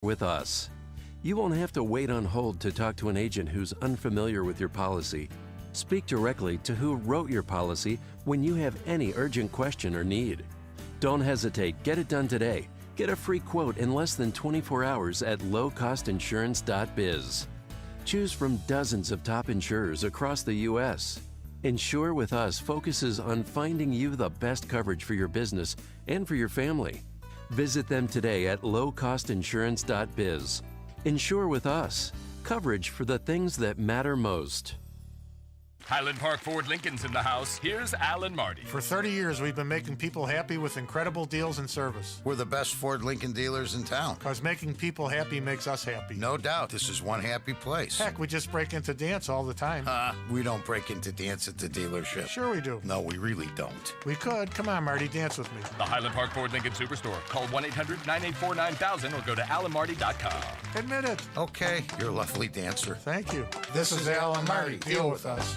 with us. You won't have to wait on hold to talk to an agent who's unfamiliar with your policy. Speak directly to who wrote your policy when you have any urgent question or need. Don't hesitate. Get it done today. Get a free quote in less than 24 hours at lowcostinsurance.biz. Choose from dozens of top insurers across the U.S. Insure with Us focuses on finding you the best coverage for your business and for your family. Visit them today at lowcostinsurance.biz. Insure with Us. Coverage for the things that matter most. Highland Park Ford Lincoln's in the house. Here's Alan Marty. For 30 years, we've been making people happy with incredible deals and service. We're the best Ford Lincoln dealers in town. Because making people happy makes us happy. No doubt. This is one happy place. Heck, we just break into dance all the time. We don't break into dance at the dealership. Sure we do. No, we really don't. We could. Come on, Marty, dance with me. The Highland Park Ford Lincoln Superstore. Call 1-800-984-9000 or go to alanmarty.com. Admit it. Okay, you're a lovely dancer. Thank you. This is Alan Marty. Deal with us.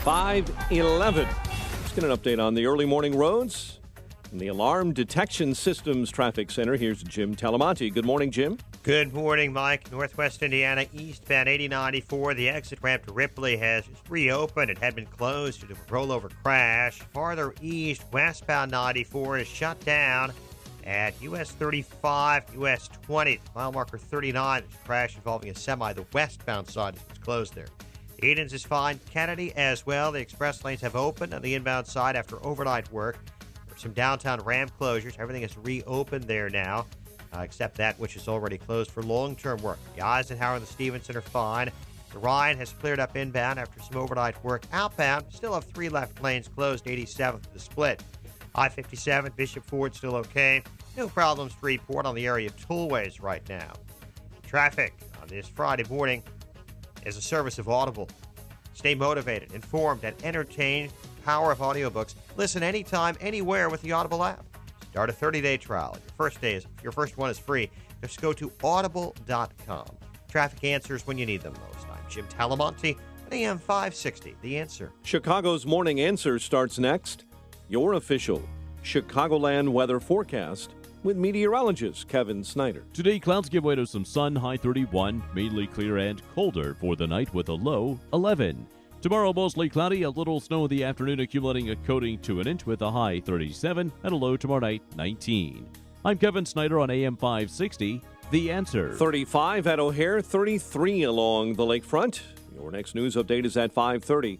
5:11. Let's get an update on the early morning roads. From the Alarm Detection Systems Traffic Center, here's Jim Talamonte. Good morning, Jim. Good morning, Mike. Northwest Indiana, eastbound 8094. The exit ramp to Ripley has just reopened. It had been closed due to a rollover crash. Farther east, westbound 94 is shut down at US 35, US 20. Mile marker 39, there's a crash involving a semi. The westbound side is closed there. Edens is fine. Kennedy as well. The express lanes have opened on the inbound side after overnight work. There's some downtown ramp closures. Everything is reopened there now, except that which is already closed for long-term work. The Eisenhower and the Stevenson are fine. The Ryan has cleared up inbound after some overnight work. Outbound, still have 3 left lanes closed, 87th to the split. I-57, Bishop Ford still okay. No problems to report on the area of tollways right now. Traffic on this Friday morning is a service of Audible. Stay motivated, informed, and entertained. Power of audiobooks. Listen anytime, anywhere with the Audible app. Start a 30-day trial. Your first one is free. Just go to audible.com. Traffic answers when you need them most. I'm Jim Talamonte, AM 560, The Answer. Chicago's Morning Answer starts next. Your official Chicagoland weather forecast with meteorologist Kevin Snyder. Today, clouds give way to some sun, high 31, mainly clear and colder for the night with a low 11. Tomorrow, mostly cloudy, a little snow in the afternoon, accumulating a coating to an inch with a high 37 and a low tomorrow night 19. I'm Kevin Snyder on AM 560, The Answer. 35 at O'Hare, 33 along the lakefront. Your next news update is at 5:30.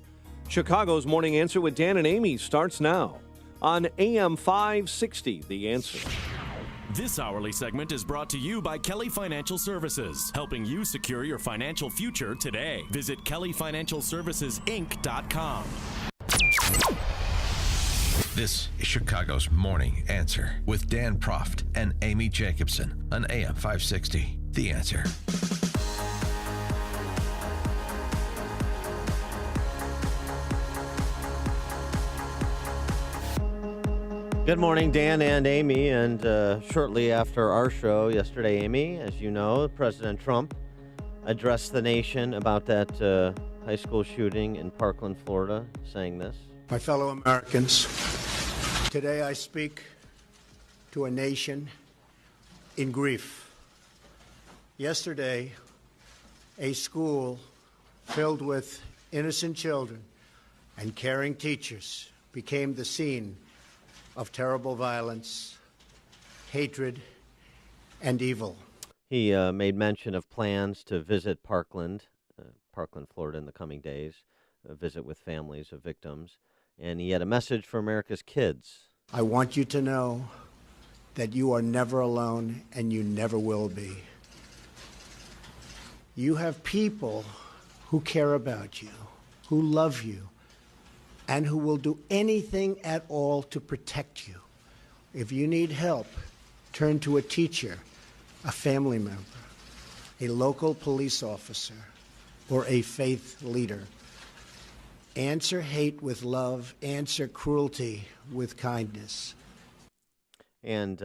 Chicago's Morning Answer with Dan and Amy starts now on AM 560, The Answer. This hourly segment is brought to you by Kelly Financial Services, helping you secure your financial future today. Visit kellyfinancialservicesinc.com. This is Chicago's Morning Answer with Dan Proft and Amy Jacobson on AM 560. The Answer. Good morning, Dan and Amy. And shortly after our show yesterday, Amy, as you know, President Trump addressed the nation about that high school shooting in Parkland, Florida, saying this. My fellow Americans, today I speak to a nation in grief. Yesterday, a school filled with innocent children and caring teachers became the scene of terrible violence, hatred, and evil. He made mention of plans to visit Parkland, Florida in the coming days, a visit with families of victims, and he had a message for America's kids. I want you to know that you are never alone and you never will be. You have people who care about you, who love you, and who will do anything at all to protect you. If you need help, turn to a teacher, a family member, a local police officer, or a faith leader. Answer hate with love, answer cruelty with kindness. And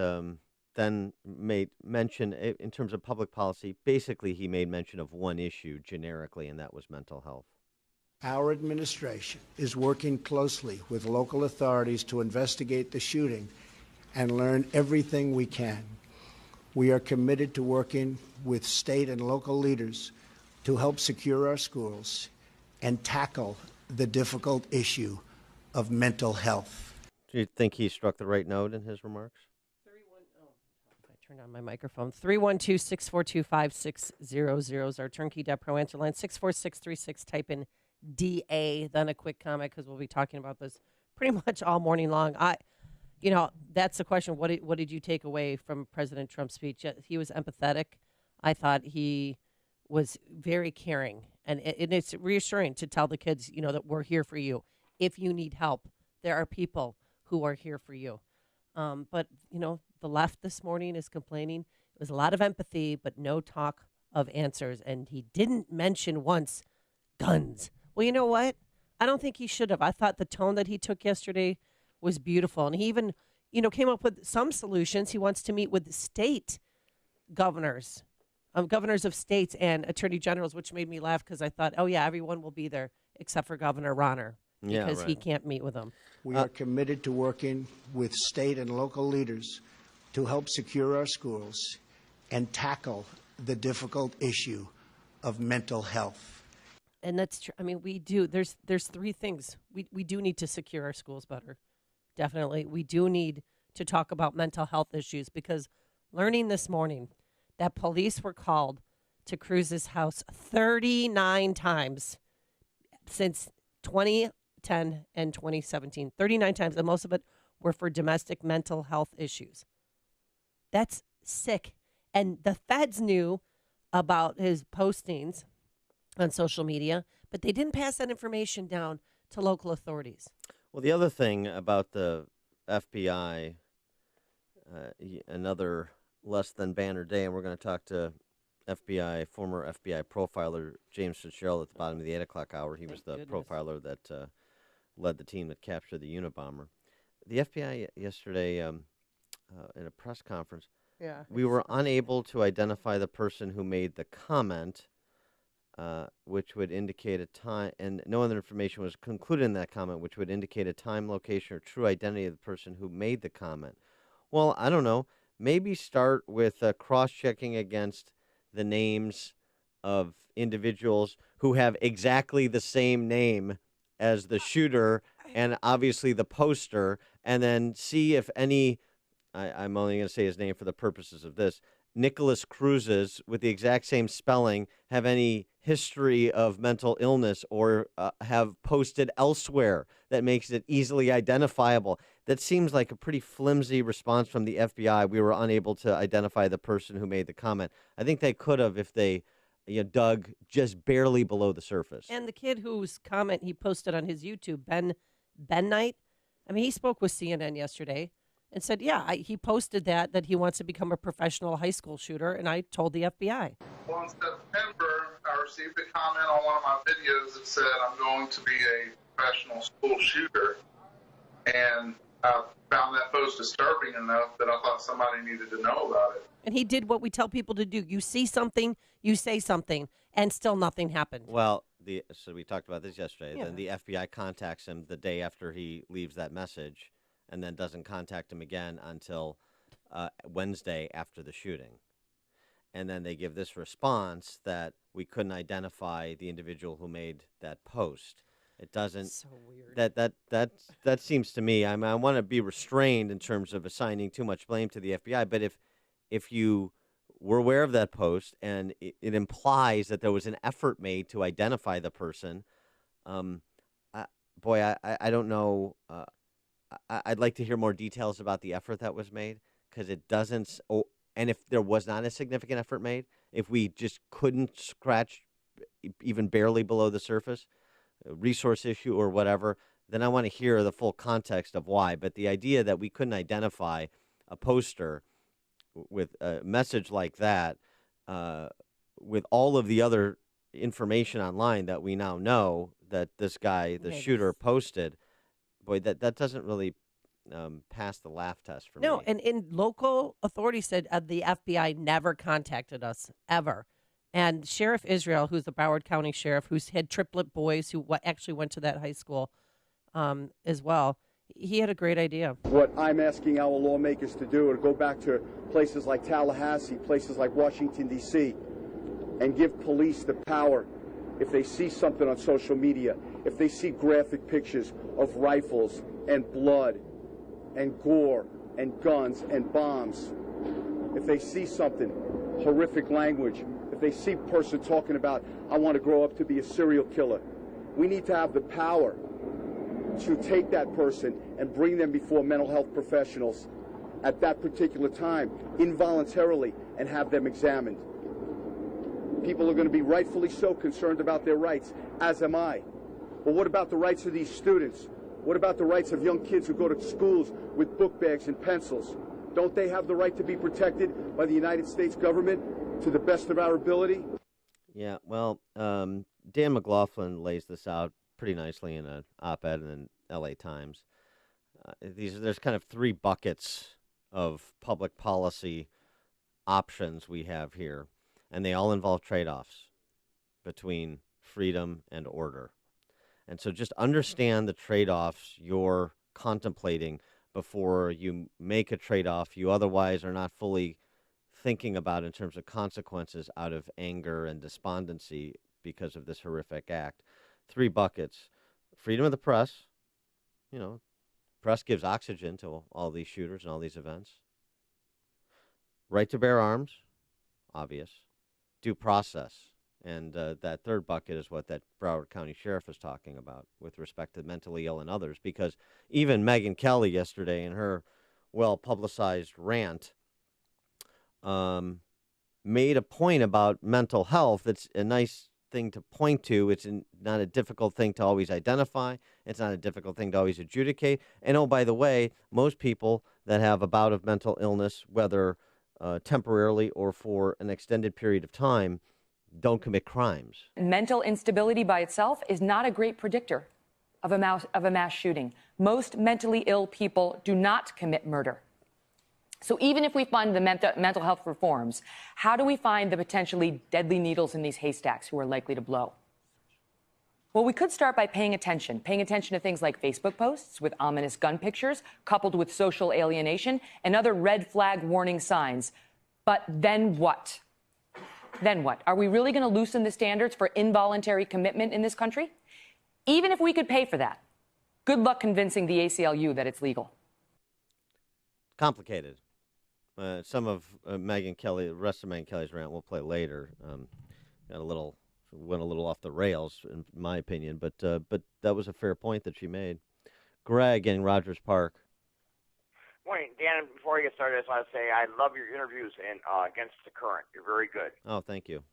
then made mention, in terms of public policy, basically he made mention of one issue generically, and that was mental health. Our administration is working closely with local authorities to investigate the shooting and learn everything we can. We are committed to working with state and local leaders to help secure our schools and tackle the difficult issue of mental health. Do you think he struck the right note in his remarks? I turned on my microphone. 312-642-5600 is our Turnkey Debt Pro answer line. 64636, type in DA, then a quick comment, because we'll be talking about this pretty much all morning long. That's the question. What did you take away from President Trump's speech? He was empathetic. I thought he was very caring. And it's reassuring to tell the kids, that we're here for you. If you need help, there are people who are here for you. But the left this morning is complaining. It was a lot of empathy, but no talk of answers. And he didn't mention once guns. Well, you know what? I don't think he should have. I thought the tone that he took yesterday was beautiful. And he even, came up with some solutions. He wants to meet with state governors, governors of states and attorney generals, which made me laugh because I thought, oh, yeah, everyone will be there except for Governor Ronner because he can't meet with them. We are committed to working with state and local leaders to help secure our schools and tackle the difficult issue of mental health. And that's true. I mean, we do. There's three things. We do need to secure our schools better. Definitely. We do need to talk about mental health issues because learning this morning that police were called to Cruz's house 39 times since 2010 and 2017. 39 times, and most of it were for domestic mental health issues. That's sick. And the feds knew about his postings on social media, but they didn't pass that information down to local authorities. Well, the other thing about the FBI, another less than banner day, and we're going to talk to former FBI profiler James Fitzgerald at the bottom of the 8 o'clock hour. He was the profiler that led the team that captured the Unabomber. The FBI yesterday, in a press conference, we were unable to identify the person who made the comment, which would indicate a time, and no other information was concluded in that comment, which would indicate a time, location, or true identity of the person who made the comment. Well, I don't know. Maybe start with cross-checking against the names of individuals who have exactly the same name as the shooter and obviously the poster, and then see if any, I'm only going to say his name for the purposes of this, Nicholas Cruz's, with the exact same spelling, have any history of mental illness or have posted elsewhere that makes it easily identifiable. That seems like a pretty flimsy response from the FBI. We were unable to identify the person who made the comment. I think they could have if they dug just barely below the surface. And the kid whose comment he posted on his YouTube, Ben Knight, I mean, he spoke with CNN yesterday and said, he posted that he wants to become a professional high school shooter, and I told the FBI. Well, in September, I received a comment on one of my videos that said I'm going to be a professional school shooter, and I found that post disturbing enough that I thought somebody needed to know about it. And he did what we tell people to do. You see something, you say something, and still nothing happened. Well, so we talked about this yesterday. Yeah. Then the FBI contacts him the day after he leaves that message, and then doesn't contact him again until Wednesday after the shooting. And then they give this response that we couldn't identify the individual who made that post. It doesn't. So weird. That seems to me. I want to be restrained in terms of assigning too much blame to the FBI. But if you were aware of that post and it implies that there was an effort made to identify the person, I don't know. I'd like to hear more details about the effort that was made, because it doesn't. And if there was not a significant effort made, if we just couldn't scratch even barely below the surface, a resource issue or whatever, then I want to hear the full context of why. But the idea that we couldn't identify a poster with a message like that, with all of the other information online that we now know that this guy, the shooter, posted, boy, that doesn't really pass the laugh test for me. No, and local authorities said the FBI never contacted us, ever. And Sheriff Israel, who's the Broward County Sheriff, who's had triplet boys who actually went to that high school as well, he had a great idea. What I'm asking our lawmakers to do is go back to places like Tallahassee, places like Washington, D.C., and give police the power, if they see something on social media, if they see graphic pictures of rifles and blood and gore and guns and bombs, if they see something, horrific language, if they see a person talking about, I want to grow up to be a serial killer, we need to have the power to take that person and bring them before mental health professionals at that particular time, involuntarily, and have them examined. People are going to be rightfully so concerned about their rights, as am I. But what about the rights of these students? What about the rights of young kids who go to schools with book bags and pencils? Don't they have the right to be protected by the United States government to the best of our ability? Yeah, well, Dan McLaughlin lays this out pretty nicely in an op-ed in the LA Times. There's kind of three buckets of public policy options we have here, and they all involve trade-offs between freedom and order. And so just understand the trade-offs you're contemplating before you make a trade-off you otherwise are not fully thinking about in terms of consequences out of anger and despondency because of this horrific act. Three buckets. Freedom of the press. You know, press gives oxygen to all these shooters and all these events. Right to bear arms. Obvious. Due process. And that third bucket is what that Broward County Sheriff is talking about with respect to mentally ill and others, because even Megyn Kelly yesterday in her well-publicized rant made a point about mental health. It's a nice thing to point to. It's not a difficult thing to always identify. It's not a difficult thing to always adjudicate. And, oh, by the way, most people that have a bout of mental illness, whether temporarily or for an extended period of time, don't commit crimes. Mental instability by itself is not a great predictor of a mass shooting. Most mentally ill people do not commit murder. So even if we fund the mental health reforms, how do we find the potentially deadly needles in these haystacks who are likely to blow? Well, we could start by paying attention to things like Facebook posts with ominous gun pictures, coupled with social alienation and other red flag warning signs. But then what? Then what? Are we really going to loosen the standards for involuntary commitment in this country? Even if we could pay for that, good luck convincing the ACLU that it's legal. Complicated. Some of Megyn Kelly, the rest of Megyn Kelly's rant we'll play later. Went a little off the rails, in my opinion, but that was a fair point that she made. Greg in Rogers Park. Morning, Dan. Before I get started, I just want to say I love your interviews and Against the Current. You're very good. Oh, thank you.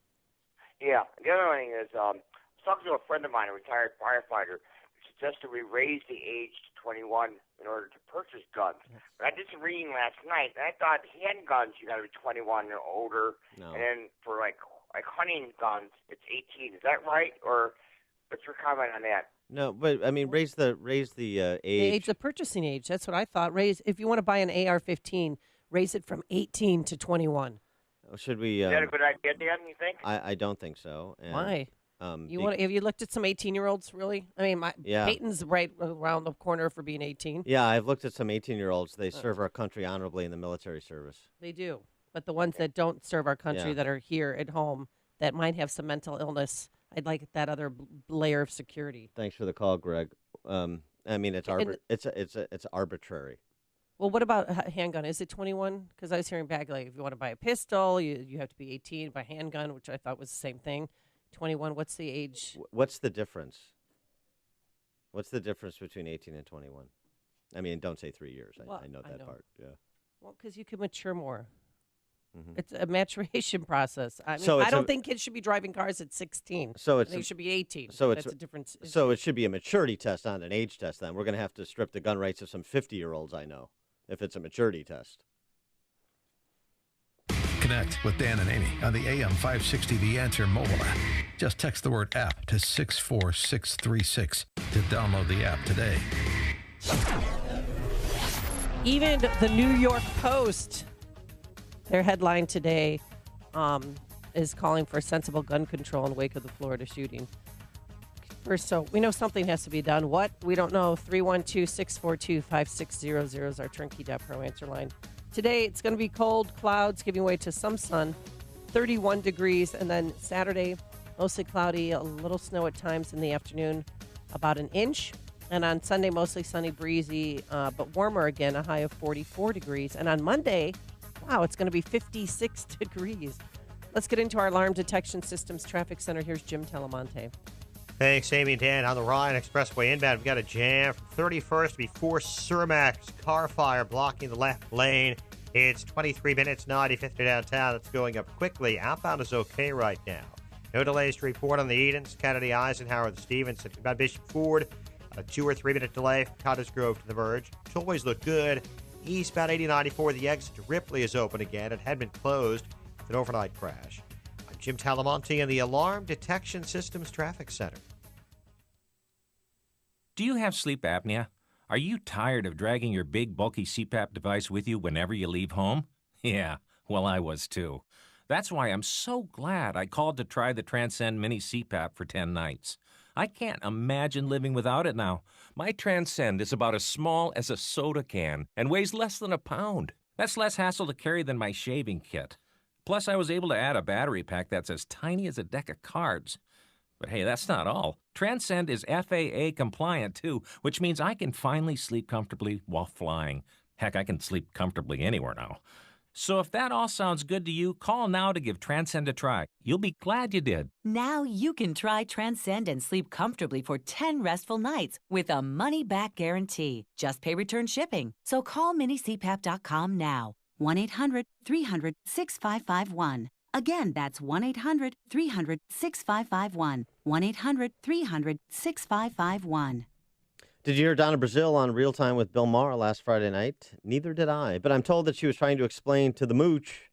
Yeah. The other thing is, I was talking to a friend of mine, a retired firefighter, who suggested we raise the age to 21 in order to purchase guns. But I did some reading last night, and I thought handguns you got to be 21 or older, No. and then for like hunting guns, it's 18. Is that right, or what's your comment on that? No, but I mean, raise the age. The age, the purchasing age. That's what I thought. If you want to buy an AR-15, raise it from 18 to 21. Should we? Is that a good idea, Dan? You think? I don't think so. And, Why? Have you looked at some 18-year-olds? Really? I mean, Yeah. Peyton's right around the corner for being 18. Yeah, I've looked at some 18-year-olds. They serve our country honorably in the military service. They do, but the ones that don't serve our country, Yeah. that are here at home, that might have some mental illness, I'd like that other layer of security. Thanks for the call, Greg. I mean, it's arbitrary. Well, what about a handgun? Is it 21? Because I was hearing back, like, if you want to buy a pistol, you have to be 18. Buy a handgun, which I thought was the same thing. 21, what's the age? What's the difference? What's the difference between 18 and 21? I mean, don't say 3 years. Well, I know that part. Yeah. Well, because you can mature more. Mhm. It's a maturation process. I mean, So I it's don't think kids should be driving cars at 16. So I it's think it should be 18. So That's it's a difference. So it should be a maturity test, not an age test. Then we're going to have to strip the gun rights of some 50-year-olds I know if it's a maturity test. Connect with Dan and Amy on the AM 560 The Answer mobile app. Just text the word app to 64636 to download the app today. Even the New York Post, their headline today is calling for sensible gun control in wake of the Florida shooting. First, so we know something has to be done. What? We don't know. 312-642-5600 is our Turnkey Dep Pro answer line. Today, it's going to be cold, clouds giving way to some sun, 31 degrees. And then Saturday, mostly cloudy, a little snow at times in the afternoon, about an inch. And on Sunday, mostly sunny, breezy, but warmer again, a high of 44 degrees. And on Monday, wow, it's going to be 56 degrees. Let's get into our Alarm Detection Systems Traffic Center. Here's Jim Talamonte. Thanks, Amy and Dan. On the Ryan Expressway inbound, we've got a jam from 31st before Cermak. Car fire blocking the left lane. It's 23 minutes, 95th to downtown. It's going up quickly. Outbound is okay right now. No delays to report on the Edens, Kennedy, Eisenhower, the Stevenson. About Bishop Ford, a 2 or 3 minute delay from Cottage Grove to the Verge. Tollways look good. Eastbound 8094, the exit to Ripley is open again. It had been closed with an overnight crash. I'm Jim Talamonte in the Alarm Detection Systems Traffic Center. Do you have sleep apnea? Are you tired of dragging your big, bulky CPAP device with you whenever you leave home? Yeah, well, I was too. That's why I'm so glad I called to try the Transcend Mini CPAP for 10 nights. I can't imagine living without it now. My Transcend is about as small as a soda can and weighs less than a pound. That's less hassle to carry than my shaving kit. Plus, I was able to add a battery pack that's as tiny as a deck of cards. But hey, that's not all. Transcend is FAA compliant too, which means I can finally sleep comfortably while flying. Heck, I can sleep comfortably anywhere now. So if that all sounds good to you, call now to give Transcend a try. You'll be glad you did. Now you can try Transcend and sleep comfortably for 10 restful nights with a money-back guarantee. Just pay return shipping. So call minicpap.com now. 1-800-300-6551. Again, that's 1-800-300-6551. 1-800-300-6551. Did you hear Donna Brazile on Real Time with Bill Maher last Friday night? Neither did I, but I'm told that she was trying to explain to the mooch,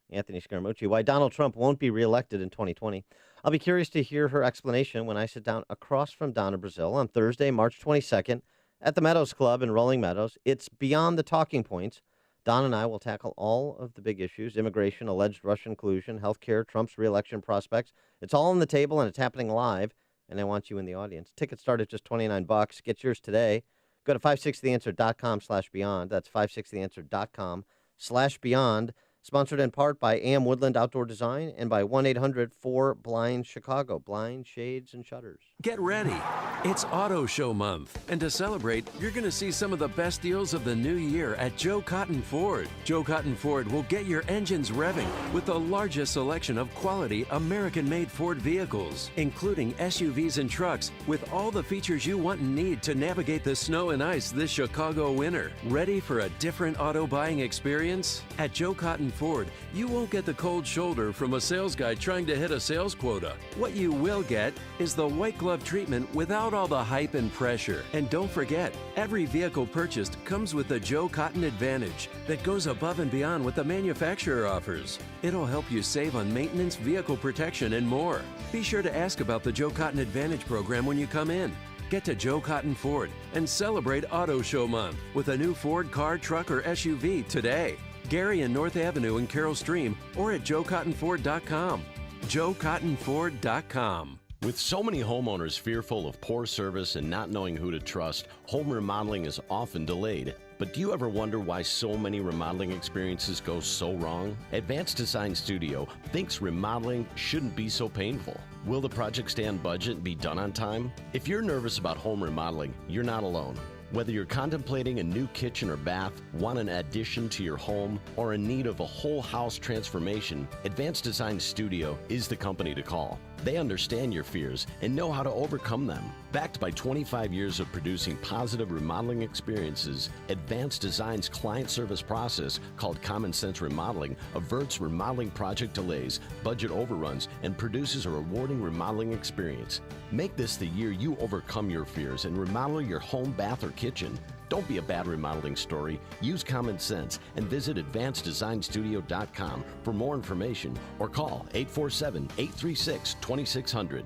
Anthony Scaramucci, why Donald Trump won't be reelected in 2020. I'll be curious to hear her explanation when I sit down across from Donna Brazile on Thursday, March 22nd at the Meadows Club in Rolling Meadows. It's Beyond the Talking Points. Don and I will tackle all of the big issues: immigration, alleged Russian collusion, healthcare, Trump's reelection prospects. It's all on the table, and it's happening live, and I want you in the audience. Tickets start at just $29. Get yours today. Go to 560theanswer.com/beyond. That's 560theanswer.com/beyond. Sponsored in part by AM Woodland Outdoor Design and by 1-800-4-BLIND-CHICAGO. Blind, shades, and shutters. Get ready. It's Auto Show Month. And to celebrate, you're going to see some of the best deals of the new year at Joe Cotton Ford. Joe Cotton Ford will get your engines revving with the largest selection of quality American-made Ford vehicles, including SUVs and trucks with all the features you want and need to navigate the snow and ice this Chicago winter. Ready for a different auto buying experience? At Joe Cotton Ford, you won't get the cold shoulder from a sales guy trying to hit a sales quota. What you will get is the white glove treatment without all the hype and pressure. And don't forget, every vehicle purchased comes with the Joe Cotton Advantage that goes above and beyond what the manufacturer offers. It'll help you save on maintenance, vehicle protection, and more. Be sure to ask about the Joe Cotton Advantage program when you come in. Get to Joe Cotton Ford and celebrate Auto Show Month with a new Ford car, truck, or SUV today. Gary and North Avenue in Carroll Stream, or at joecottonford.com. joecottonford.com. With so many homeowners fearful of poor service and not knowing who to trust, home remodeling is often delayed. But do you ever wonder why so many remodeling experiences go so wrong? Advanced Design Studio thinks remodeling shouldn't be so painful. Will the project stay on budget and be done on time? If you're nervous about home remodeling, you're not alone. Whether you're contemplating a new kitchen or bath, want an addition to your home, or in need of a whole house transformation, Advanced Design Studio is the company to call. They understand your fears and know how to overcome them. Backed by 25 years of producing positive remodeling experiences, Advanced Design's client service process, called Common Sense Remodeling, averts remodeling project delays, budget overruns, and produces a rewarding remodeling experience. Make this the year you overcome your fears and remodel your home, bath, or kitchen. Don't be a bad remodeling story. Use common sense and visit AdvancedDesignStudio.com for more information or call 847-836-2600.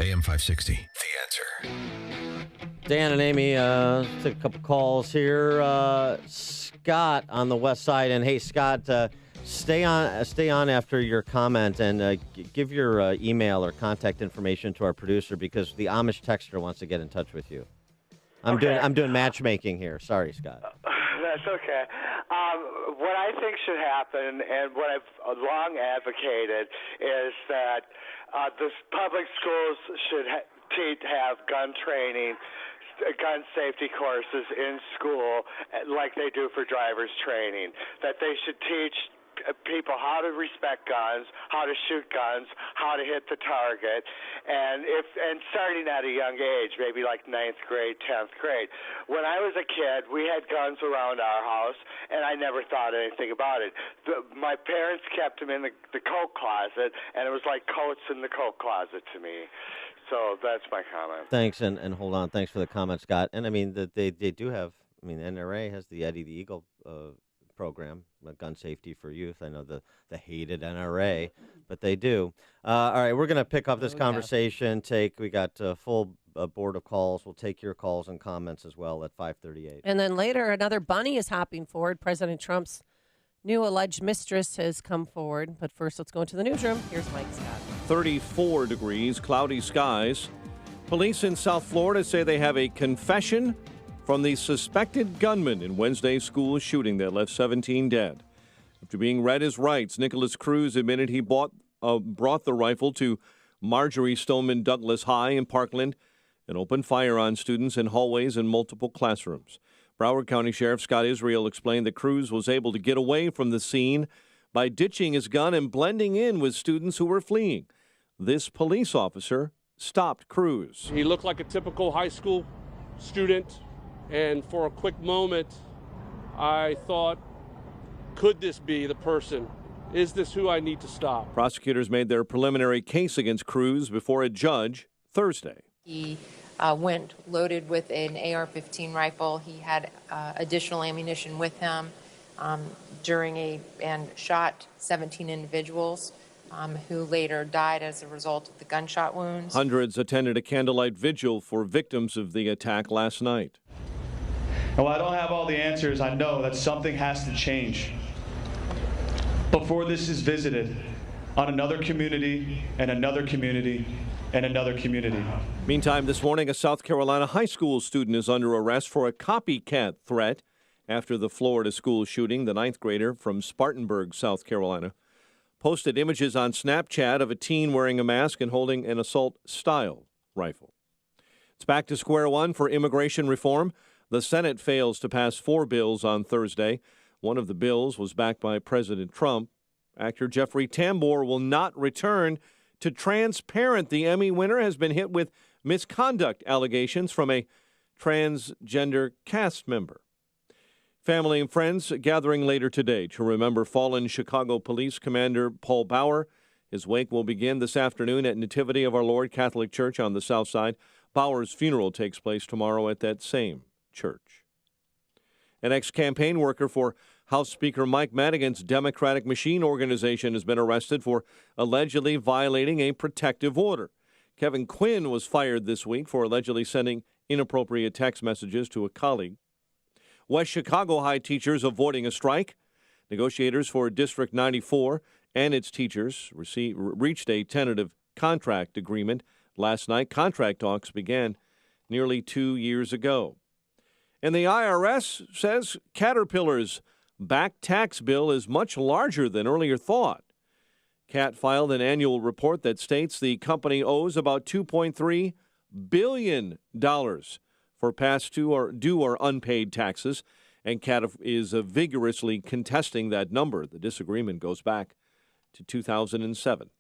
AM 560, The Answer. Dan and Amy, took a couple calls here. Scott on the west side. And hey, Scott, Stay on after your comment and give your email or contact information to our producer because the Amish texter wants to get in touch with you. I'm doing matchmaking here. Sorry, Scott. That's okay. What I think should happen, and what I've long advocated, is that the public schools should have gun training, gun safety courses in school like they do for driver's training, that they should teach people how to respect guns, how to shoot guns, how to hit the target, and starting at a young age, maybe like 9th grade, 10th grade. When I was a kid, we had guns around our house, and I never thought anything about it. My parents kept them in the coat closet, and it was like coats in the coat closet to me. So that's my comment. Thanks, and hold on. Thanks for the comment, Scott. And I mean, they do have. I mean, NRA has the Eddie the Eagle program, gun safety for youth. I know the hated NRA, but they do. All right, we're going to pick up this conversation. We got a full board of calls. We'll take your calls and comments as well at 5:38. And then later, another bunny is hopping forward. President Trump's new alleged mistress has come forward. But first, let's go into the newsroom. Here's Mike Scott. 34 degrees, cloudy skies. Police in South Florida say they have a confession from the suspected gunman in Wednesday's school shooting that left 17 dead. After being read his rights, Nicholas Cruz admitted he brought the rifle to Marjorie Stoneman Douglas High in Parkland and opened fire on students in hallways and multiple classrooms. Broward County Sheriff Scott Israel explained that Cruz was able to get away from the scene by ditching his gun and blending in with students who were fleeing. This police officer stopped Cruz. He looked like a typical high school student. And for a quick moment, I thought, could this be the person? Is this who I need to stop? Prosecutors made their preliminary case against Cruz before a judge Thursday. He went loaded with an AR-15 rifle. He had additional ammunition with him and shot 17 individuals who later died as a result of the gunshot wounds. Hundreds attended a candlelight vigil for victims of the attack last night. And while I don't have all the answers, I know that something has to change before this is visited on another community and another community and another community. Meantime, this morning, a South Carolina high school student is under arrest for a copycat threat after the Florida school shooting. The 9th grader from Spartanburg, South Carolina, posted images on Snapchat of a teen wearing a mask and holding an assault-style rifle. It's back to square one for immigration reform. The Senate fails to pass 4 bills on Thursday. One of the bills was backed by President Trump. Actor Jeffrey Tambor will not return to Transparent. The Emmy winner has been hit with misconduct allegations from a transgender cast member. Family and friends gathering later today to remember fallen Chicago Police Commander Paul Bauer. His wake will begin this afternoon at Nativity of Our Lord Catholic Church on the south side. Bauer's funeral takes place tomorrow at that same church. An ex-campaign worker for House Speaker Mike Madigan's Democratic Machine Organization has been arrested for allegedly violating a protective order. Kevin Quinn was fired this week for allegedly sending inappropriate text messages to a colleague. West Chicago High teachers avoiding a strike. Negotiators for District 94 and its teachers reached a tentative contract agreement last night. Contract talks began nearly 2 years ago. And the IRS says Caterpillar's back tax bill is much larger than earlier thought. CAT filed an annual report that states the company owes about $2.3 billion for past due or unpaid taxes, and CAT is vigorously contesting that number. The disagreement goes back to 2007.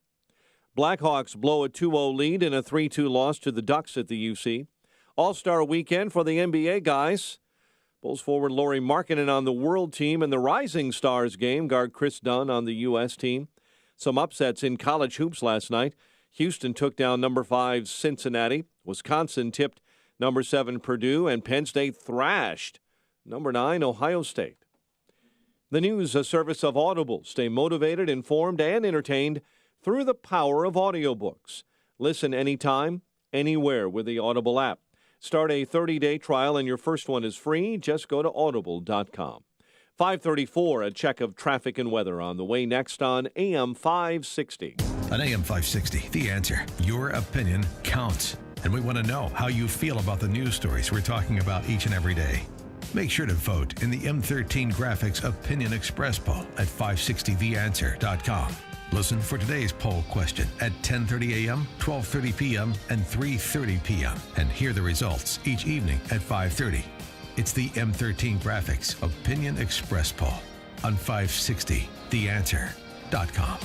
Blackhawks blow a 2-0 lead in a 3-2 loss to the Ducks at the UC. All-Star weekend for the NBA guys. Bulls forward Lauri Markkanen on the World team, and the Rising Stars game, guard Chris Dunn on the U.S. team. Some upsets in college hoops last night. Houston took down number 5 Cincinnati. Wisconsin tipped number 7 Purdue, and Penn State thrashed number 9 Ohio State. The news, a service of Audible. Stay motivated, informed, and entertained through the power of audiobooks. Listen anytime, anywhere with the Audible app. Start a 30-day trial and your first one is free. Just go to audible.com. 534, a check of traffic and weather on the way next on AM 560. On AM 560, The Answer. Your opinion counts. And we want to know how you feel about the news stories we're talking about each and every day. Make sure to vote in the M13 Graphics Opinion Express poll at 560theanswer.com. Listen for today's poll question at 10:30 a.m., 12:30 p.m., and 3:30 p.m. and hear the results each evening at 5:30. It's the M13 Graphics Opinion Express poll on 560theanswer.com.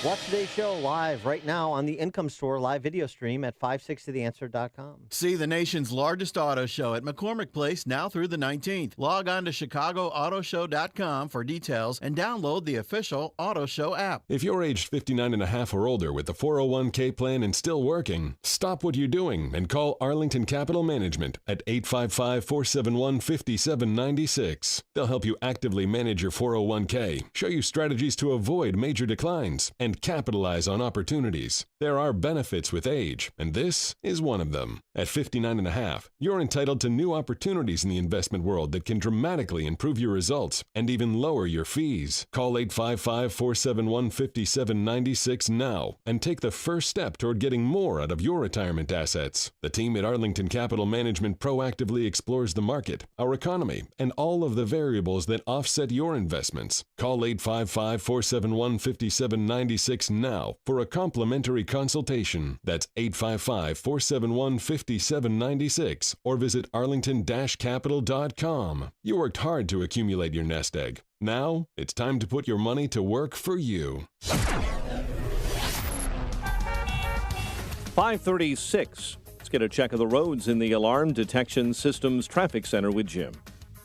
Watch today's show live right now on the Income Store live video stream at 560theanswer.com. See the nation's largest auto show at McCormick Place now through the 19th. Log on to ChicagoAutoShow.com for details and download the official Auto Show app. If you're aged 59 and a half or older with the 401k plan and still working, stop what you're doing and call Arlington Capital Management at 855-471-5796. They'll help you actively manage your 401k, show you strategies to avoid major declines, and capitalize on opportunities. There are benefits with age, and this is one of them. At 59 and a half, you're entitled to new opportunities in the investment world that can dramatically improve your results and even lower your fees. Call 855-471-5796 now and take the first step toward getting more out of your retirement assets. The team at Arlington Capital Management proactively explores the market, our economy, and all of the variables that offset your investments. Call 855-471-5796 now for a complimentary consultation. That's 855-471-5796 or visit arlington-capital.com. You worked hard to accumulate your nest egg. Now it's time to put your money to work for you. 536. Let's get a check of the roads in the Alarm Detection Systems Traffic Center with Jim.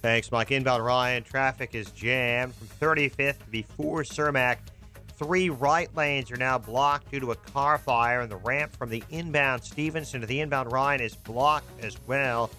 Thanks, Mike. Inbound Ryan, traffic is jammed from 35th before Cermak. 3 right lanes are now blocked due to a car fire, and the ramp from the inbound Stevenson to the inbound Ryan is blocked as well.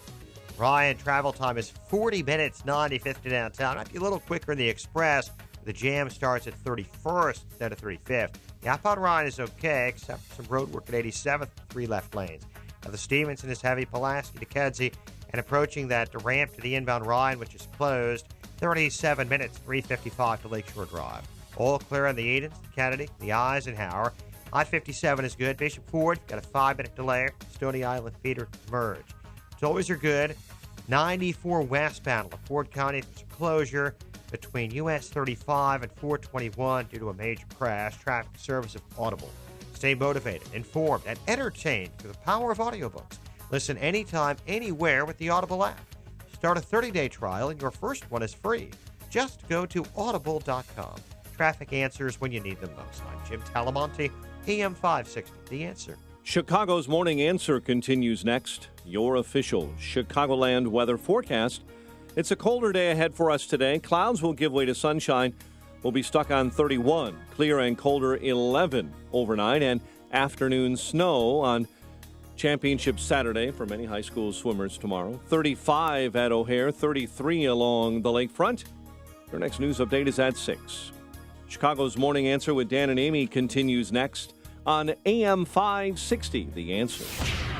Ryan, travel time is 40 minutes, 95th to downtown. Might be a little quicker in the express. The jam starts at 31st instead of 35th. The outbound Ryan is okay, except for some road work at 87th, 3 left lanes. Now the Stevenson is heavy, Pulaski to Kedzie, and approaching that ramp to the inbound Ryan, which is closed, 37 minutes, 3:55 to Lakeshore Drive. All clear on the Edens, the Kennedy, the Eisenhower. I-57 is good. Bishop Ford, got a 5-minute delay. Stony Island feeder merge. Tollways are good. 94 westbound, LaForte County, there's a closure between US 35 and 421 due to a major crash. Traffic service of Audible. Stay motivated, informed, and entertained through the power of audiobooks. Listen anytime, anywhere with the Audible app. Start a 30-day trial, and your first one is free. Just go to audible.com. Traffic answers when you need them most. I'm Jim Talamonte, AM 560, The Answer. Chicago's Morning Answer continues next. Your official Chicagoland weather forecast. It's a colder day ahead for us today. Clouds will give way to sunshine. We'll be stuck on 31, clear and colder 11 overnight, and afternoon snow on Championship Saturday for many high school swimmers tomorrow. 35 at O'Hare, 33 along the lakefront. Your next news update is at 6. Chicago's Morning Answer with Dan and Amy continues next on AM 560, The Answer.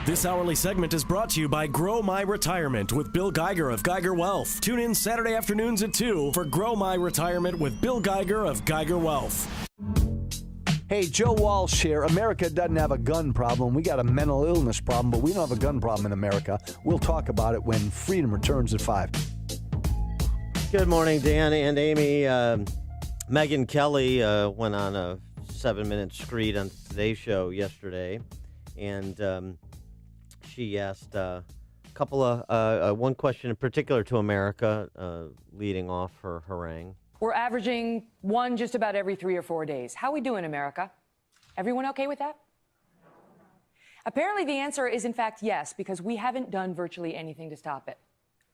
This hourly segment is brought to you by Grow My Retirement with Bill Geiger of Geiger Wealth. Tune in Saturday afternoons at 2 for Grow My Retirement with Bill Geiger of Geiger Wealth. Hey, Joe Walsh here. America doesn't have a gun problem. We got a mental illness problem, but we don't have a gun problem in America. We'll talk about it when Freedom returns at 5. Good morning, Dan and Amy. Megyn Kelly went on a 7-minute screed on Today's Show yesterday, and she asked a couple of one question in particular to America, leading off her harangue. We're averaging one just about every 3 or 4 days. How we doing, America? Everyone okay with that? Apparently the answer is, in fact, yes, because we haven't done virtually anything to stop it.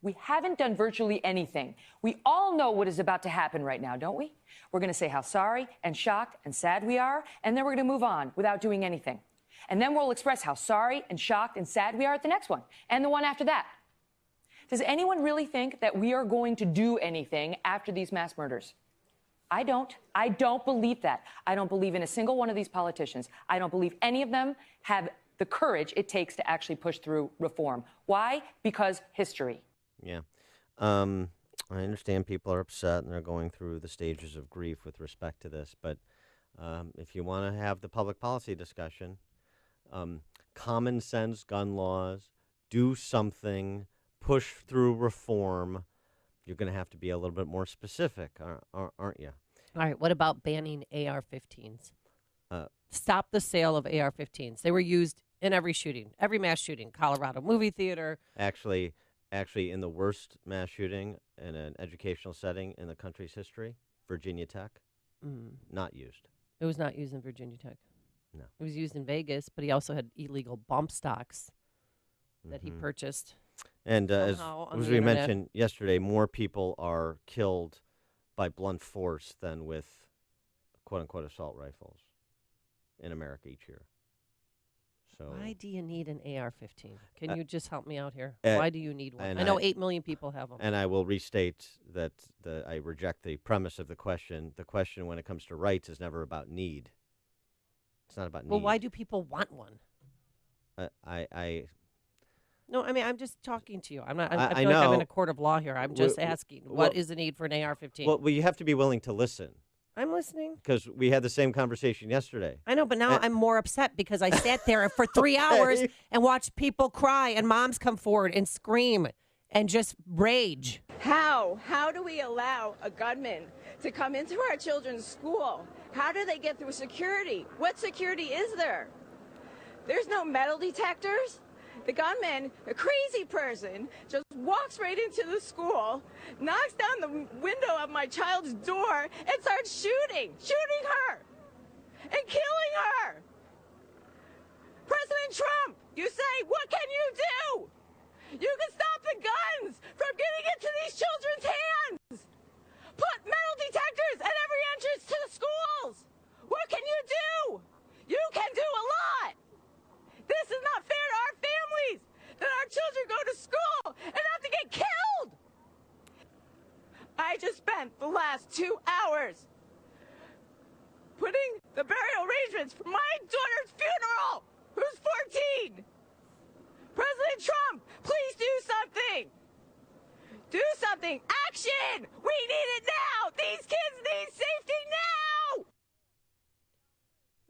We haven't done virtually anything. We all know what is about to happen right now, don't we? We're going to say how sorry and shocked and sad we are, and then we're going to move on without doing anything. And then we'll express how sorry and shocked and sad we are at the next one, and the one after that. Does anyone really think that we are going to do anything after these mass murders? I don't. I don't believe that. I don't believe in a single one of these politicians. I don't believe any of them have the courage it takes to actually push through reform. Why? Because history. Yeah. I understand people are upset and they're going through the stages of grief with respect to this, but if you want to have the public policy discussion, common sense gun laws, do something, push through reform, you're going to have to be a little bit more specific, aren't you? All right, what about banning AR-15s? Stop the sale of AR-15s. They were used in every shooting, every mass shooting, Colorado movie theater. Actually, in the worst mass shooting in an educational setting in the country's history, Virginia Tech, not used. It was not used in Virginia Tech. No. It was used in Vegas, but he also had illegal bump stocks that he purchased. And as we internet. mentioned yesterday, more people are killed by blunt force than with quote-unquote assault rifles in America each year. So why do you need an AR-15? Can you just help me out here? Why do you need one? I know 8 million people have them. And I will restate that I reject the premise of the question. The question when it comes to rights is never about need. It's not about need. Well, why do people want one? No, I mean, I'm just talking to you. I feel like I'm in a court of law here. I'm just asking, what is the need for an AR-15? Well, you have to be willing to listen. I'm listening. Because we had the same conversation yesterday. I know, but now I'm more upset because I sat there for 3 hours and watched people cry and moms come forward and scream and just rage. How do we allow a gunman to come into our children's school? How do they get through security? What security is there? There's no metal detectors. The gunman, a crazy person, just walks right into the school, knocks down the window of my child's door, and starts shooting her, and killing her. President Trump, you say, what can you do? You can stop the guns from getting into these children's hands. Put metal detectors at every entrance to the schools. What can you do? You can do a lot. This is not fair to our families, that our children go to school and have to get killed. I just spent the last 2 hours putting the burial arrangements for my daughter's funeral, who's 14. President Trump, please do something. Do something. Action! We need it now. These kids need safety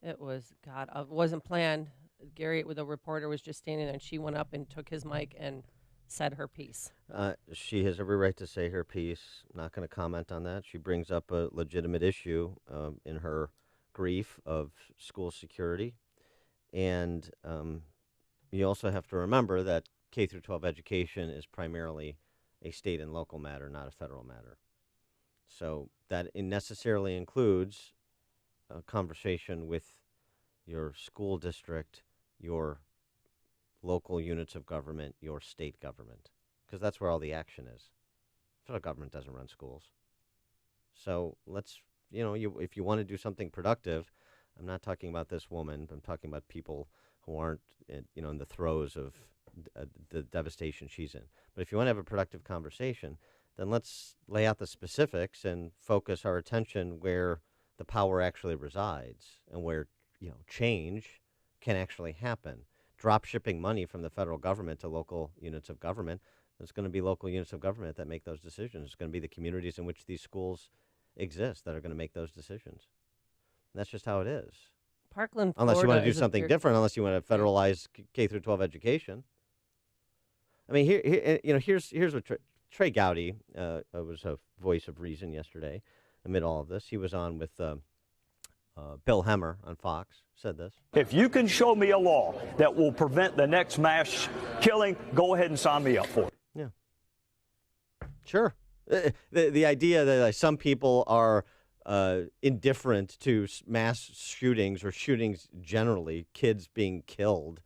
now. It was, it wasn't planned. Gary, the reporter, was just standing there, and she went up and took his mic and said her piece. She has every right to say her piece. I'm not going to comment on that. She brings up a legitimate issue in her grief of school security. And you also have to remember that K-12 education is primarily a state and local matter, not a federal matter. So that necessarily includes a conversation with your school district, your local units of government, your state government, because that's where all the action is. Federal government doesn't run schools. So let's, if you want to do something productive, I'm not talking about this woman, but I'm talking about people who aren't, in the throes of the devastation she's in. But if you want to have a productive conversation, then let's lay out the specifics and focus our attention where the power actually resides and where change can actually happen. Drop shipping money from the federal government to local units of government, there's going to be local units of government that make those decisions. It's going to be the communities in which these schools exist that are going to make those decisions. And that's just how it is. Parkland, unless Florida, you want to do something different, unless you want to federalize K-12 education. I mean, here's what Trey Gowdy was a voice of reason yesterday amid all of this. He was on with Bill Hemmer on Fox, said this. If you can show me a law that will prevent the next mass killing, go ahead and sign me up for it. Yeah. Sure. The idea that some people are indifferent to mass shootings or shootings generally, kids being killed,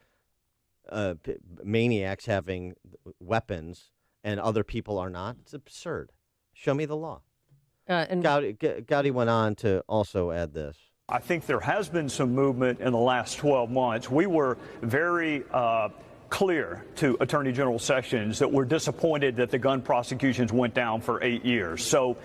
maniacs having weapons, and other people are not, it's absurd. Show me the law. And Gowdy went on to also add this. I think there has been some movement in the last 12 months. We were very clear to Attorney General Sessions that we're disappointed that the gun prosecutions went down for 8 years. So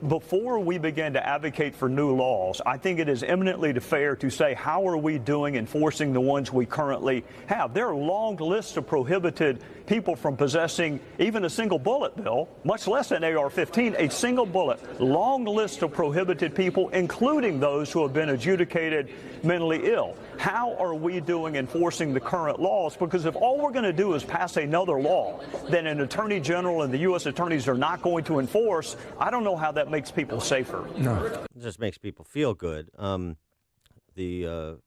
before we begin to advocate for new laws, I think it is eminently fair to say, how are we doing enforcing the ones we currently have? There are long lists of prohibited people from possessing even a single bullet, Bill, much less an AR-15, a single bullet. Long list of prohibited people, including those who have been adjudicated mentally ill. How are we doing enforcing the current laws? Because if all we're going to do is pass another law that an attorney general and the U.S. attorneys are not going to enforce, I don't know how that makes people safer. No. It just makes people feel good. The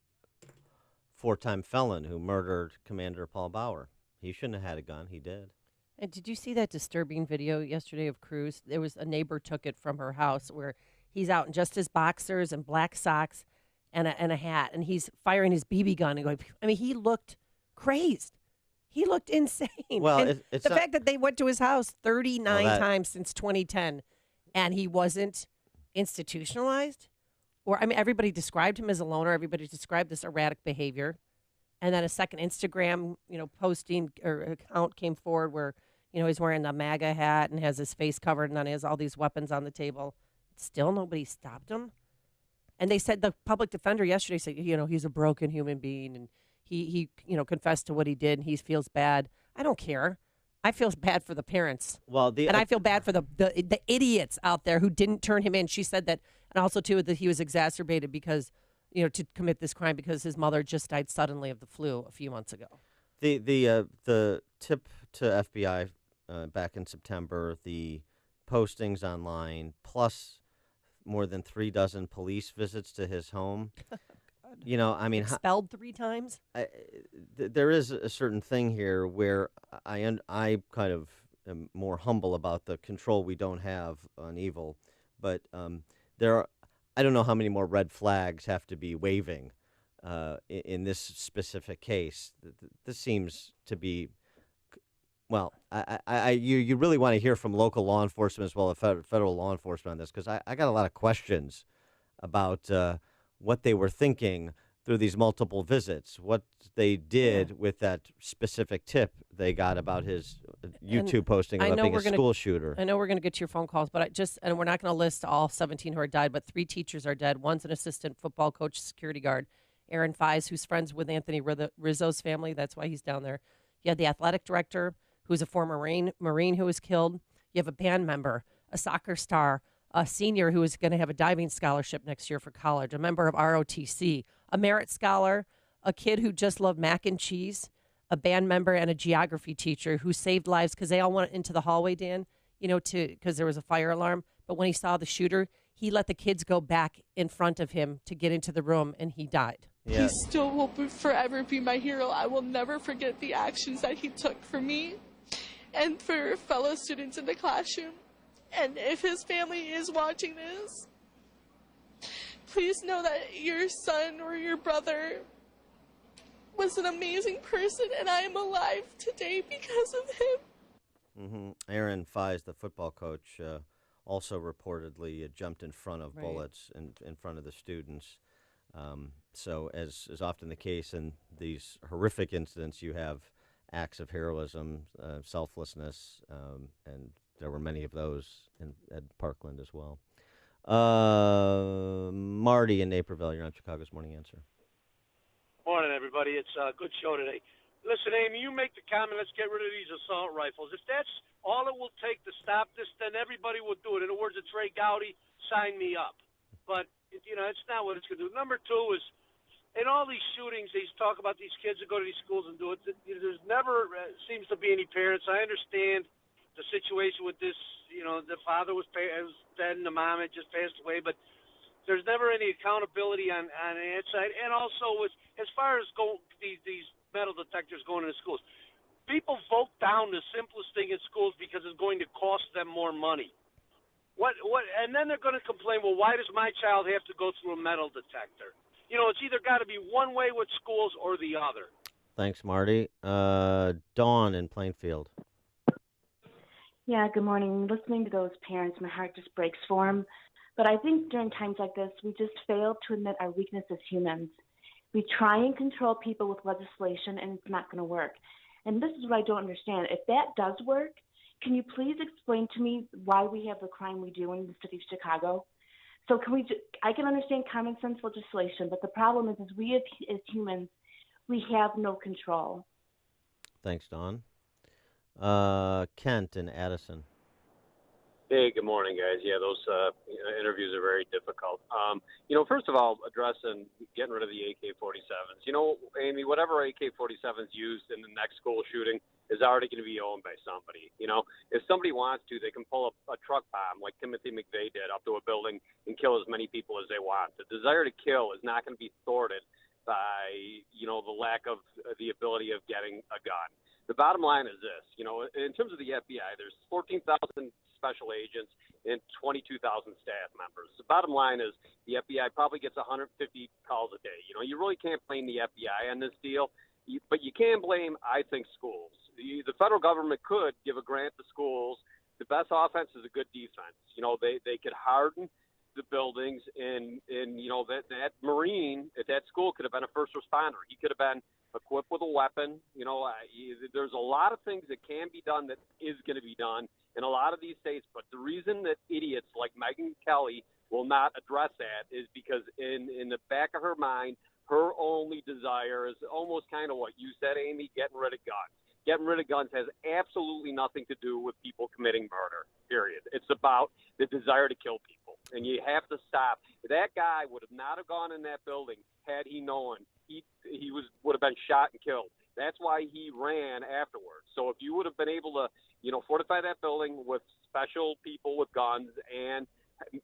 four-time felon who murdered Commander Paul Bauer, he shouldn't have had a gun. He did. And did you see that disturbing video yesterday of Cruz? There was a neighbor took it from her house where he's out in just his boxers and black socks and a hat, and he's firing his BB gun and going. I mean, he looked crazed. He looked insane. Well, and it's the not, fact that they went to his house 39 times since 2010, and he wasn't institutionalized, or I mean, everybody described him as a loner. Everybody described this erratic behavior, and then a second Instagram, posting or account came forward where, he's wearing the MAGA hat and has his face covered, and then he has all these weapons on the table. Still, nobody stopped him. And they said the public defender yesterday said, he's a broken human being, and he confessed to what he did, and he feels bad. I don't care. I feel bad for the parents. Well, I feel bad for the idiots out there who didn't turn him in. She said that, and also too that he was exacerbated because, to commit this crime because his mother just died suddenly of the flu a few months ago. The tip to FBI back in September, the postings online, plus more than 36 police visits to his home. Expelled 3 times. There is a certain thing here where I kind of am more humble about the control we don't have on evil, but I don't know how many more red flags have to be waving in this specific case. This seems to be. Well, you really want to hear from local law enforcement as well as federal law enforcement on this, because I got a lot of questions about what they were thinking through these multiple visits, what they did with that specific tip they got about his YouTube posting about being a school shooter. I know we're going to get to your phone calls, but and we're not going to list all 17 who are died, but 3 teachers are dead. One's an assistant football coach, security guard, Aaron Fies, who's friends with Anthony Rizzo's family. That's why he's down there. You had the athletic director, who's a former Marine who was killed. You have a band member, a soccer star, a senior who is going to have a diving scholarship next year for college, a member of ROTC, a merit scholar, a kid who just loved mac and cheese, a band member, and a geography teacher who saved lives because they all went into the hallway, Dan, because there was a fire alarm. But when he saw the shooter, he let the kids go back in front of him to get into the room, and he died. Yeah. He still will forever be my hero. I will never forget the actions that he took for me and for fellow students in the classroom. And if his family is watching this, please know that your son or your brother was an amazing person, and I am alive today because of him. Mm-hmm. Aaron Fies, the football coach, also reportedly jumped in front of bullets in front of the students. So as is often the case in these horrific incidents, you have acts of heroism, selflessness, and there were many of those at Parkland as well. Marty in Naperville, you're on Chicago's Morning Answer. Morning, everybody. It's a good show today. Listen, Amy, you make the comment, let's get rid of these assault rifles. If that's all it will take to stop this, then everybody will do it. In the words of Trey Gowdy, sign me up. But, it's not what it's going to do. Number 2 is, in all these shootings, they talk about these kids who go to these schools and do it. There's never seems to be any parents. I understand the situation with this, the father was dead and the mom had just passed away, but there's never any accountability on that side. And also, as far as these metal detectors going into schools, people vote down the simplest thing in schools because it's going to cost them more money. And then they're going to complain, well, why does my child have to go through a metal detector? It's either got to be one way with schools or the other. Thanks, Marty. Dawn in Plainfield. Yeah, good morning. Listening to those parents, my heart just breaks for them. But I think during times like this, we just fail to admit our weakness as humans. We try and control people with legislation, and it's not going to work. And this is what I don't understand. If that does work, can you please explain to me why we have the crime we do in the city of Chicago? So I can understand common sense legislation, but the problem is we as humans, we have no control. Thanks, Dawn. Kent and Addison. Hey, good morning, guys. Yeah, those interviews are very difficult. First of all, addressing getting rid of the AK-47s. Amy, whatever AK-47s used in the next school shooting is already going to be owned by somebody. If somebody wants to, they can pull a truck bomb like Timothy McVeigh did up to a building and kill as many people as they want. The desire to kill is not going to be thwarted by, the lack of the ability of getting a gun. The bottom line is this, in terms of the FBI, there's 14,000 special agents and 22,000 staff members. The bottom line is the FBI probably gets 150 calls a day. You really can't blame the FBI on this deal, but you can blame, I think, schools. The federal government could give a grant to schools. The best offense is a good defense. They could harden the buildings, and that Marine at that school could have been a first responder. He could have been equipped with a weapon. There's a lot of things that can be done that is going to be done in a lot of these states, but the reason that idiots like Megyn Kelly will not address that is because in the back of her mind, her only desire is almost kind of what you said, Amy, getting rid of guns. Getting rid of guns has absolutely nothing to do with people committing murder, period. It's about the desire to kill people, and you have to stop. That guy would have not have gone in that building had he known he would have been shot and killed. That's why he ran afterwards. So if you would have been able to, fortify that building with special people with guns and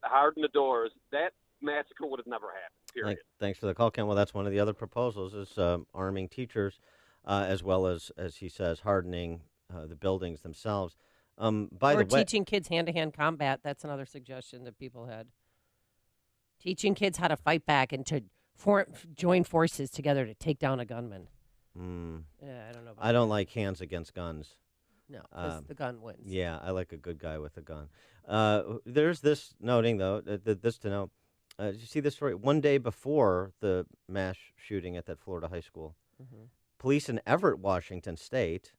harden the doors, that massacre would have never happened, period. Thanks for the call, Ken. Well, that's one of the other proposals is arming teachers, as well as he says, hardening the buildings themselves. Teaching kids hand-to-hand combat. That's another suggestion that people had. Teaching kids how to fight back and to join forces together to take down a gunman. Yeah, I don't know. I don't like hands against guns. No, because the gun wins. Yeah, I like a good guy with a gun. There's this noting, though, this to know. Did you see this story? One day before the mass shooting at that Florida high school, police in Everett, Washington State,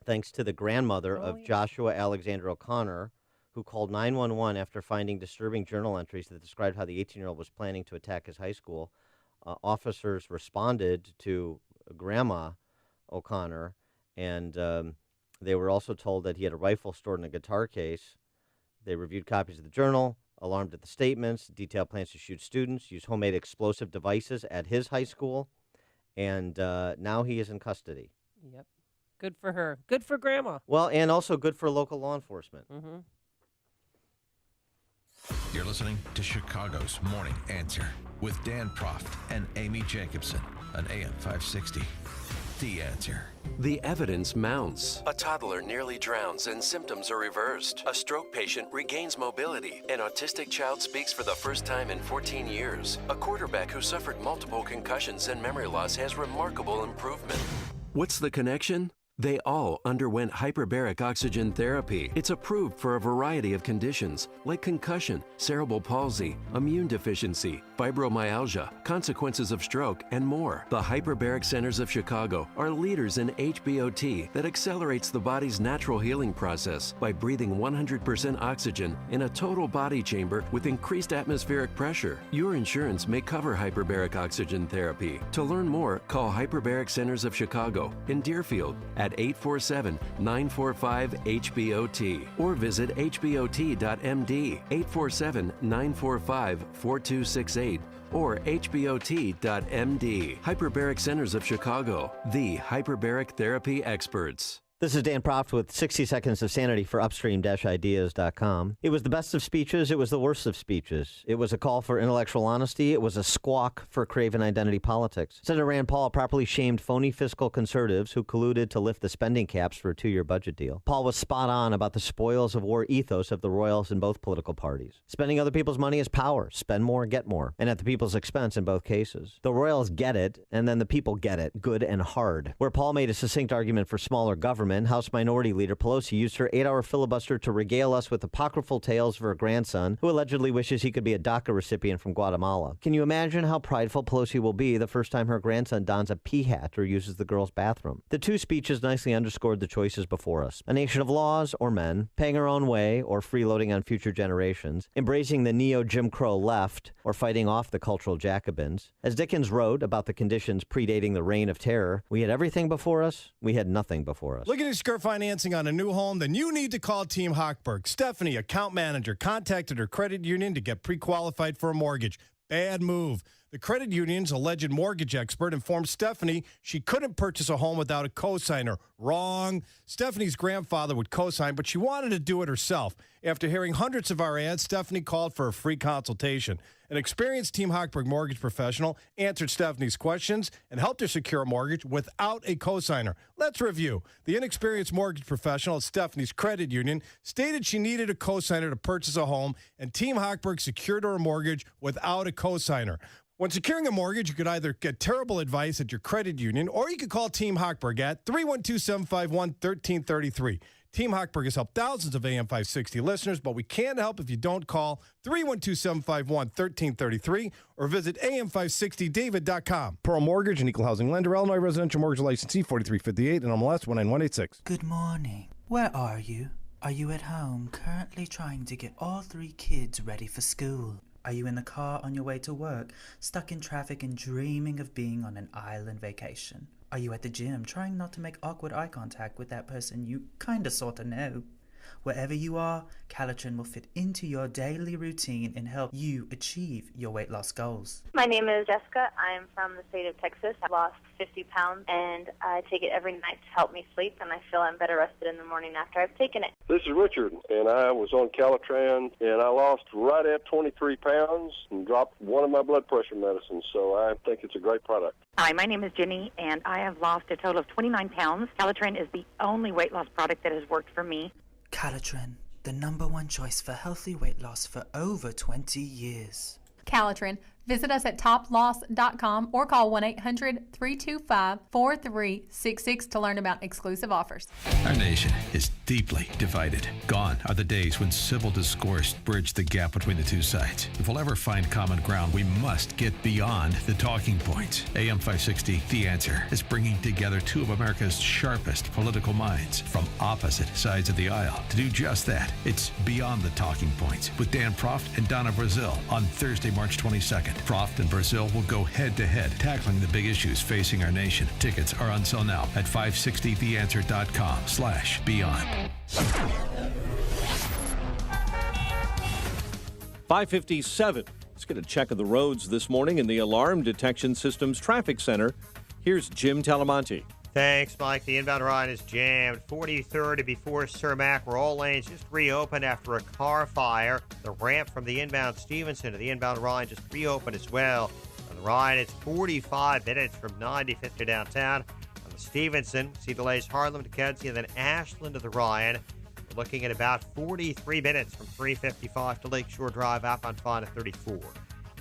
thanks to the grandmother of Joshua Alexander O'Connor, who called 911 after finding disturbing journal entries that described how the 18-year-old was planning to attack his high school. Officers responded to Grandma O'Connor, and they were also told that he had a rifle stored in a guitar case. They reviewed copies of the journal, alarmed at the statements, detailed plans to shoot students, used homemade explosive devices at his high school, and now he is in custody. Yep. Good for her. Good for Grandma. Well, and also good for local law enforcement. Mm-hmm. You're listening to Chicago's Morning Answer with Dan Proft and Amy Jacobson on AM 560. The Answer. The evidence mounts. A toddler nearly drowns and symptoms are reversed. A stroke patient regains mobility. An autistic child speaks for the first time in 14 years. A quarterback who suffered multiple concussions and memory loss has remarkable improvement. What's the connection? They all underwent hyperbaric oxygen therapy. It's approved for a variety of conditions like concussion, cerebral palsy, immune deficiency, fibromyalgia, consequences of stroke, and more. The Hyperbaric Centers of Chicago are leaders in HBOT that accelerates the body's natural healing process by breathing 100% oxygen in a total body chamber with increased atmospheric pressure. Your insurance may cover hyperbaric oxygen therapy. To learn more, call Hyperbaric Centers of Chicago in Deerfield at 847-945-HBOT or visit hbot.md 847-945-4268 or hbot.md. Hyperbaric Centers of Chicago, the hyperbaric therapy experts. This is Dan Proft with 60 Seconds of Sanity for Upstream-Ideas.com. It was the best of speeches. It was the worst of speeches. It was a call for intellectual honesty. It was a squawk for craven identity politics. Senator Rand Paul properly shamed phony fiscal conservatives who colluded to lift the spending caps for a 2-year budget deal. Paul was spot on about the spoils of war ethos of the royals in both political parties. Spending other people's money is power. Spend more, get more. And at the people's expense in both cases. The royals get it, and then the people get it, good and hard. Where Paul made a succinct argument for smaller government, government, House Minority Leader Pelosi used her 8-hour filibuster to regale us with apocryphal tales of her grandson, who allegedly wishes he could be a DACA recipient from Guatemala. Can you imagine how prideful Pelosi will be the first time her grandson dons a pea hat or uses the girls' bathroom? The two speeches nicely underscored the choices before us. A nation of laws or men, paying our own way or freeloading on future generations, embracing the neo-Jim Crow left or fighting off the cultural Jacobins. As Dickens wrote about the conditions predating the Reign of Terror, we had everything before us, we had nothing before us. Looking to secure financing on a new home? Then you need to call Team Hochberg. Stephanie, account manager, contacted her credit union to get pre-qualified for a mortgage. Bad move. The credit union's alleged mortgage expert informed Stephanie she couldn't purchase a home without a cosigner. Wrong. Stephanie's grandfather would cosign, but she wanted to do it herself. After hearing hundreds of our ads, Stephanie called for a free consultation. An experienced Team Hochberg mortgage professional answered Stephanie's questions and helped her secure a mortgage without a cosigner. Let's review. The inexperienced mortgage professional at Stephanie's credit union stated she needed a cosigner to purchase a home, and Team Hochberg secured her a mortgage without a cosigner. When securing a mortgage, you could either get terrible advice at your credit union, or you could call Team Hochberg at 312-751-1333. Team Hochberg has helped thousands of AM 560 listeners, but we can't help if you don't call 312-751-1333 or visit am560david.com. Pearl Mortgage, an equal housing lender, Illinois residential mortgage licensee 4358 and MLS 19186. Good morning. Where are you? Are you at home currently trying to get all 3 kids ready for school? Are you in the car on your way to work, stuck in traffic and dreaming of being on an island vacation? Are you at the gym trying not to make awkward eye contact with that person you kinda sorta know? Wherever you are, Calitrin will fit into your daily routine and help you achieve your weight loss goals. My name is Jessica. I'm from the state of Texas. I lost 50 pounds, and I take it every night to help me sleep, and I feel I'm better rested in the morning after I've taken it. This is Richard, and I was on Calitran, and I lost right at 23 pounds and dropped one of my blood pressure medicines, so I think it's a great product. Hi, my name is Jenny, and I have lost a total of 29 pounds. Calitrin is the only weight loss product that has worked for me. Calitrin, the #1 choice for healthy weight loss for over 20 years. Calitrin. Visit us at toploss.com or call 1-800-325-4366 to learn about exclusive offers. Our nation is deeply divided. Gone are the days when civil discourse bridged the gap between the two sides. If we'll ever find common ground, we must get beyond the talking points. AM 560, The Answer, is bringing together two of America's sharpest political minds from opposite sides of the aisle. To do just that, it's Beyond the Talking Points with Dan Proft and Donna Brazil on Thursday, March 22nd. Proft and Brazil will go head-to-head, tackling the big issues facing our nation. Tickets are on sale now at 560theanswer.com/beyond. 5:57. Let's get a check of the roads this morning in the Alarm Detection Systems Traffic Center. Here's Jim Talamonte. Thanks, Mike. The inbound ride is jammed. 43rd to before Cermak, where all lanes just reopened after a car fire. The ramp from the inbound Stevenson to the inbound Ryan just reopened as well. On the ride, it's 45 minutes from 95th to downtown. On the Stevenson, see delays Harlem to Kedzie and then Ashland to the Ryan. We're looking at about 43 minutes from 355 to Lakeshore Drive up on 5 to 34.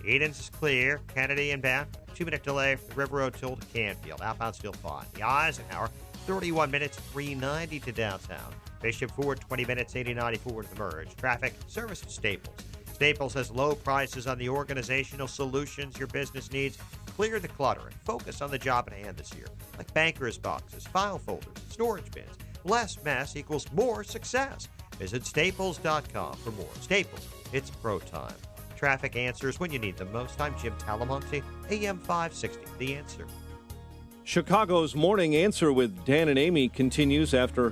Edens is clear. Kennedy inbound. 2-minute delay from the River Road Toll to Canfield. Outbound still fine. The Eisenhower, 31 minutes, 390 to downtown. Bishop Ford, 20 minutes, 8094 to the merge. Traffic, service of Staples. Staples has low prices on the organizational solutions your business needs. Clear the clutter and focus on the job at hand this year. Like bankers boxes, file folders, storage bins. Less mess equals more success. Visit staples.com for more. Staples, it's pro time. Traffic answers when you need them most. I'm Jim Talamonte, AM 560, The Answer. Chicago's Morning Answer with Dan and Amy continues after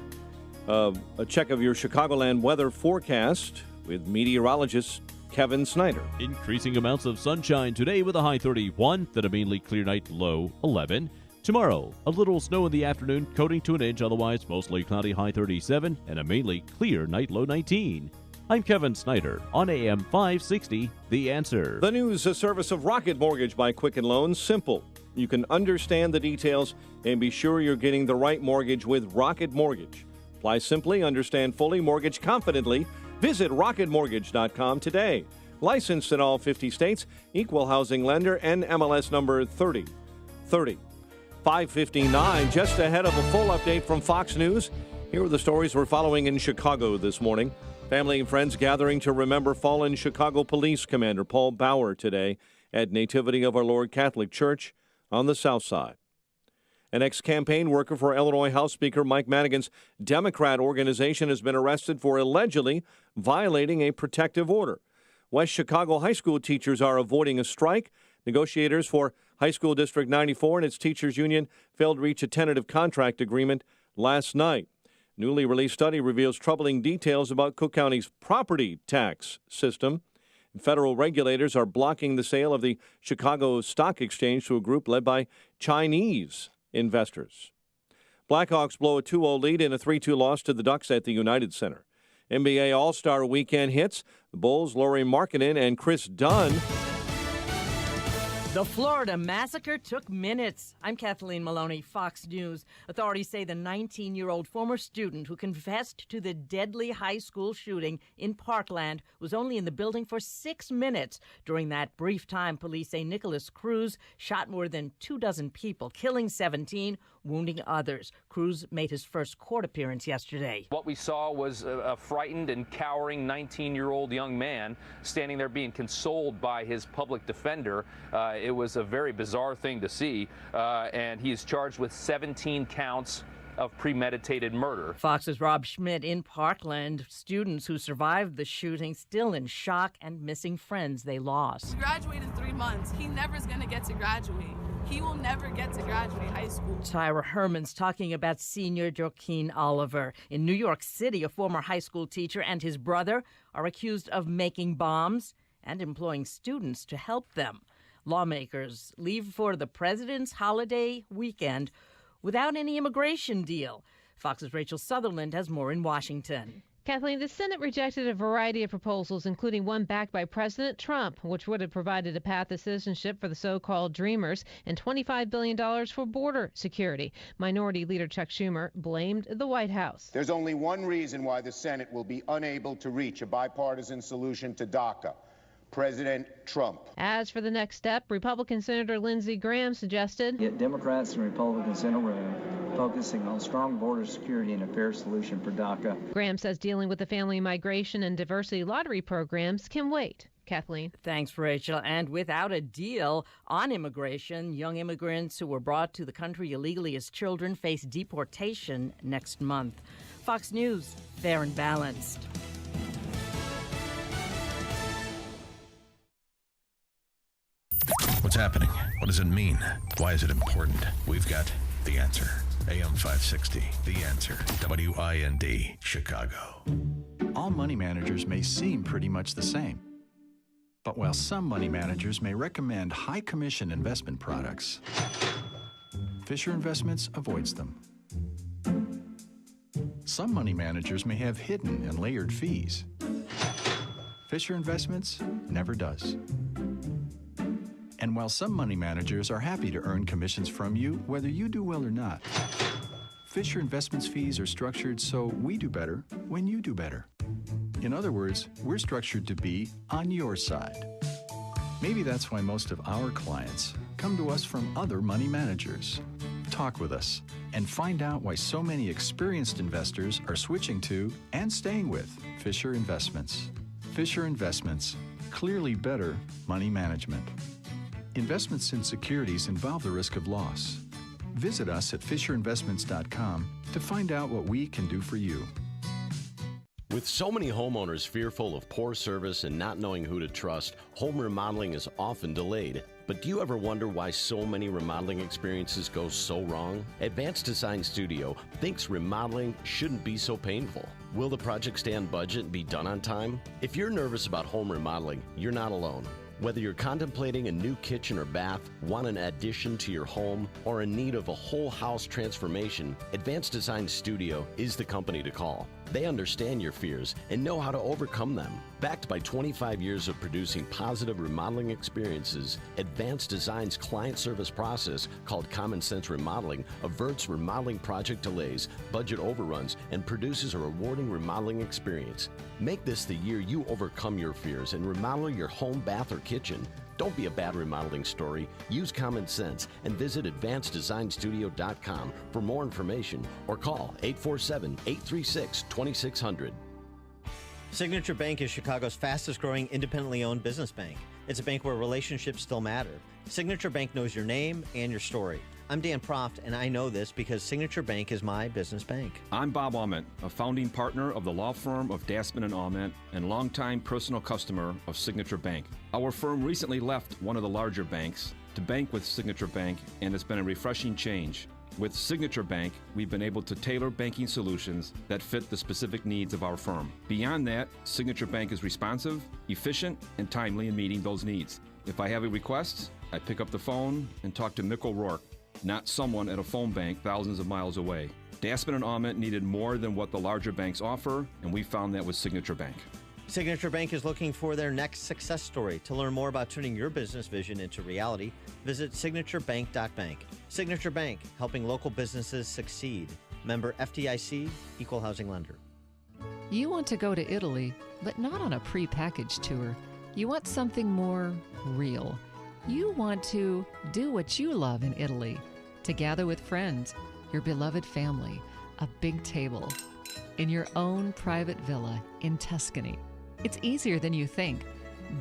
a check of your Chicagoland weather forecast with meteorologist Kevin Snyder. Increasing amounts of sunshine today with a high 31, then a mainly clear night, low 11. Tomorrow, a little snow in the afternoon, coating to an inch, otherwise mostly cloudy, high 37, and a mainly clear night, low 19. I'm Kevin Snyder on AM 560, The Answer. The news, a service of Rocket Mortgage by Quicken Loans. Simple. You can understand the details and be sure you're getting the right mortgage with Rocket Mortgage. Apply simply, understand fully, mortgage confidently. Visit rocketmortgage.com today. Licensed in all 50 states, equal housing lender, and MLS number 3030. 5:59, just ahead of a full update from Fox News. Here are the stories we're following in Chicago this morning. Family and friends gathering to remember fallen Chicago Police Commander Paul Bauer today at Nativity of Our Lord Catholic Church on the South Side. An ex-campaign worker for Illinois House Speaker Mike Madigan's Democrat organization has been arrested for allegedly violating a protective order. West Chicago high school teachers are avoiding a strike. Negotiators for High School District 94 and its teachers union failed to reach a tentative contract agreement last night. Newly released study reveals troubling details about Cook County's property tax system. Federal regulators are blocking the sale of the Chicago Stock Exchange to a group led by Chinese investors. Blackhawks blow a 2-0 lead in a 3-2 loss to the Ducks at the United Center. NBA All-Star Weekend hits. The Bulls' Lauri Markkanen and Chris Dunn. The Florida massacre took minutes. I'm Kathleen Maloney, Fox News. Authorities say the 19-year-old former student who confessed to the deadly high school shooting in Parkland was only in the building for 6 minutes. During that brief time, police say Nicholas Cruz shot more than 24 people, killing 17, wounding others. Cruz made his first court appearance yesterday. What we saw was a frightened and cowering 19-year-old young man standing there being consoled by his public defender. It was a very bizarre thing to see, and he is charged with 17 counts of premeditated murder. Fox's Rob Schmidt in Parkland. Students who survived the shooting still in shock and missing friends they lost. He graduated in 3 months. He never is going to get to graduate. He will never get to graduate high school. Tyra Herman's talking about senior Joaquin Oliver. In New York City, a former high school teacher and his brother are accused of making bombs and employing students to help them. Lawmakers leave for the president's holiday weekend without any immigration deal. Fox's Rachel Sutherland has more in Washington. Kathleen, the Senate rejected a variety of proposals, including one backed by President Trump, which would have provided a path to citizenship for the so-called Dreamers and $25 billion for border security. Minority Leader Chuck Schumer blamed the White House. There's only one reason why the Senate will be unable to reach a bipartisan solution to DACA: President Trump. As for the next step, Republican Senator Lindsey Graham suggested get Democrats and Republicans in a room focusing on strong border security and a fair solution for DACA. Graham says dealing with the family migration and diversity lottery programs can wait. Kathleen. Thanks, Rachel. And without a deal on immigration, young immigrants who were brought to the country illegally as children face deportation next month. Fox News, fair and balanced. What's happening? What does it mean? Why is it important? We've got the answer. AM 560, The Answer. WIND, Chicago. All money managers may seem pretty much the same. But while some money managers may recommend high commission investment products, Fisher Investments avoids them. Some money managers may have hidden and layered fees. Fisher Investments never does. And while some money managers are happy to earn commissions from you, whether you do well or not, Fisher Investments fees are structured so we do better when you do better. In other words, we're structured to be on your side. Maybe that's why most of our clients come to us from other money managers. Talk with us and find out why so many experienced investors are switching to and staying with Fisher Investments. Fisher Investments, clearly better money management. Investments in securities involve the risk of loss. Visit us at FisherInvestments.com to find out what we can do for you. With so many homeowners fearful of poor service and not knowing who to trust, home remodeling is often delayed. But do you ever wonder why so many remodeling experiences go so wrong? Advanced Design Studio thinks remodeling shouldn't be so painful. Will the project stay on budget and be done on time? If you're nervous about home remodeling, you're not alone. Whether you're contemplating a new kitchen or bath, want an addition to your home, or in need of a whole house transformation, Advanced Design Studio is the company to call. They understand your fears and know how to overcome them. Backed by 25 years of producing positive remodeling experiences, Advanced Design's client service process, called Common Sense Remodeling, averts remodeling project delays, budget overruns, and produces a rewarding remodeling experience. Make this the year you overcome your fears and remodel your home, bath, or kitchen. Don't be a bad remodeling story. Use common sense and visit advanceddesignstudio.com for more information or call 847-836-2600. Signature Bank is Chicago's fastest growing independently owned business bank. It's a bank where relationships still matter. Signature Bank knows your name and your story. I'm Dan Proft, and I know this because Signature Bank is my business bank. I'm Bob Ament, a founding partner of the law firm of Dassman & Ament and longtime personal customer of Signature Bank. Our firm recently left one of the larger banks to bank with Signature Bank, and it's been a refreshing change. With Signature Bank, we've been able to tailor banking solutions that fit the specific needs of our firm. Beyond that, Signature Bank is responsive, efficient, and timely in meeting those needs. If I have a request, I pick up the phone and talk to Mick O'Rourke, not someone at a phone bank thousands of miles away. Dassman & Ament needed more than what the larger banks offer, and we found that with Signature Bank. Signature Bank is looking for their next success story. To learn more about turning your business vision into reality, visit signaturebank.bank. Signature Bank, helping local businesses succeed. Member FDIC, Equal Housing Lender. You want to go to Italy, but not on a pre-packaged tour. You want something more real. You want to do what you love in Italy, to gather with friends, your beloved family, a big table, in your own private villa in Tuscany. It's easier than you think.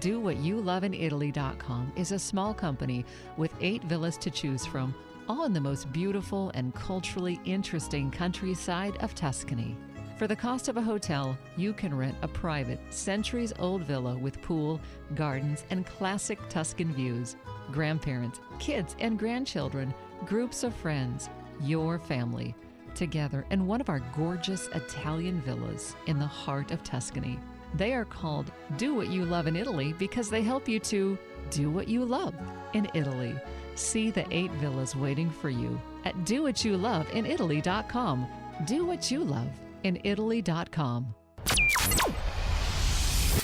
DoWhatYouLoveInItaly.com is a small company with 8 villas to choose from, all in the most beautiful and culturally interesting countryside of Tuscany. For the cost of a hotel, you can rent a private, centuries-old villa with pool, gardens, and classic Tuscan views. Grandparents, kids, and grandchildren, groups of friends, your family, together in one of our gorgeous Italian villas in the heart of Tuscany. They are called Do What You Love in Italy because they help you to do what you love in Italy. See the 8 villas waiting for you at DoWhatYouLoveInItaly.com. Do what you love in Italy.com.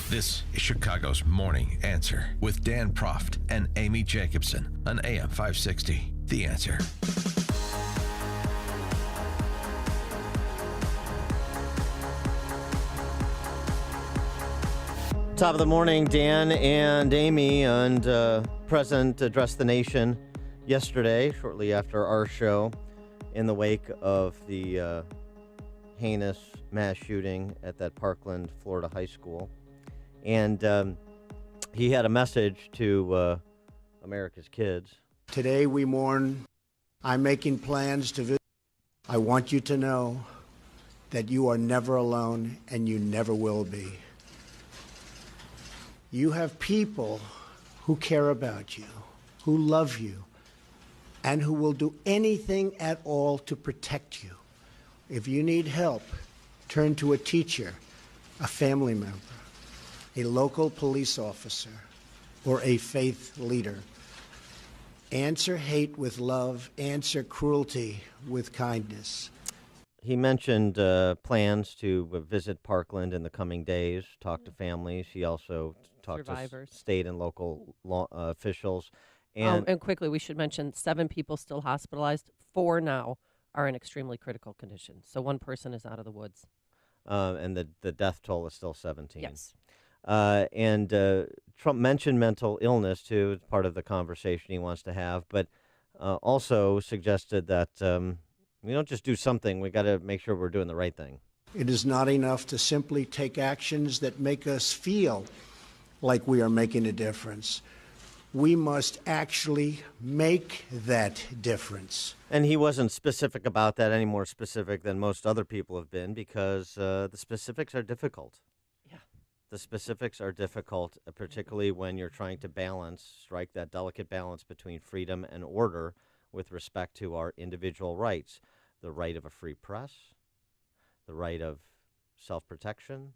This is Chicago's Morning Answer with Dan Proft and Amy Jacobson on AM 560. The Answer. Top of the morning, Dan and Amy, and President addressed the nation yesterday, shortly after our show, in the wake of the heinous mass shooting at that Parkland, Florida high school. And he had a message to America's kids. Today we mourn. I'm making plans to visit. I want you to know that you are never alone and you never will be. You have people who care about you, who love you, and who will do anything at all to protect you. If you need help, turn to a teacher, a family member, a local police officer, or a faith leader. Answer hate with love. Answer cruelty with kindness. He mentioned plans to visit Parkland in the coming days, talk to families. He also talked Survivors. to state and local law officials. And quickly, we should mention 7 people still hospitalized. 4 now are in extremely critical condition. So 1 person is out of the woods. And the death toll is still 17. Yes. And Trump mentioned mental illness, too, as part of the conversation he wants to have, but also suggested that we don't just do something. We got to make sure we're doing the right thing. It is not enough to simply take actions that make us feel like we are making a difference. We must actually make that difference. And he wasn't specific about that, any more specific than most other people have been, because the specifics are difficult. Yeah. The specifics are difficult, particularly when you're trying to strike that delicate balance between freedom and order with respect to our individual rights. The right of a free press, the right of self-protection,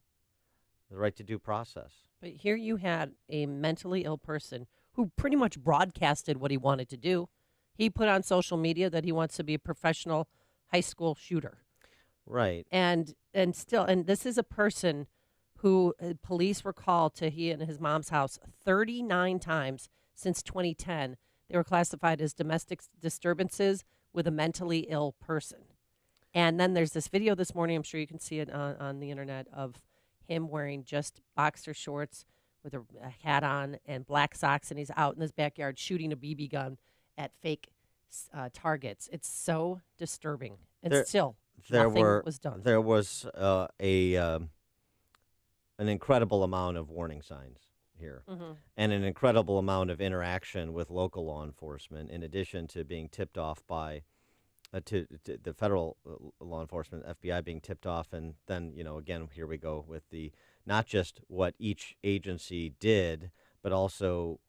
the right to due process. But here you had a mentally ill person who pretty much broadcasted what he wanted to do. He put on social media that he wants to be a professional high school shooter. Right. And this is a person who police were called to he and his mom's house 39 times since 2010. They were classified as domestic disturbances with a mentally ill person. And then there's this video this morning, I'm sure you can see it on the internet, of him wearing just boxer shorts with a hat on and black socks, and he's out in his backyard shooting a BB gun at fake targets. It's so disturbing. And still, nothing was done. There was an incredible amount of warning signs here, and an incredible amount of interaction with local law enforcement, in addition to being tipped off by to the federal law enforcement, FBI being tipped off, and then again here we go with the not just what each agency did, but also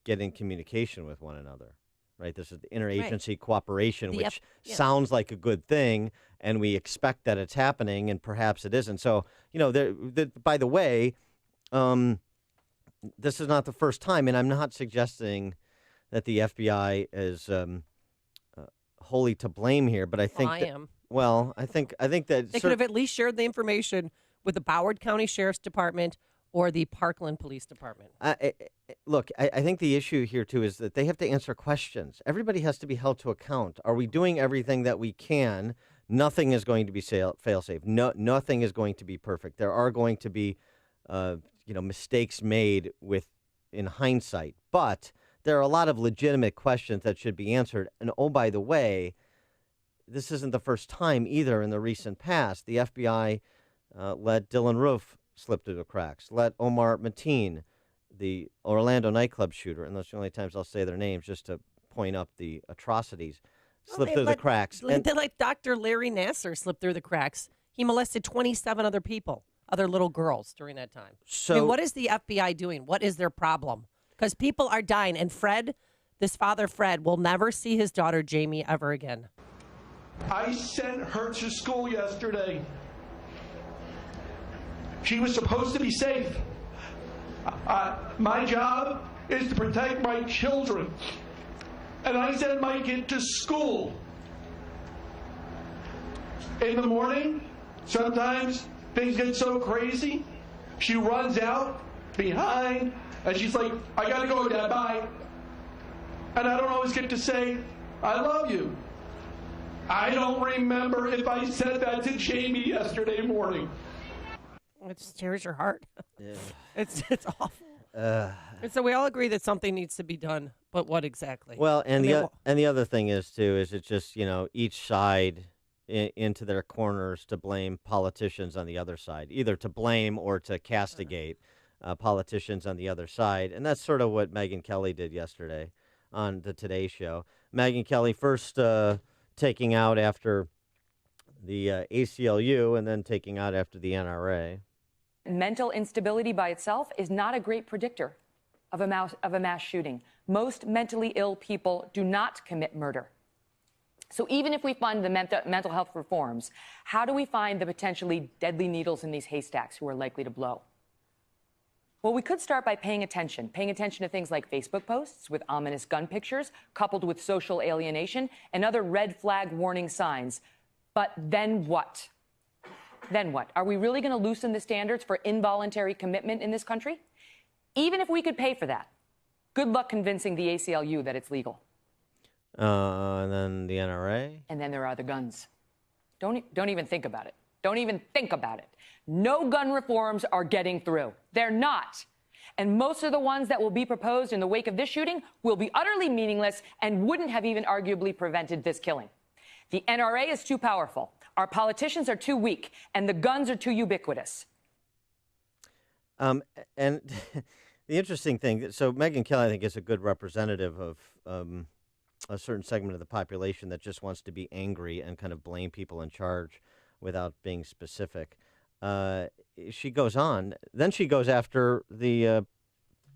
get in communication with one another. Right, this is the interagency cooperation, which sounds like a good thing, and we expect that it's happening, and perhaps it isn't. So, by the way, this is not the first time, and I'm not suggesting that the FBI is wholly to blame here, but I think I am. Well, I think that they could have at least shared the information with the Broward County Sheriff's Department or the Parkland Police Department. Look, I think the issue here, too, is that they have to answer questions. Everybody has to be held to account. Are we doing everything that we can? Nothing is going to be fail-safe. Nothing is going to be perfect. There are going to be, mistakes made in hindsight. But there are a lot of legitimate questions that should be answered. And, oh, by the way, this isn't the first time either in the recent past. The FBI let Dylan Roof slip through the cracks, let Omar Mateen, the Orlando nightclub shooter, and that's the only times I'll say their names just to point up the atrocities, slip through the cracks. They let Dr. Larry Nassar slip through the cracks. He molested 27 other people, other little girls during that time. So, what is the FBI doing? What is their problem? Because people are dying, and Fred, this father Fred, will never see his daughter Jamie ever again. I sent her to school yesterday. She was supposed to be safe. My job is to protect my children. And I sent my kid to school. In the morning, sometimes things get so crazy, she runs out behind, and she's like, I gotta go, Dad, bye. And I don't always get to say, I love you. I don't remember if I said that to Jamie yesterday morning. It just tears your heart. Yeah. It's awful. And so we all agree that something needs to be done, but what exactly? Well, and the other thing is too is it's just each side into their corners to blame politicians on the other side, either to blame or to castigate politicians on the other side, and that's sort of what Megyn Kelly did yesterday on the Today Show. Megyn Kelly first taking out after the ACLU and then taking out after the NRA. Mental instability by itself is not a great predictor of a mass shooting. Most mentally ill people do not commit murder. So even if we fund the mental health reforms, how do we find the potentially deadly needles in these haystacks who are likely to blow? Well, we could start by paying attention to things like Facebook posts with ominous gun pictures, coupled with social alienation and other red flag warning signs. But then what? Then what? Are we really going to loosen the standards for involuntary commitment in this country? Even if we could pay for that, good luck convincing the ACLU that it's legal. And then the NRA? And then there are the guns. Don't even think about it. Don't even think about it. No gun reforms are getting through. They're not. And most of the ones that will be proposed in the wake of this shooting will be utterly meaningless and wouldn't have even arguably prevented this killing. The NRA is too powerful. Our politicians are too weak, and the guns are too ubiquitous. And the interesting thing, so Megyn Kelly, I think, is a good representative of a certain segment of the population that just wants to be angry and kind of blame people in charge without being specific. She goes on. Then she goes after the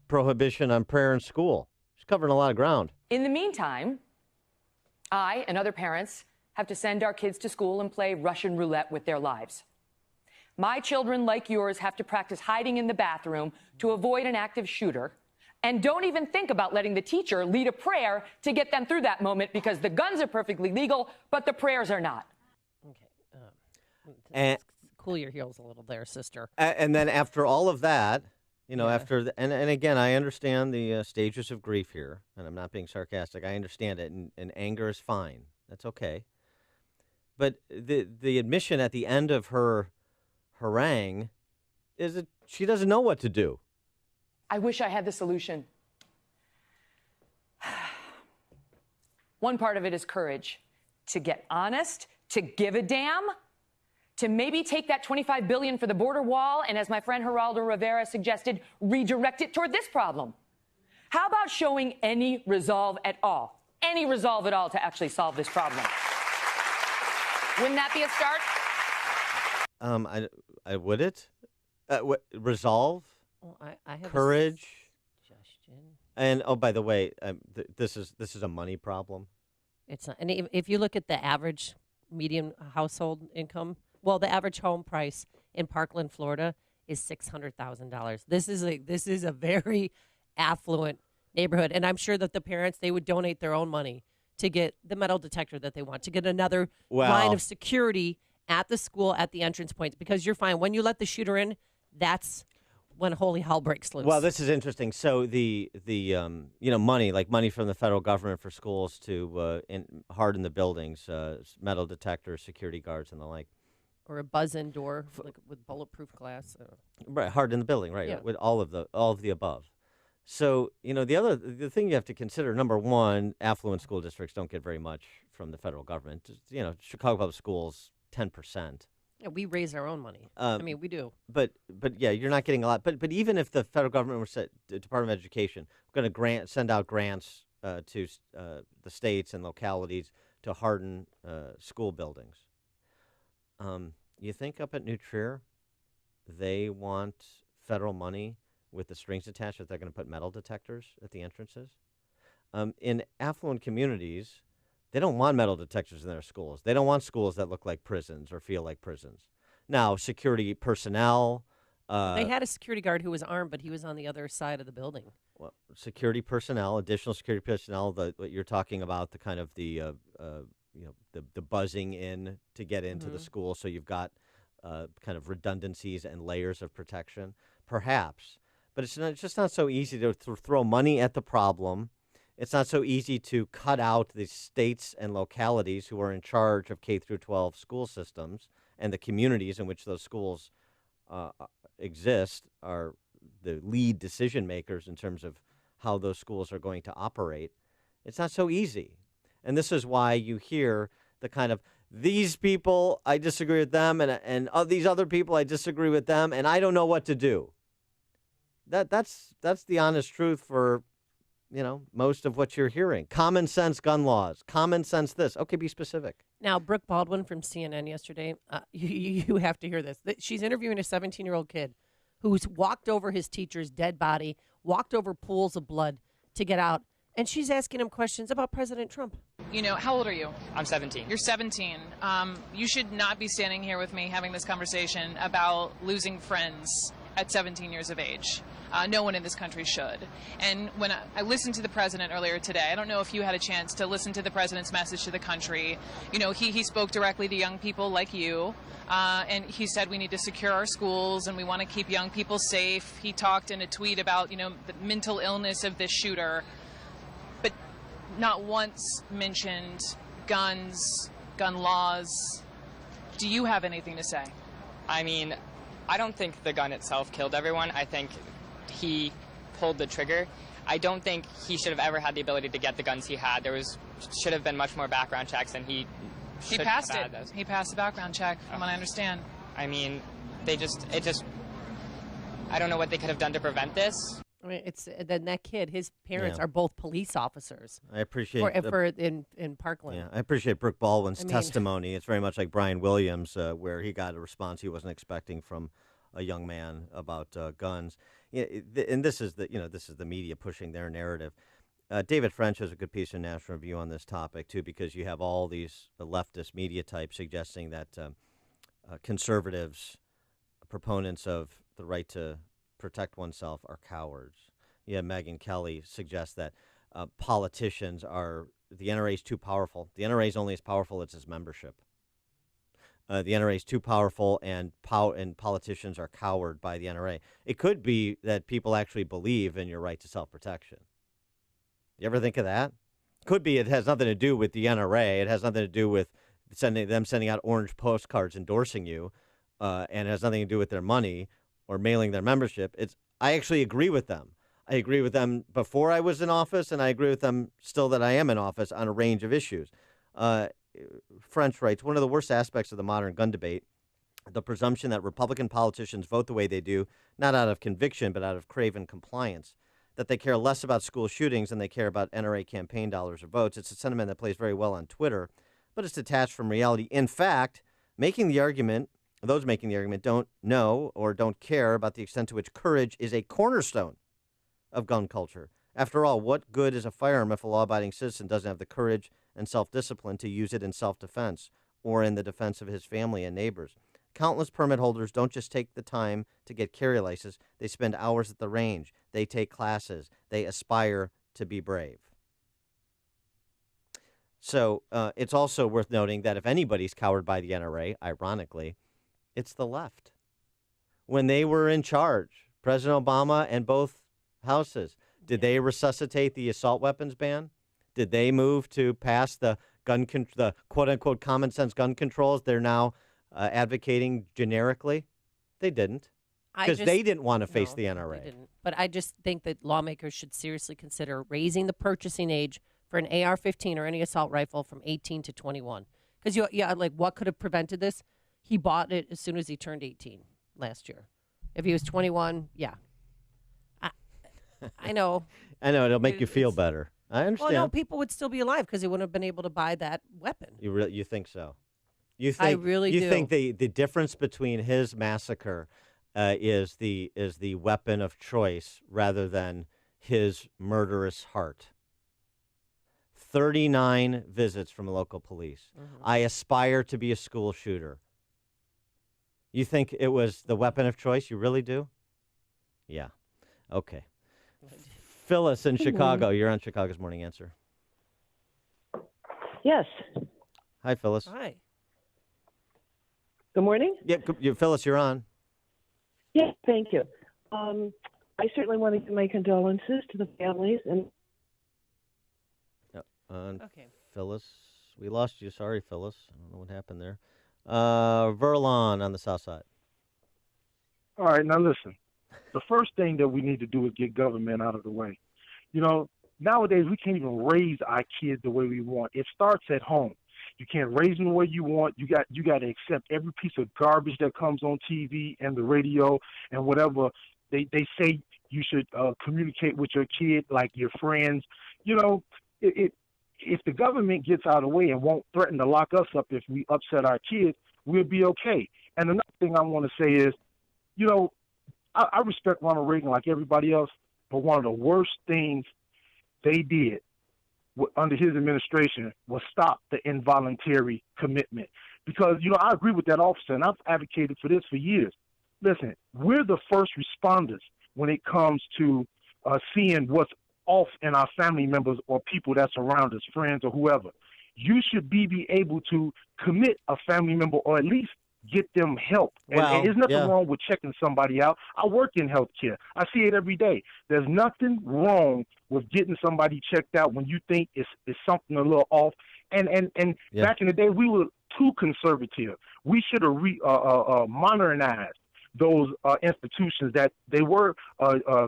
prohibition on prayer in school. She's covering a lot of ground. In the meantime, I and other parents have to send our kids to school and play Russian roulette with their lives. My children, like yours, have to practice hiding in the bathroom to avoid an active shooter, and don't even think about letting the teacher lead a prayer to get them through that moment, because the guns are perfectly legal, but the prayers are not. And cool your heels a little there, sister. And then after all of that, after and again, I understand the stages of grief here, and I'm not being sarcastic. I understand it, and anger is fine. That's okay. But the admission at the end of her harangue is that she doesn't know what to do. I wish I had the solution. One part of it is courage. To get honest, to give a damn, to maybe take that $25 billion for the border wall and, as my friend Geraldo Rivera suggested, redirect it toward this problem. How about showing any resolve at all? Any resolve at all to actually solve this problem? Wouldn't that be a start? I would it? Resolve? Well, I have courage? a suggestion. And, oh, by the way, this is a money problem. It's not. And if you look at the average median household income, well, the average home price in Parkland, Florida, is $600,000. This is a very affluent neighborhood, and I'm sure that the parents, they would donate their own money to get the metal detector that they want, to get another line of security at the school at the entrance points, because you're fine. When you let the shooter in, that's when holy hell breaks loose. Well, this is interesting. So the money from the federal government for schools to harden the buildings, metal detectors, security guards, and the like. Or a buzz-in door with bulletproof glass. Right, harden the building, right? Yeah. With all of the above. So the thing you have to consider, number one, affluent school districts don't get very much from the federal government. Chicago Public Schools, 10%. Yeah, we raise our own money. I mean, we do. But yeah, you're not getting a lot. But even if the federal government were the Department of Education going to send out grants to the states and localities to harden school buildings, you think up at New Trier, they want federal money with the strings attached that they're going to put metal detectors at the entrances? In affluent communities, they don't want metal detectors in their schools. They don't want schools that look like prisons or feel like prisons. Now, security personnel. They had a security guard who was armed, but he was on the other side of the building. Well, security personnel, additional security personnel. What you're talking about, the kind of the buzzing in to get into the school, so you've got kind of redundancies and layers of protection, perhaps. But it's just not so easy to throw money at the problem. It's not so easy to cut out the states and localities who are in charge of K through 12 school systems, and the communities in which those schools exist are the lead decision makers in terms of how those schools are going to operate. It's not so easy. And this is why you hear the kind of, these people, I disagree with them, and these other people, I disagree with them, and I don't know what to do. That's the honest truth for most of what you're hearing. Common sense gun laws. Common sense this. Okay, be specific. Now, Brooke Baldwin from CNN yesterday, you have to hear this. She's interviewing a 17-year-old kid who's walked over his teacher's dead body, walked over pools of blood to get out, and she's asking him questions about President Trump. How old are you? I'm 17. You're 17. You should not be standing here with me having this conversation about losing friends at 17 years of age. No one in this country should. And when I listened to the president earlier today, I don't know if you had a chance to listen to the president's message to the country. He spoke directly to young people like you, and he said we need to secure our schools and we want to keep young people safe. He talked in a tweet about, the mental illness of this shooter, but not once mentioned guns, gun laws. Do you have anything to say? I mean, I don't think the gun itself killed everyone. I think he pulled the trigger. I don't think he should have ever had the ability to get the guns he had. Should have been much more background checks, and he passed it. He passed the background check, from what I understand. I mean, I don't know what they could have done to prevent this. I mean, that kid, his parents are both police officers. I appreciate in Parkland. Yeah, I appreciate Brooke Baldwin's testimony. It's very much like Brian Williams, where he got a response he wasn't expecting from a young man about guns. And this is the media pushing their narrative. David French has a good piece in National Review on this topic too, because you have all these leftist media types suggesting that conservatives, proponents of the right to protect oneself, are cowards. Yeah, Megyn Kelly suggests that politicians the NRA is too powerful. The NRA is only as powerful as its membership. The NRA is too powerful, and politicians are cowered by the NRA. It could be that people actually believe in your right to self-protection. You ever think of that? Could be it has nothing to do with the NRA. It has nothing to do with sending out orange postcards endorsing you, and it has nothing to do with their money or mailing their membership. I actually agree with them. I agree with them before I was in office, and I agree with them still that I am in office on a range of issues. French writes, one of the worst aspects of the modern gun debate, the presumption that Republican politicians vote the way they do, not out of conviction, but out of craven compliance, that they care less about school shootings than they care about NRA campaign dollars or votes. It's a sentiment that plays very well on Twitter, but it's detached from reality. In fact, those making the argument don't know or don't care about the extent to which courage is a cornerstone of gun culture. After all, what good is a firearm if a law-abiding citizen doesn't have the courage and self-discipline to use it in self-defense or in the defense of his family and neighbors? Countless permit holders don't just take the time to get carry licenses. They spend hours at the range. They take classes. They aspire to be brave. So it's also worth noting that if anybody's cowered by the NRA, ironically, it's the left. When they were in charge, President Obama and both houses, did they resuscitate the assault weapons ban? Did they move to pass the quote-unquote common sense gun controls they're now advocating generically? They didn't, because they didn't want to face the NRA. They didn't. But I just think that lawmakers should seriously consider raising the purchasing age for an AR-15 or any assault rifle from 18 to 21. Because what could have prevented this? He bought it as soon as he turned 18 last year. If he was 21, yeah. I know. I know, it'll make you feel better. I understand. Well, no, people would still be alive because they wouldn't have been able to buy that weapon. You think so? I really do. You think the difference between his massacre is the weapon of choice rather than his murderous heart? 39 visits from local police. Mm-hmm. I aspire to be a school shooter. You think it was the weapon of choice? You really do? Yeah. Okay. Phyllis in Chicago. You're on Chicago's Morning Answer. Yes. Hi, Phyllis. Hi. Good morning. Yeah, Phyllis, you're on. Yes, thank you. I certainly want to give my condolences to the families. Okay. Phyllis, we lost you. Sorry, Phyllis. I don't know what happened there. Verlon on the south side. All right, now listen. The first thing that we need to do is get government out of the way. You know, nowadays we can't even raise our kids the way we want. It starts at home. You can't raise them the way you want. You got to accept every piece of garbage that comes on TV and the radio and whatever they say you should communicate with your kid like your friends. You know, if the government gets out of the way and won't threaten to lock us up if we upset our kids, we'll be okay. And another thing I want to say is, you know, I respect Ronald Reagan like everybody else, but one of the worst things they did under his administration was stop the involuntary commitment. Because, you know, I agree with that officer, and I've advocated for this for years. Listen, we're the first responders when it comes to seeing what's off in our family members or people that's around us, friends or whoever. You should be able to commit a family member or at least get them help. And there's nothing wrong with checking somebody out. I work in healthcare. I see it every day. There's nothing wrong with getting somebody checked out when you think it's something a little off. And back in the day, we were too conservative. We should have modernized those institutions that they were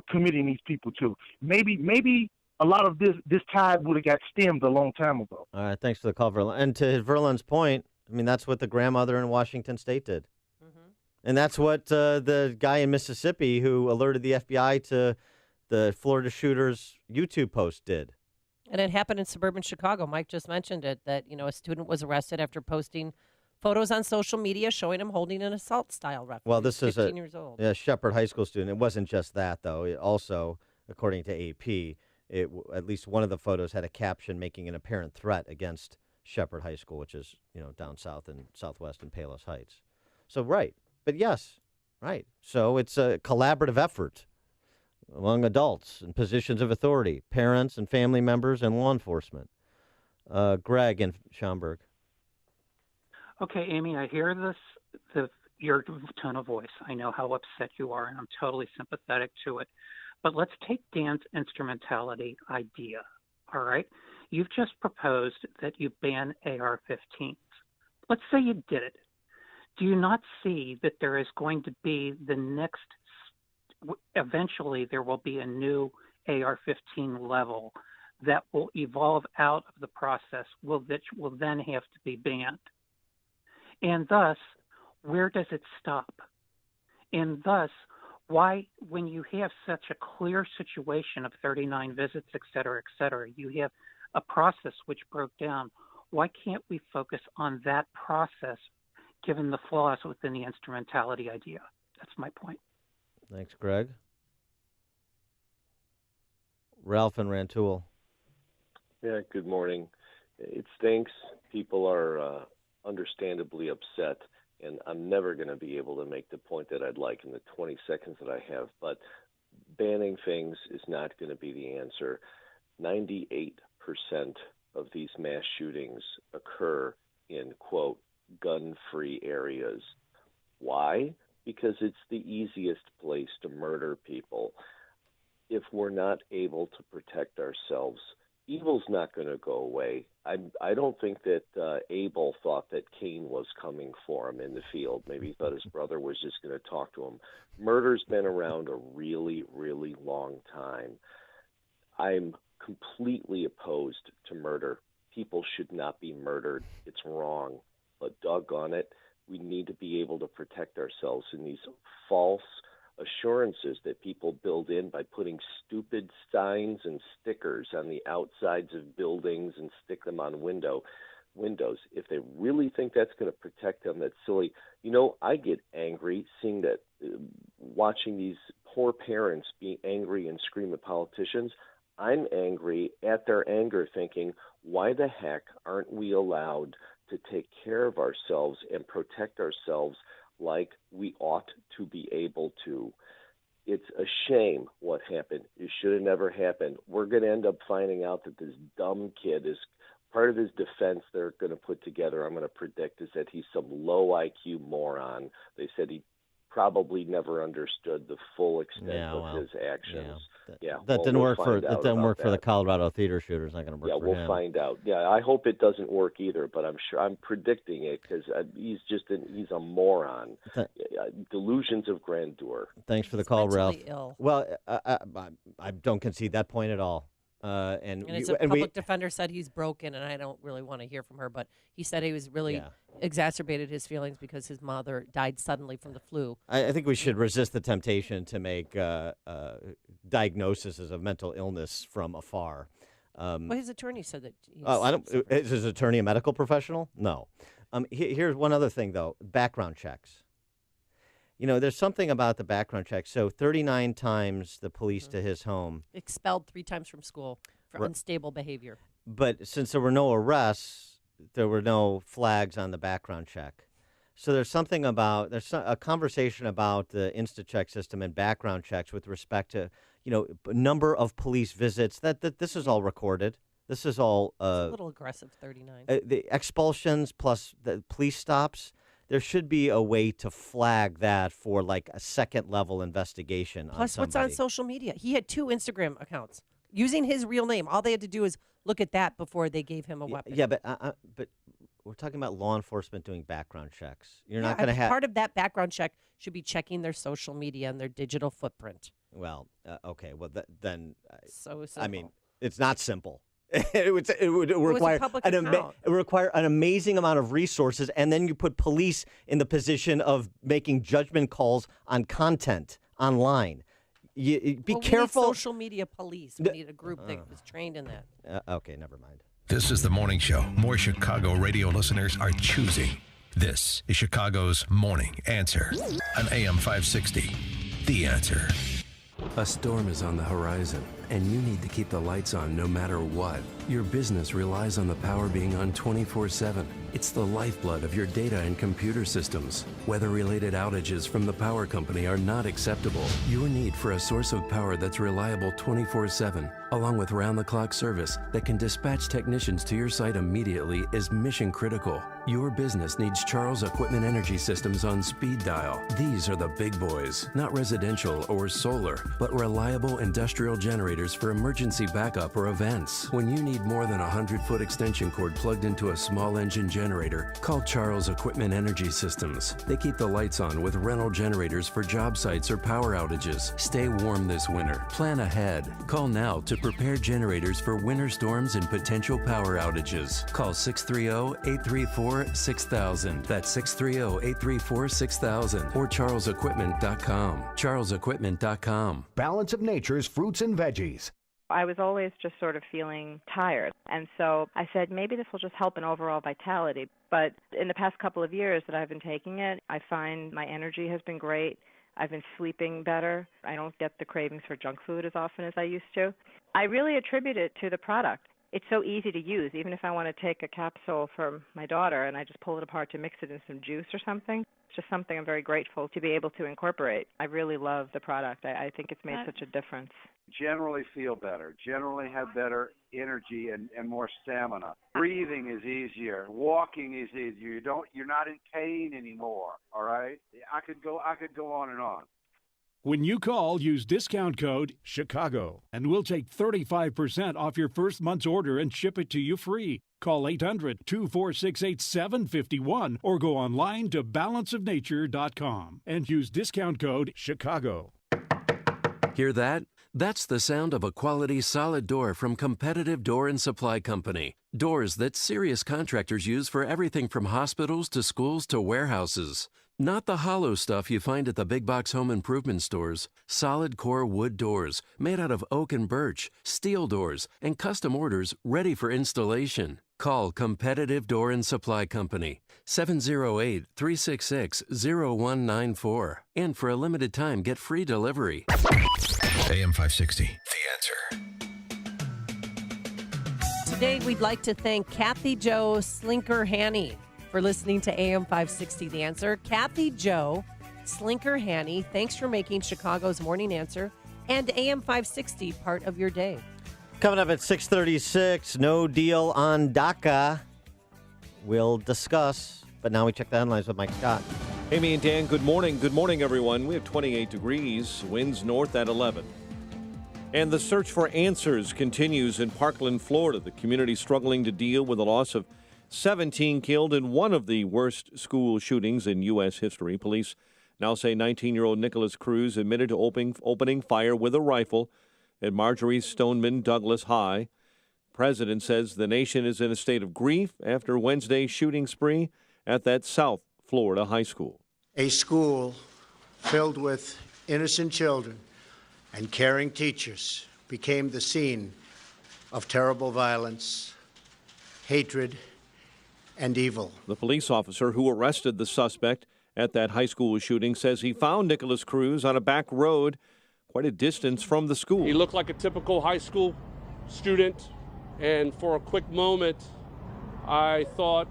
committing these people to. Maybe a lot of this tide would have got stemmed a long time ago. All right, thanks for the call, Verlon. And to Verlon's point, I mean, that's what the grandmother in Washington State did. Mm-hmm. And that's what the guy in Mississippi who alerted the FBI to the Florida shooter's YouTube post did. And it happened in suburban Chicago. Mike just mentioned it, that, you know, a student was arrested after posting photos on social media showing him holding an assault-style rifle. Well, this is 15 years old. a Shepherd High School student. It wasn't just that, though. It also, according to AP, at least one of the photos had a caption making an apparent threat against Shepherd High School, which is, you know, down south and southwest in Palos Heights. So, right. But yes, right. So it's a collaborative effort among adults in positions of authority, parents and family members and law enforcement. Greg in Schaumburg. Okay, Amy, I hear your tone of voice. I know how upset you are, and I'm totally sympathetic to it. But let's take Dan's instrumentality idea, all right? You've just proposed that you ban AR-15s. Let's say you did it. Do you not see that there is going to be eventually there will be a new AR-15 level that will evolve out of the process which will then have to be banned. And thus, where does it stop? And thus, why, when you have such a clear situation of 39 visits, et cetera, you have a process which broke down, why can't we focus on that process given the flaws within the instrumentality idea? That's my point. Thanks, Greg. Ralph and Rantoul. Yeah, good morning. It stinks. People are understandably upset, and I'm never going to be able to make the point that I'd like in the 20 seconds that I have, but banning things is not going to be the answer. 98% of these mass shootings occur in, quote, gun-free areas. Why? Because it's the easiest place to murder people. If we're not able to protect ourselves, evil's not going to go away. I don't think that Abel thought that Cain was coming for him in the field. Maybe he thought his brother was just going to talk to him. Murder's been around a really, really long time. I'm completely opposed to murder. People should not be murdered. It's wrong. But doggone it, we need to be able to protect ourselves in these false assurances that people build in by putting stupid signs and stickers on the outsides of buildings and stick them on windows. If they really think that's going to protect them, that's silly. You know, I get angry seeing that, watching these poor parents be angry and scream at politicians. I'm angry at their anger, thinking, why the heck aren't we allowed to take care of ourselves and protect ourselves like we ought to be able to? It's a shame what happened. It should have never happened. We're going to end up finding out that this dumb kid is part of his defense they're going to put together, I'm going to predict, is that he's some low IQ moron. They said he probably never understood the full extent of his actions. That didn't work for the Colorado theater shooter. It's not going to work for him. Yeah, we'll find out. Yeah, I hope it doesn't work either, but I'm predicting it because he's a moron. Delusions of grandeur. Thanks for the call, Ralph. Ill. Well, I don't concede that point at all. And as a public defender said, he's broken, and I don't really want to hear from her, but he said he was really exacerbated his feelings because his mother died suddenly from the flu. I think we should resist the temptation to make diagnoses of mental illness from afar. Well, his attorney said that. Is his attorney a medical professional? No. Here's one other thing, though. Background checks. You know, there's something about the background check. So 39 times the police to his home. Expelled 3 times from school for unstable behavior. But since there were no arrests, there were no flags on the background check. So there's a conversation about the InstaCheck system and background checks with respect to, number of police visits. That this is all recorded. This is all it's a little aggressive. 39. The expulsions plus the police stops. There should be a way to flag that for like a second level investigation. Plus, what's on social media? He had 2 Instagram accounts using his real name. All they had to do is look at that before they gave him a weapon. Yeah, but we're talking about law enforcement doing background checks. You're not going to have part of that background check should be checking their social media and their digital footprint. Well, okay. Well, then so simple. I mean, it's not simple. It would require an amazing amount of resources, and then you put police in the position of making judgment calls on content online. Be careful. We need social media police. We need a group that was trained in that. Okay, never mind. This is the morning show more Chicago radio listeners are choosing. This is Chicago's Morning Answer on AM 560. The Answer. A storm is on the horizon, and you need to keep the lights on no matter what. Your business relies on the power being on 24/7. It's the lifeblood of your data and computer systems. Weather-related outages from the power company are not acceptable. Your need for a source of power that's reliable 24/7, along with round-the-clock service that can dispatch technicians to your site immediately, is mission critical. Your business needs Charles Equipment Energy Systems on speed dial. These are the big boys, not residential or solar, but reliable industrial generators generators for emergency backup or events. When you need more than a 100-foot extension cord plugged into a small engine generator, call Charles Equipment Energy Systems. They keep the lights on with rental generators for job sites or power outages. Stay warm this winter. Plan ahead. Call now to prepare generators for winter storms and potential power outages. Call 630-834-6000. That's 630-834-6000 or charlesequipment.com. charlesequipment.com. Balance of Nature's fruits and veggies. I was always just sort of feeling tired. And so I said, maybe this will just help in overall vitality. But in the past couple of years that I've been taking it, I find my energy has been great. I've been sleeping better. I don't get the cravings for junk food as often as I used to. I really attribute it to the product. It's so easy to use. Even if I want to take a capsule for my daughter and I just pull it apart to mix it in some juice or something, it's just something I'm very grateful to be able to incorporate. I really love the product. I think it's made such a difference. Generally feel better, generally have better energy and more stamina. Breathing is easier, walking is easier. You're not in pain anymore, all right? I could go on and on. When you call, use discount code CHICAGO, and we'll take 35% off your first month's order and ship it to you free. Call 800-246-8751 or go online to balanceofnature.com and use discount code CHICAGO. Hear that? That's the sound of a quality solid door from Competitive Door and Supply Company. Doors that serious contractors use for everything from hospitals to schools to warehouses. Not the hollow stuff you find at the big box home improvement stores. Solid core wood doors made out of oak and birch, steel doors, and custom orders ready for installation. Call Competitive Door and Supply Company, 708-366-0194. And for a limited time, get free delivery. AM 560, The Answer. Today, we'd like to thank Kathy Jo Slinker-Hanny for listening to AM 560, The Answer. Kathy Jo Slinker-Hanny, thanks for making Chicago's Morning Answer and AM 560 part of your day. Coming up at 6:36, no deal on DACA. We'll discuss, but now we check the headlines with Mike Scott. Amy and Dan, good morning. Good morning, everyone. We have 28 degrees, winds north at 11. And the search for answers continues in Parkland, Florida. The community struggling to deal with the loss of 17 killed in one of the worst school shootings in U.S. history. Police now say 19-year-old Nicholas Cruz admitted to opening fire with a rifle at Marjorie Stoneman Douglas High. The president says the nation is in a state of grief after Wednesday's shooting spree at that South Florida high school. A school filled with innocent children and caring teachers became the scene of terrible violence, hatred, and evil. The police officer who arrested the suspect at that high school shooting says he found Nicholas Cruz on a back road quite a distance from the school. He looked like a typical high school student, and for a quick moment, I thought,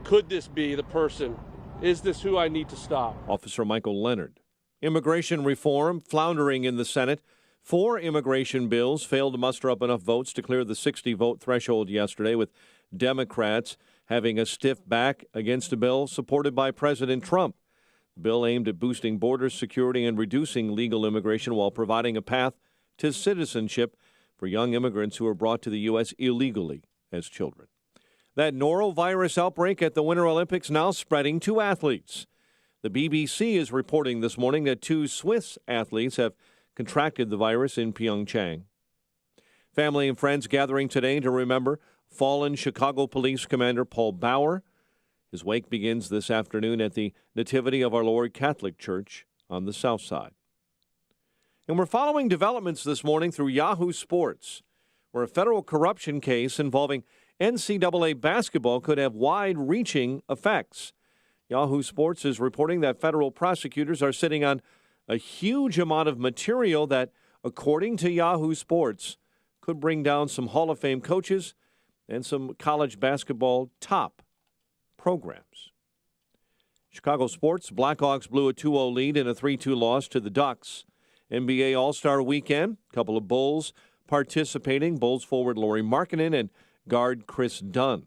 could this be the person? Is this who I need to stop? Officer Michael Leonard. Immigration reform floundering in the Senate. 4 immigration bills failed to muster up enough votes to clear the 60-vote threshold yesterday, with Democrats having a stiff back against a bill supported by President Trump. The bill aimed at boosting border security and reducing legal immigration while providing a path to citizenship for young immigrants who are brought to the U.S. illegally as children. That norovirus outbreak at the Winter Olympics now spreading to athletes. The BBC is reporting this morning that 2 Swiss athletes have contracted the virus in Pyeongchang. Family and friends gathering today to remember fallen Chicago Police Commander Paul Bauer. His wake begins this afternoon at the Nativity of Our Lord Catholic Church on the South Side. And we're following developments this morning through Yahoo Sports, where a federal corruption case involving NCAA basketball could have wide-reaching effects. Yahoo Sports is reporting that federal prosecutors are sitting on a huge amount of material that, according to Yahoo Sports, could bring down some Hall of Fame coaches and some college basketball top programs. Chicago sports, Blackhawks blew a 2-0 lead in a 3-2 loss to the Ducks. NBA All-Star Weekend, a couple of Bulls participating, Bulls forward Lauri Markkanen and guard Chris Dunn.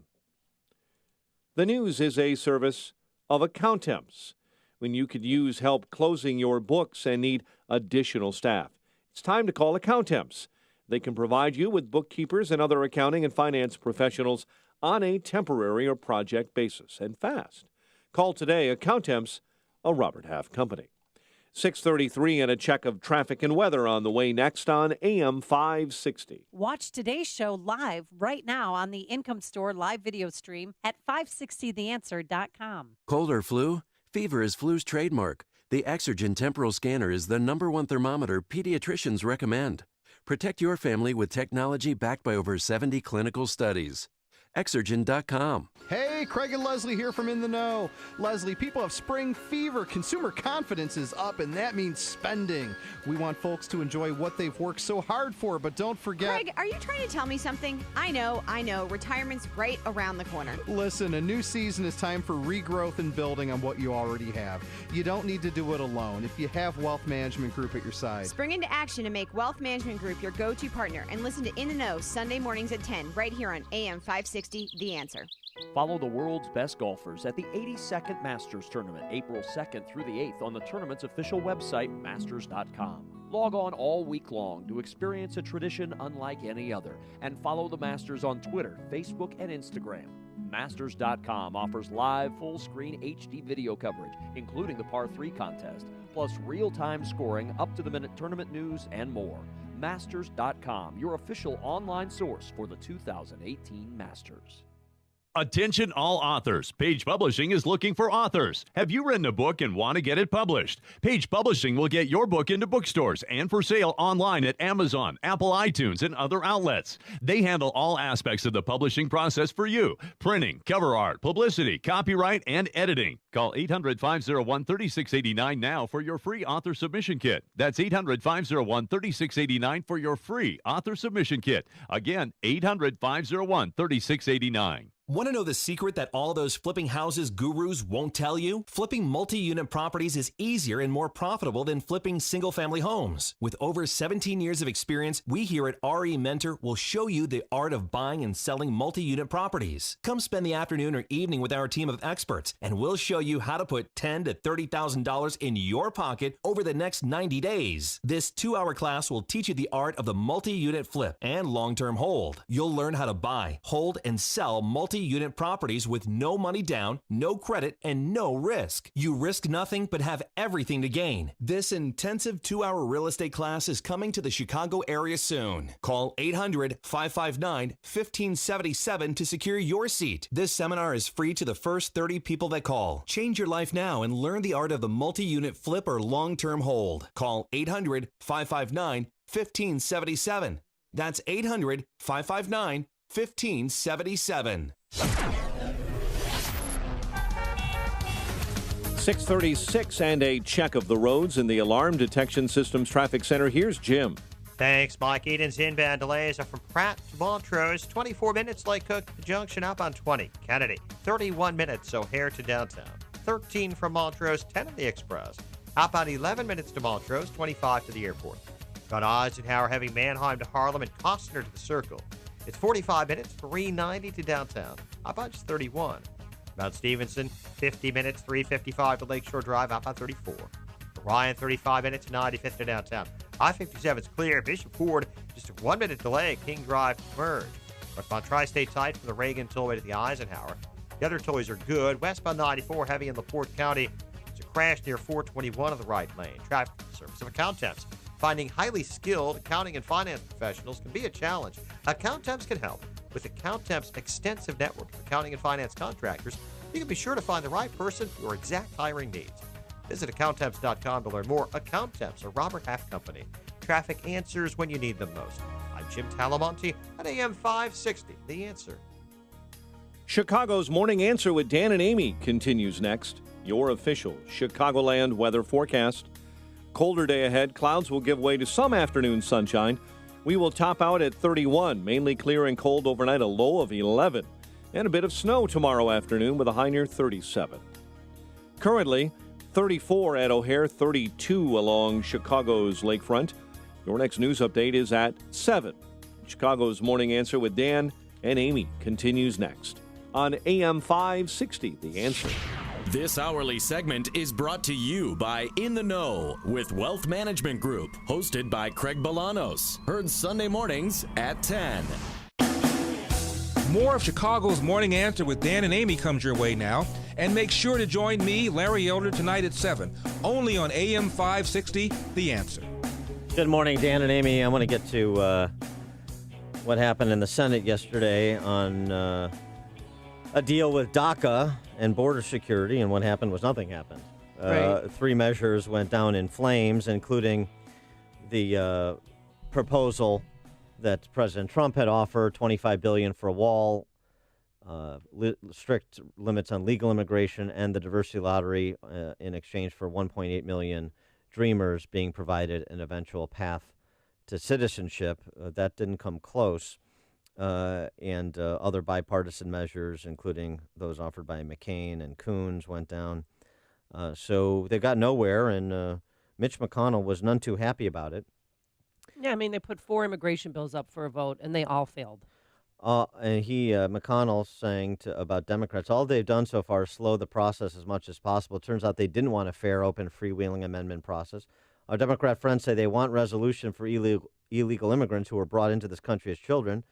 The news is a service of Accountemps. When you could use help closing your books and need additional staff, it's time to call Accountemps. They can provide you with bookkeepers and other accounting and finance professionals on a temporary or project basis, and fast. Call today. Accountemps, a Robert Half company. 6:33 and a check of traffic and weather on the way next on AM 560. Watch today's show live right now on the Income Store live video stream at 560theanswer.com. Cold or flu? Fever is flu's trademark. The Exergen temporal scanner is the #1 thermometer pediatricians recommend. Protect your family with technology backed by over 70 clinical studies. Exergen.com. Hey, Craig and Leslie here from In the Know. Leslie, people have spring fever. Consumer confidence is up, and that means spending. We want folks to enjoy what they've worked so hard for, but don't forget... Craig, are you trying to tell me something? I know. Retirement's right around the corner. Listen, a new season is time for regrowth and building on what you already have. You don't need to do it alone if you have Wealth Management Group at your side. Spring into action and make Wealth Management Group your go-to partner. And listen to In the Know Sunday mornings at 10, right here on AM 560, The Answer. Follow the world's best golfers at the 82nd Masters Tournament, April 2nd through the 8th on the tournament's official website, masters.com. Log on all week long to experience a tradition unlike any other, and follow the Masters on Twitter, Facebook, and Instagram. Masters.com offers live full-screen HD video coverage, including the Par 3 contest, plus real-time scoring, up-to-the-minute tournament news, and more. Masters.com, your official online source for the 2018 Masters. Attention all authors. Page Publishing is looking for authors. Have you written a book and want to get it published? Page Publishing will get your book into bookstores and for sale online at Amazon, Apple iTunes, and other outlets. They handle all aspects of the publishing process for you. Printing, cover art, publicity, copyright, and editing. Call 800-501-3689 now for your free author submission kit. That's 800-501-3689 for your free author submission kit. Again, 800-501-3689. Want to know the secret that all those flipping houses gurus won't tell you? Flipping multi-unit properties is easier and more profitable than flipping single-family homes. With over 17 years of experience, we here at RE Mentor will show you the art of buying and selling multi-unit properties. Come spend the afternoon or evening with our team of experts, and we'll show you how to put $10,000 to $30,000 in your pocket over the next 90 days. This 2-hour class will teach you the art of the multi-unit flip and long-term hold. You'll learn how to buy, hold, and sell multi-unit properties with no money down, no credit, and no risk. You risk nothing but have everything to gain. This intensive 2-hour real estate class is coming to the Chicago area soon. Call 800-559-1577 to secure your seat. This seminar is free to the first 30 people that call. Change your life now and learn the art of the multi-unit flip or long-term hold. Call 800-559-1577. That's 800-559-1577. 6:36 and a check of the roads in the Alarm Detection Systems Traffic Center. Here's Jim. Thanks, Mike. Eden's inbound delays are from Pratt to Montrose. 24 minutes, Lake Cook to the junction up on 20. Kennedy, 31 minutes, O'Hare to downtown. 13 from Montrose, 10 on the Express. Up on 11 minutes to Montrose, 25 to the airport. Got Eisenhower heavy Manheim to Harlem and Costner to the Circle. It's 45 minutes, 390 to downtown. Up on just 31. Mount Stevenson, 50 minutes, 355 to Lakeshore Drive, up on 34. Ryan, 35 minutes, 95th to downtown. I-57's clear. Bishop Ford, just a 1-minute delay at King Drive to merge. Westbound Tri-State tight from the Reagan tollway to the Eisenhower. The other tollways are good. Westbound 94 heavy in LaPorte County. There's a crash near 421 on the right lane. Traffic Service of Accountemps. Finding highly skilled accounting and finance professionals can be a challenge. Accountemps can help. With Accountemps' extensive network of accounting and finance contractors, you can be sure to find the right person for your exact hiring needs. Visit Accountemps.com to learn more. Accountemps, a Robert Half company. Traffic answers when you need them most. I'm Jim Talamonte at AM 560, The Answer. Chicago's Morning Answer with Dan and Amy continues next. Your official Chicagoland weather forecast. Colder day ahead. Clouds will give way to some afternoon sunshine. We will top out at 31, mainly clear and cold overnight, a low of 11. And a bit of snow tomorrow afternoon with a high near 37. Currently, 34 at O'Hare, 32 along Chicago's lakefront. Your next news update is at 7. Chicago's Morning Answer with Dan and Amy continues next on AM 560, The Answer. This hourly segment is brought to you by In the Know with Wealth Management Group, hosted by Craig Bolanos. Heard Sunday mornings at 10. More of Chicago's Morning Answer with Dan and Amy comes your way now. And make sure to join me, Larry Elder, tonight at 7, only on AM 560, The Answer. Good morning, Dan and Amy. I want to get to what happened in the Senate yesterday on a deal with DACA and border security, and what happened was nothing happened. Right. 3 measures went down in flames, including the proposal that President Trump had offered, $25 billion for a wall, strict limits on legal immigration, and the diversity lottery in exchange for 1.8 million Dreamers being provided an eventual path to citizenship. That didn't come close. And other bipartisan measures, including those offered by McCain and Coons, went down. So they got nowhere, and Mitch McConnell was none too happy about it. Yeah, I mean, they put 4 immigration bills up for a vote, and they all failed. And McConnell saying about Democrats, all they've done so far is slow the process as much as possible. It turns out they didn't want a fair, open, freewheeling amendment process. Our Democrat friends say they want resolution for illegal immigrants who were brought into this country as children.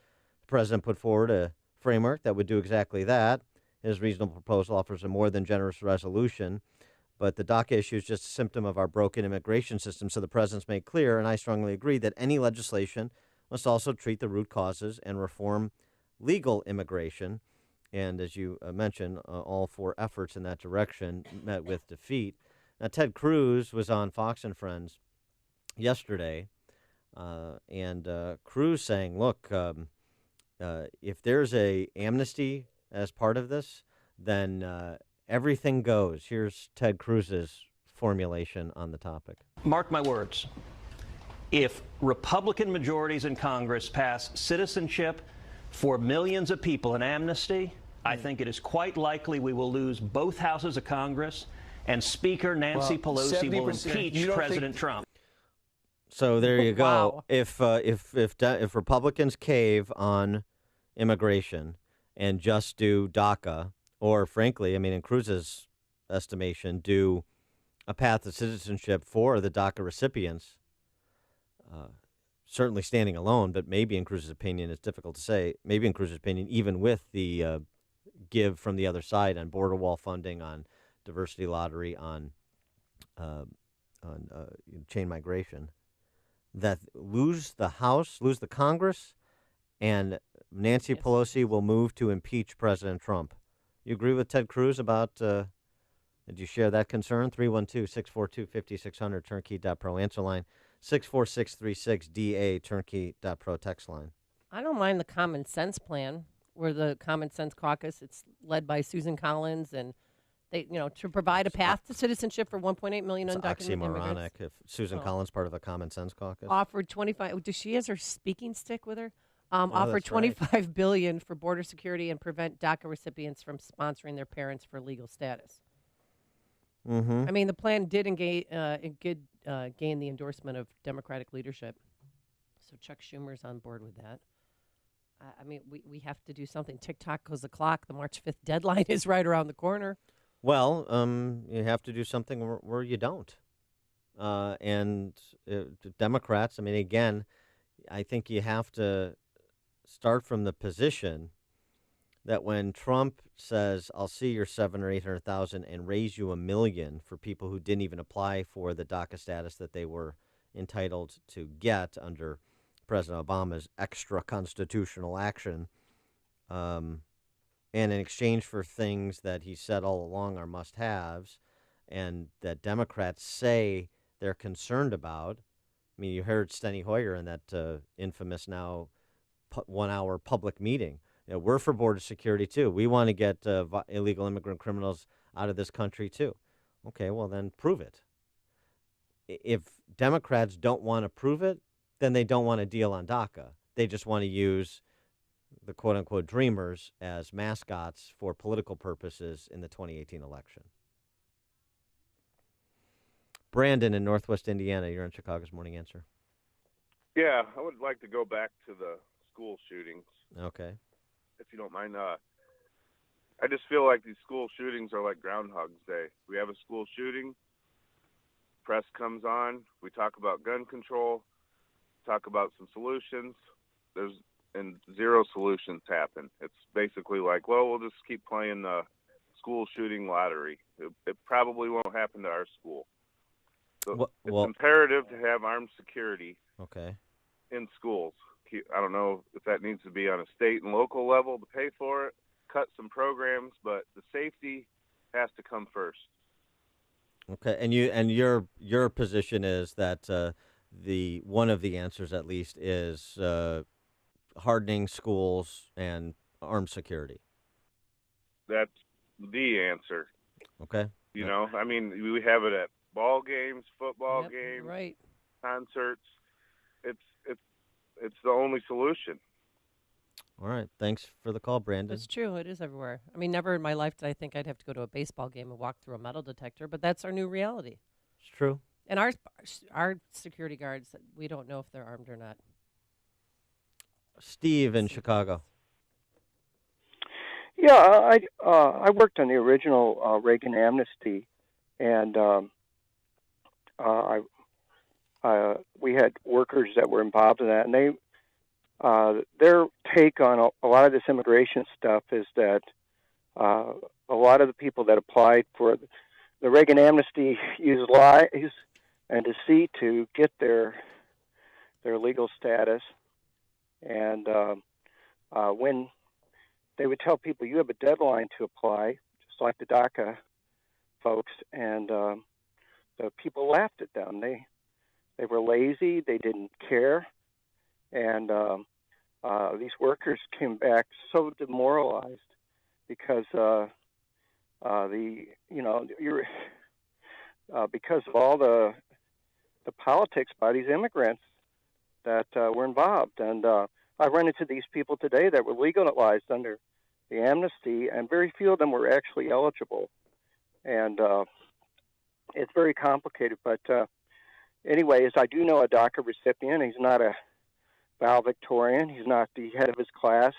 The president put forward a framework that would do exactly that. His reasonable proposal offers a more than generous resolution. But the DACA issue is just a symptom of our broken immigration system, so the president's made clear, and I strongly agree, that any legislation must also treat the root causes and reform legal immigration. And as you mentioned, all 4 efforts in that direction met with defeat. Now, Ted Cruz was on Fox and Friends yesterday, and Cruz saying, look, if there's a amnesty as part of this, then everything goes. Here's Ted Cruz's formulation on the topic. Mark my words. If Republican majorities in Congress pass citizenship for millions of people and amnesty, I think it is quite likely we will lose both houses of Congress, and Speaker Nancy Pelosi will impeach President Trump. So there you go. Wow. If Republicans cave on immigration and just do DACA, or frankly, I mean, in Cruz's estimation, do a path to citizenship for the DACA recipients, certainly standing alone, but maybe in Cruz's opinion, it's difficult to say, maybe in Cruz's opinion, even with the give from the other side on border wall funding, on diversity lottery, on chain migration, that lose the House, lose the Congress, and Nancy Pelosi will move to impeach President Trump. You agree with Ted Cruz about, did you share that concern? 312-642-5600, turnkey.pro answer line, 64636DA, turnkey.pro text line. I don't mind the Common Sense plan, where the Common Sense Caucus, it's led by Susan Collins, and they, to provide a path to citizenship for 1.8 million undocumented immigrants. Oxymoronic. If Susan Collins part of a Common Sense Caucus. Offered 25. Does she has her speaking stick with her? Offered $25 billion for border security and prevent DACA recipients from sponsoring their parents for legal status. Mm-hmm. I mean, the plan did gain the endorsement of Democratic leadership. So Chuck Schumer's on board with that. I mean, we have to do something. TikTok goes the clock. The March 5th deadline is right around the corner. Well, you have to do something where you don't. Democrats, I mean, again, I think you have to start from the position that when Trump says, I'll see your 700,000 or 800,000 and raise you $1 million for people who didn't even apply for the DACA status that they were entitled to get under President Obama's extra constitutional action, and in exchange for things that he said all along are must-haves and that Democrats say they're concerned about. I mean, you heard Steny Hoyer in that infamous now 1-hour public meeting. We're for border security, too. We want to get illegal immigrant criminals out of this country, too. Okay, well, then prove it. If Democrats don't want to prove it, then they don't want to deal on DACA. They just want to use the quote-unquote Dreamers as mascots for political purposes in the 2018 election. Brandon in Northwest Indiana, you're on Chicago's Morning Answer. Yeah, I would like to go back to the school shootings. Okay. If you don't mind. I just feel like these school shootings are like Groundhog's Day. We have a school shooting, press comes on, we talk about gun control, talk about some solutions, and zero solutions happen. It's basically like, well, we'll just keep playing the school shooting lottery. It probably won't happen to our school. So it's imperative to have armed security in schools. I don't know if that needs to be on a state and local level to pay for it, cut some programs, but the safety has to come first. Okay, and your position is that the one of the answers, at least, is hardening schools and armed security. That's the answer. Okay. You know, I mean, we have it at ball games, football games, right, concerts. It's the only solution. All right. Thanks for the call, Brandon. It's true. It is everywhere. I mean, never in my life did I think I'd have to go to a baseball game and walk through a metal detector, but that's our new reality. It's true. And our security guards, we don't know if they're armed or not. Steve in Chicago. Yeah, I worked on the original Reagan amnesty, and we had workers that were involved in that, and their take on a lot of this immigration stuff is that a lot of the people that applied for the Reagan amnesty use lies and deceit to get their legal status, and when they would tell people you have a deadline to apply, just like the DACA folks, and the people laughed at them. They were lazy. They didn't care. And these workers came back so demoralized because because of all the politics by these immigrants that were involved. And I run into these people today that were legalized under the amnesty, and very few of them were actually eligible. And it's very complicated. But anyways, I do know a DACA recipient. He's not a valedictorian. He's not the head of his class.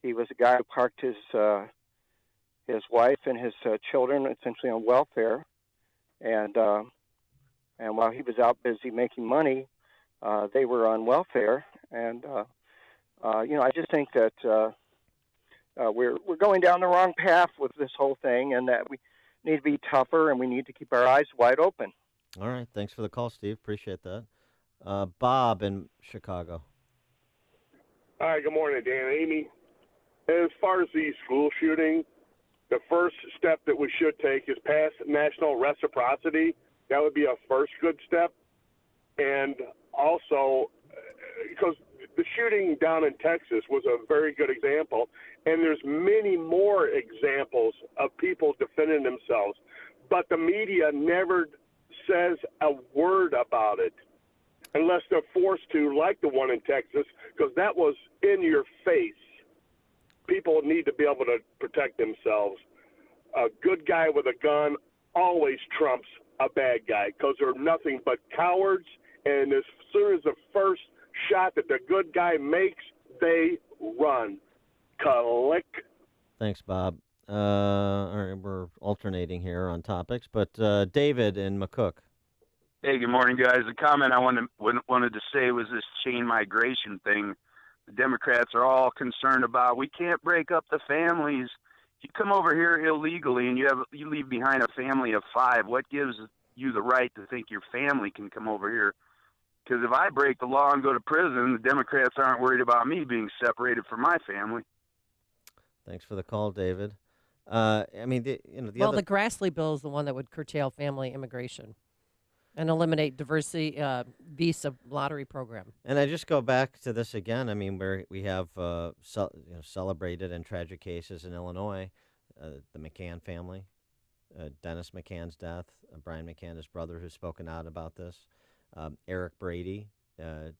He was a guy who parked his wife and his children essentially on welfare, and while he was out busy making money, they were on welfare. And I just think that we're going down the wrong path with this whole thing, and that we need to be tougher and we need to keep our eyes wide open. All right. Thanks for the call, Steve. Appreciate that. Bob in Chicago. Hi, good morning, Dan and Amy. As far as the school shooting, the first step that we should take is pass national reciprocity. That would be a first good step. And also, because the shooting down in Texas was a very good example, and there's many more examples of people defending themselves. But the media never says a word about it unless they're forced to, like the one in Texas, because that was in your face. People need to be able to protect themselves. A good guy with a gun always trumps a bad guy because they're nothing but cowards, and as soon as the first shot that the good guy makes, they run. Click. Thanks, Bob. All right, we're alternating here on topics, but David in McCook. Hey, good morning, guys. The comment I wanted to say was this chain migration thing. The Democrats are all concerned about. We can't break up the families. If you come over here illegally and you leave behind a family of 5, what gives you the right to think your family can come over here? Because if I break the law and go to prison, the Democrats aren't worried about me being separated from my family. Thanks for the call, David. The Grassley bill is the one that would curtail family immigration and eliminate diversity visa lottery program. And I just go back to this again. I mean, where we have celebrated and tragic cases in Illinois, the McCann family, Dennis McCann's death, Brian McCann, his brother, who's spoken out about this, Eric Brady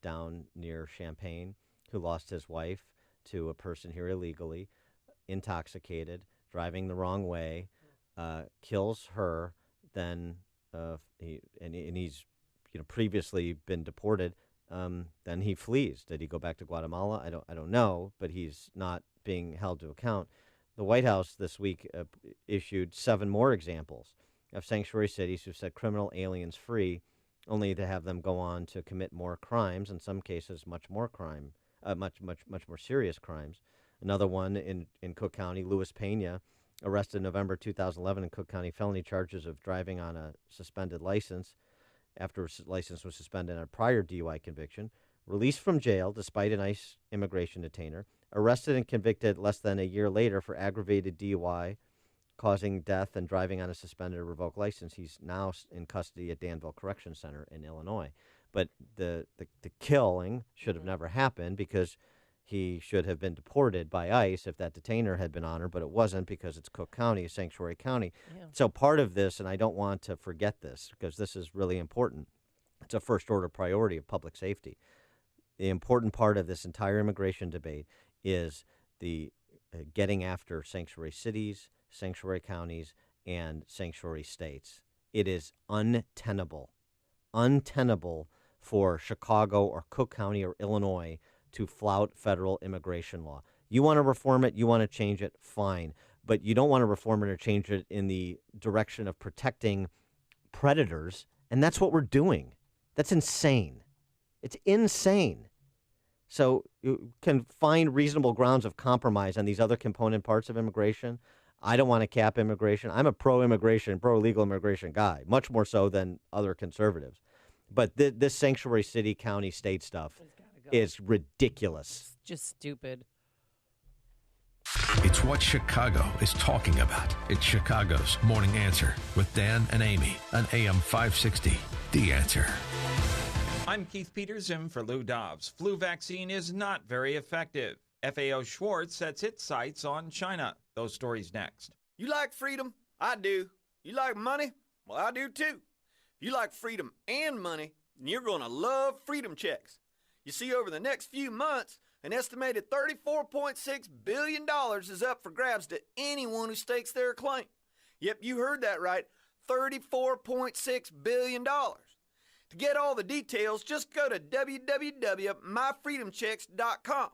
down near Champaign, who lost his wife to a person here illegally, intoxicated, driving the wrong way, kills her, then he's previously been deported. Then he flees. Did he go back to Guatemala? I don't know, but he's not being held to account. The White House this week issued 7 more examples of sanctuary cities who set criminal aliens free, only to have them go on to commit more crimes, in some cases much more serious crimes. Another one in Cook County, Luis Pena, arrested in November 2011 in Cook County, felony charges of driving on a suspended license after his license was suspended on a prior DUI conviction, released from jail despite an ICE immigration detainer, arrested and convicted less than a year later for aggravated DUI, causing death and driving on a suspended or revoked license. He's now in custody at Danville Correction Center in Illinois. But the killing should have never happened because he should have been deported by ICE if that detainer had been honored, but it wasn't because it's Cook County, a sanctuary county. Yeah. So part of this, and I don't want to forget this because this is really important, it's a first-order priority of public safety. The important part of this entire immigration debate is the getting after sanctuary cities, sanctuary counties, and sanctuary states. It is untenable for Chicago or Cook County or Illinois to flout federal immigration law. You want to reform it, you want to change it, fine. But you don't want to reform it or change it in the direction of protecting predators, and that's what we're doing. That's insane. It's insane. So you can find reasonable grounds of compromise on these other component parts of immigration. I don't want to cap immigration. I'm a pro-immigration, pro-legal immigration guy, much more so than other conservatives. But this sanctuary city, county, state stuff is ridiculous. It's just stupid. It's what Chicago is talking about. It's Chicago's Morning Answer with Dan and Amy on AM 560. The Answer. I'm Keith Peters in for Lou Dobbs. Flu vaccine is not very effective. FAO Schwartz sets its sights on China. Those stories next. You like freedom? I do. You like money? Well, I do too. If you like freedom and money, then you're going to love Freedom Checks. You see, over the next few months, an estimated $34.6 billion is up for grabs to anyone who stakes their claim. Yep, you heard that right, $34.6 billion. To get all the details, just go to www.myfreedomchecks.com.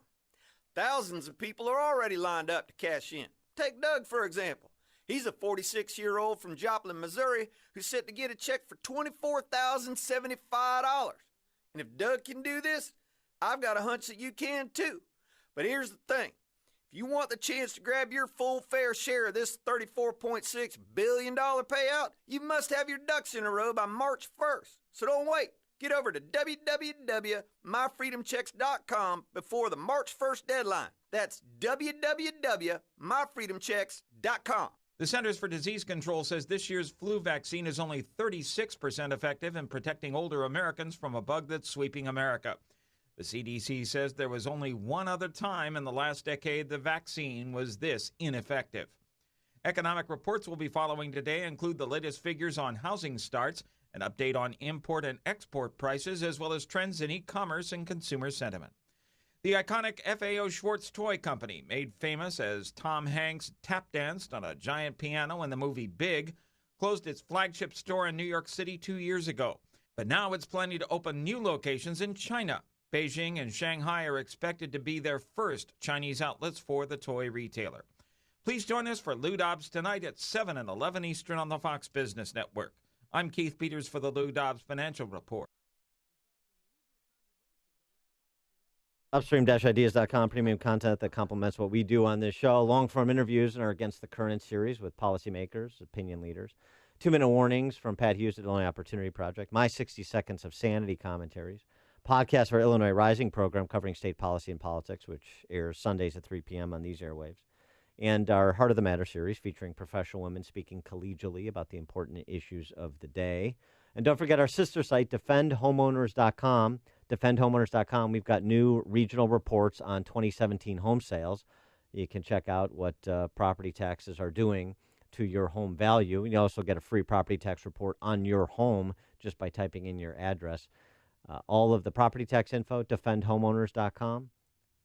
Thousands of people are already lined up to cash in. Take Doug, for example. He's a 46-year-old from Joplin, Missouri, who's set to get a check for $24,075. And if Doug can do this, I've got a hunch that you can too. But here's the thing. If you want the chance to grab your full fair share of this $34.6 billion payout, you must have your ducks in a row by March 1st. So don't wait. Get over to www.myfreedomchecks.com before the March 1st deadline. That's www.myfreedomchecks.com. The Centers for Disease Control says this year's flu vaccine is only 36% effective in protecting older Americans from a bug that's sweeping America. The CDC says there was only one other time in the last decade the vaccine was this ineffective. Economic reports we'll be following today include the latest figures on housing starts, an update on import and export prices, as well as trends in e-commerce and consumer sentiment. The iconic FAO Schwartz toy company, made famous as Tom Hanks tap danced on a giant piano in the movie Big, closed its flagship store in New York City 2 years ago. But now it's planning to open new locations in China. Beijing and Shanghai are expected to be their first Chinese outlets for the toy retailer. Please join us for Lou Dobbs tonight at 7 and 11 Eastern on the Fox Business Network. I'm Keith Peters for the Lou Dobbs Financial Report. Upstream-ideas.com, premium content that complements what we do on this show. Long-form interviews in our Against the Current series with policymakers, opinion leaders. 2-minute warnings from Pat Hughes at Illinois Opportunity Project. My 60 Seconds of Sanity commentaries. Podcast for Illinois Rising program covering state policy and politics, which airs Sundays at 3 p.m. on these airwaves. And our Heart of the Matter series featuring professional women speaking collegially about the important issues of the day. And don't forget our sister site, defendhomeowners.com. Defendhomeowners.com. We've got new regional reports on 2017 home sales. You can check out what property taxes are doing to your home value. You also get a free property tax report on your home just by typing in your address. All of the property tax info, defendhomeowners.com.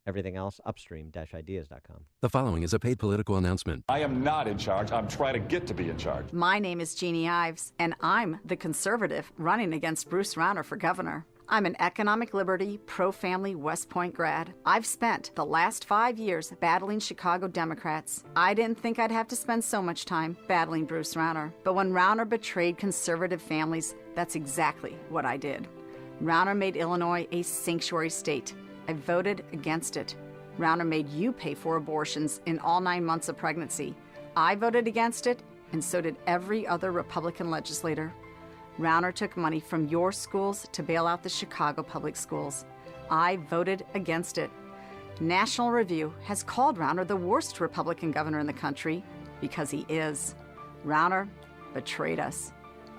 Everything else, upstream-ideas.com. The following is a paid political announcement. I am not in charge. I'm trying to get to be in charge. My name is Jeannie Ives, and I'm the conservative running against Bruce Rauner for governor. I'm an economic liberty, pro-family West Point grad. I've spent the last 5 years battling Chicago Democrats. I didn't think I'd have to spend so much time battling Bruce Rauner. But when Rauner betrayed conservative families, that's exactly what I did. Rauner made Illinois a sanctuary state. I voted against it. Rauner made you pay for abortions in all 9 months of pregnancy. I voted against it, and so did every other Republican legislator. Rauner took money from your schools to bail out the Chicago public schools. I voted against it. National Review has called Rauner the worst Republican governor in the country because he is. Rauner betrayed us.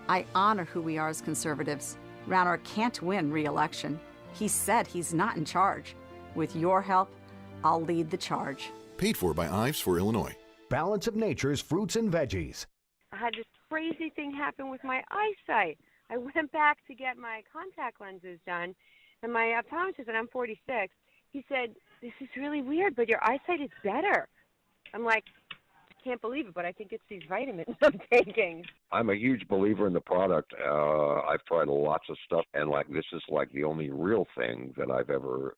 I honor who we are as conservatives. Rauner can't win re-election. He said he's not in charge. With your help, I'll lead the charge. Paid for by Ives for Illinois. Balance of Nature's fruits and veggies. I had this crazy thing happen with my eyesight. I went back to get my contact lenses done, and my optometrist, and I'm 46, he said, "This is really weird, but your eyesight is better." I'm like, I can't believe it, but I think it's these vitamins I'm taking. I'm a huge believer in the product. I've tried lots of stuff, and this is the only real thing that I've ever,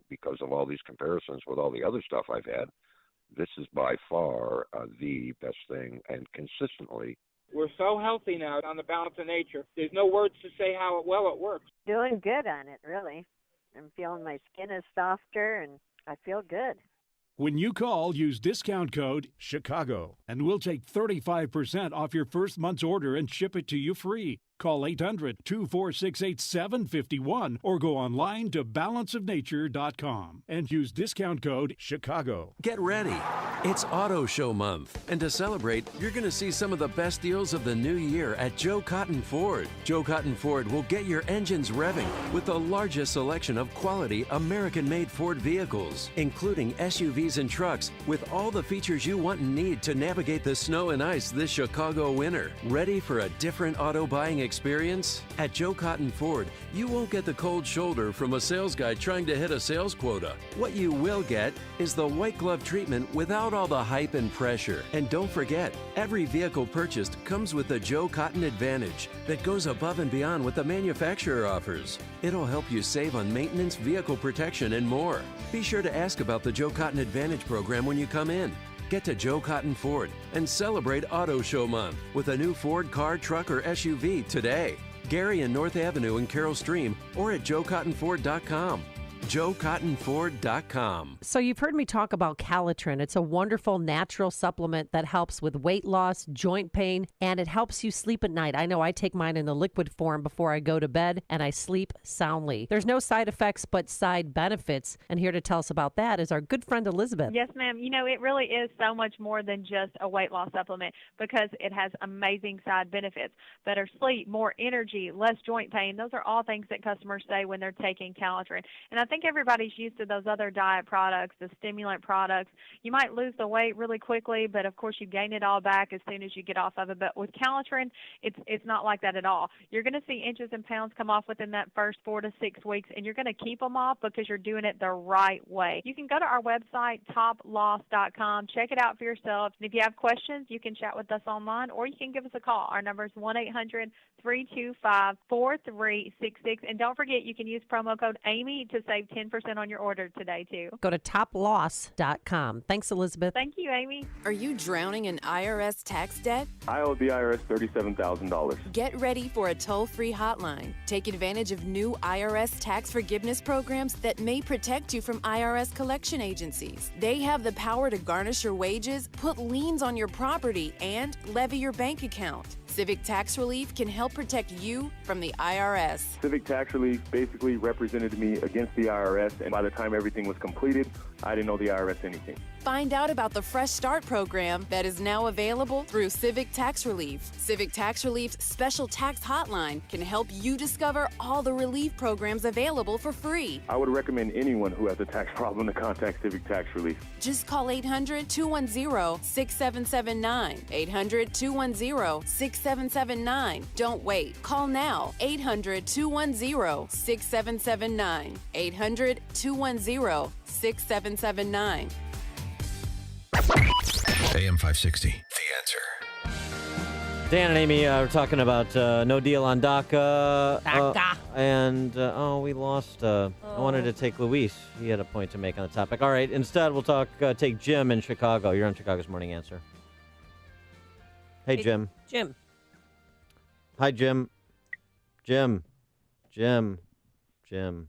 because of all these comparisons with all the other stuff I've had, this is by far the best thing, and consistently. We're so healthy now on the Balance of Nature. There's no words to say how well it works. Doing good on it, really. I'm feeling my skin is softer, and I feel good. When you call, use discount code CHICAGO, and we'll take 35% off your first month's order and ship it to you free. Call 800-246-8751 or go online to balanceofnature.com and use discount code CHICAGO. Get ready. It's Auto Show Month. And to celebrate, you're going to see some of the best deals of the new year at Joe Cotton Ford. Joe Cotton Ford will get your engines revving with the largest selection of quality American-made Ford vehicles, including SUVs and trucks with all the features you want and need to navigate the snow and ice this Chicago winter. Ready for a different auto buying experience? At Joe Cotton Ford, you won't get the cold shoulder from a sales guy trying to hit a sales quota. What you will get is the white glove treatment without all the hype and pressure. And don't forget, every vehicle purchased comes with the Joe Cotton Advantage that goes above and beyond what the manufacturer offers. It'll help you save on maintenance, vehicle protection, and more. Be sure to ask about the Joe Cotton Advantage program when you come in. Get to Joe Cotton Ford and celebrate Auto Show Month with a new Ford car, truck, or SUV today. Gary and North Avenue in Carroll Stream or at joecottonford.com. joecottonford.com. So you've heard me talk about Calitrin. It's a wonderful natural supplement that helps with weight loss, joint pain, and it helps you sleep at night. I know I take mine in the liquid form before I go to bed, and I sleep soundly. There's no side effects but side benefits, and here to tell us about that is our good friend Elizabeth. Yes, ma'am. You know, it really is so much more than just a weight loss supplement because it has amazing side benefits. Better sleep, more energy, less joint pain. Those are all things that customers say when they're taking Calitrin. And I think everybody's used to those other diet products, the stimulant products. You might lose the weight really quickly, but of course you gain it all back as soon as you get off of it. But with Calitrin, it's not like that at all. You're going to see inches and pounds come off within that first 4 to 6 weeks, and you're going to keep them off because you're doing it the right way. You can go to our website, toploss.com, check it out for yourself. And if you have questions, you can chat with us online, or you can give us a call. Our number is 1-800-325-4366. And don't forget, you can use promo code Amy to save 10% on your order today, too. Go to toploss.com. Thanks, Elizabeth. Thank you, Amy. Are you drowning in IRS tax debt? I owe the IRS $37,000. Get ready for a toll-free hotline. Take advantage of new IRS tax forgiveness programs that may protect you from IRS collection agencies. They have the power to garnish your wages, put liens on your property, and levy your bank account. Civic Tax Relief can help protect you from the IRS. Civic Tax Relief basically represented me against the IRS, and by the time everything was completed, I didn't owe the IRS anything. Find out about the Fresh Start program that is now available through Civic Tax Relief. Civic Tax Relief's special tax hotline can help you discover all the relief programs available for free. I would recommend anyone who has a tax problem to contact Civic Tax Relief. Just call 800-210-6779. 800-210-6779. Don't wait. Call now. 800-210-6779. 800-210-6779. AM 560, The Answer. Dan and Amy are talking about no deal on DACA. DACA. We lost. I wanted to take Luis. He had a point to make on the topic. All right, instead we'll take Jim in Chicago. You're on Chicago's Morning Answer. Hey, Jim. Jim. Hi, Jim. Jim. Hi, Jim.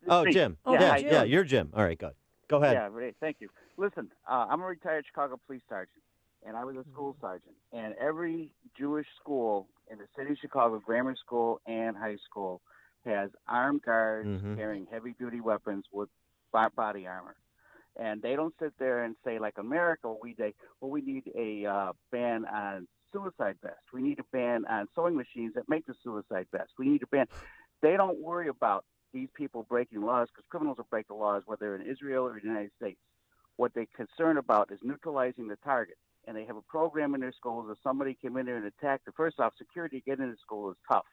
Oh, Me. Jim. Yeah, Yeah, you're Jim. All right, good. Go ahead. Yeah, great. Thank you. Listen, I'm a retired Chicago police sergeant, and I was a school sergeant. And every Jewish school in the city of Chicago, grammar school and high school, has armed guards carrying heavy-duty weapons with body armor. And they don't sit there and say, like America, we need a ban on suicide vests. We need a ban on sewing machines that make the suicide vest. We need a ban. They don't worry about these people breaking laws, because criminals will break the laws whether in Israel or the United States. What they're concerned about is neutralizing the target. And they have a program in their schools. If somebody came in there and attacked, first off, security to get into school is tough.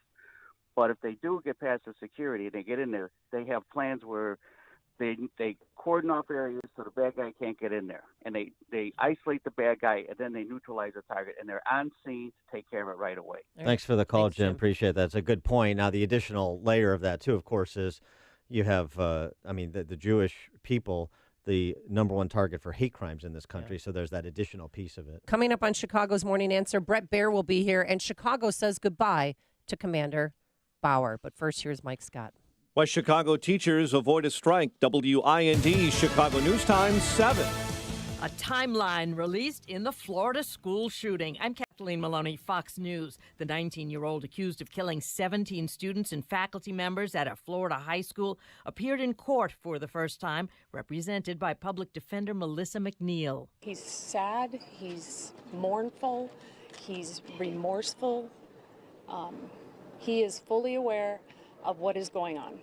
But if they do get past the security and they get in there, they have plans where they cordon off areas so the bad guy can't get in there. And they isolate the bad guy, and then they neutralize the target. And they're on scene to take care of it right away. Thanks for the call, Jim. Appreciate that. It's a good point. Now, the additional layer of that, too, of course, is you have, the Jewish people, the number one target for hate crimes in this country. So there's that additional piece of it. Coming up on Chicago's Morning Answer, Brett Baer will be here, and Chicago says goodbye to Commander Bauer. But first, here's Mike Scott. West Chicago teachers avoid a strike. WIND Chicago News Time 7. A timeline released in the Florida school shooting. I'm Kathleen Maloney, Fox News. The 19-year-old accused of killing 17 students and faculty members at a Florida high school appeared in court for the first time, represented by public defender Melissa McNeil. He's sad, he's mournful, he's remorseful. He is fully aware of what is going on.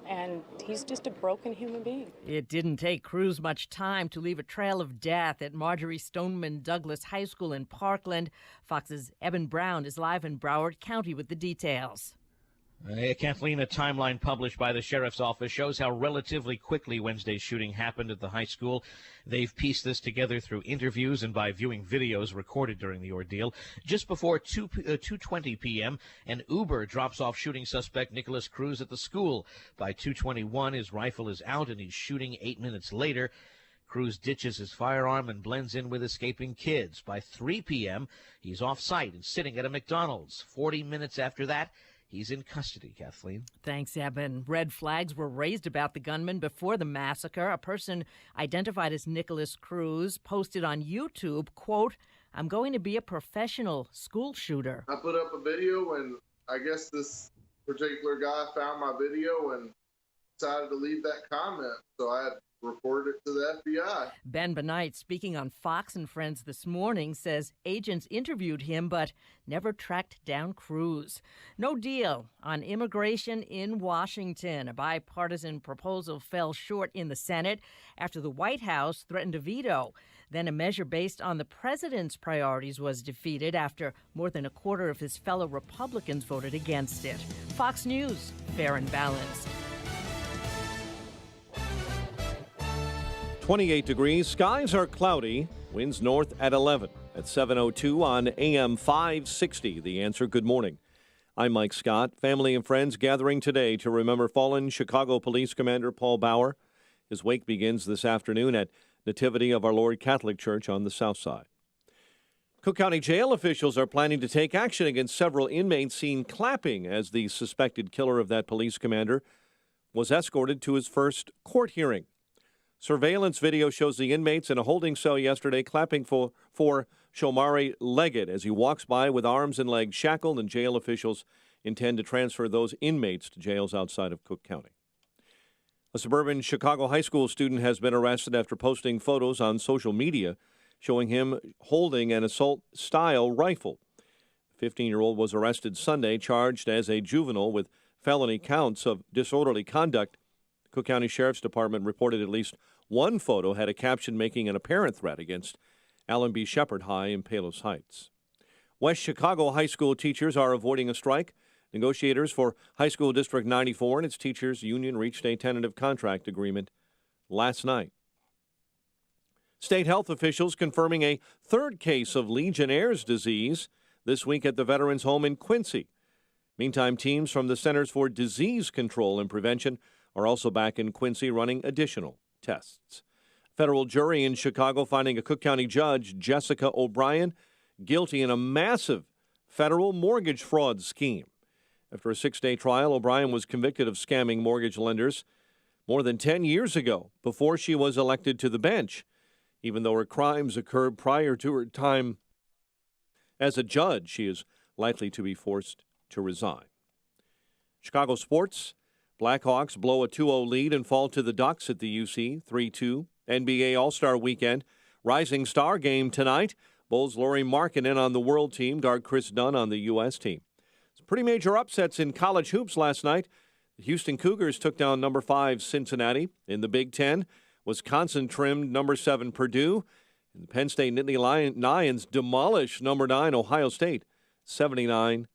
And he's just a broken human being. It didn't take Cruz much time to leave a trail of death at Marjorie Stoneman Douglas High School in Parkland. Fox's Evan Brown is live in Broward County with the details. Kathleen, a timeline published by the sheriff's office shows how relatively quickly Wednesday's shooting happened at the high school. They've pieced this together through interviews and by viewing videos recorded during the ordeal. Just before 2:20 p.m., an Uber drops off shooting suspect Nicholas Cruz at the school. By 2:21, his rifle is out and he's shooting 8 minutes later. Cruz ditches his firearm and blends in with escaping kids. By 3 p.m., he's off site and sitting at a McDonald's. 40 minutes after that, he's in custody, Kathleen. Thanks, Eben. Red flags were raised about the gunman before the massacre. A person identified as Nicholas Cruz posted on YouTube, quote, "I'm going to be a professional school shooter." I put up a video, and I guess this particular guy found my video and decided to leave that comment. So I had reported it to the FBI. Ben Benight, speaking on Fox and Friends this morning, says agents interviewed him but never tracked down Cruz. No deal on immigration in Washington. A bipartisan proposal fell short in the Senate after the White House threatened a veto. Then a measure based on the president's priorities was defeated after more than a quarter of his fellow Republicans voted against it. Fox News, fair and balanced. 28 degrees. Skies are cloudy. Winds north at 11. At 7:02 on AM 560. The Answer. Good morning. I'm Mike Scott. Family and friends gathering today to remember fallen Chicago Police Commander Paul Bauer. His wake begins this afternoon at Nativity of Our Lord Catholic Church on the south side. Cook County Jail officials are planning to take action against several inmates seen clapping as the suspected killer of that police commander was escorted to his first court hearing. Surveillance video shows the inmates in a holding cell yesterday clapping for Shomari Leggett as he walks by with arms and legs shackled, and jail officials intend to transfer those inmates to jails outside of Cook County. A suburban Chicago high school student has been arrested after posting photos on social media showing him holding an assault-style rifle. The 15-year-old was arrested Sunday, charged as a juvenile with felony counts of disorderly conduct. Cook County Sheriff's Department reported at least one photo had a caption making an apparent threat against Allen B. Shepherd High in Palos Heights. West Chicago high school teachers are avoiding a strike. Negotiators for High School District 94 and its teachers union reached a tentative contract agreement last night. State health officials confirming a third case of Legionnaire's disease this week at the Veterans Home in Quincy. Meantime, teams from the Centers for Disease Control and Prevention are also back in Quincy running additional tests. Federal jury in Chicago finding a Cook County judge, Jessica O'Brien, guilty in a massive federal mortgage fraud scheme. After a 6-day trial, O'Brien was convicted of scamming mortgage lenders more than 10 years ago before she was elected to the bench, even though her crimes occurred prior to her time as a judge. She is likely to be forced to resign. Chicago sports. Blackhawks blow a 2-0 lead and fall to the Ducks at the UC 3-2. NBA All-Star Weekend. Rising star game tonight. Bulls' Lauri Markkanen on the world team, guard Chris Dunn on the U.S. team. Some pretty major upsets in college hoops last night. The Houston Cougars took down number 5 Cincinnati. In the Big Ten, Wisconsin trimmed number 7 Purdue. And the Penn State Nittany Lions demolished number 9 Ohio State 79-56.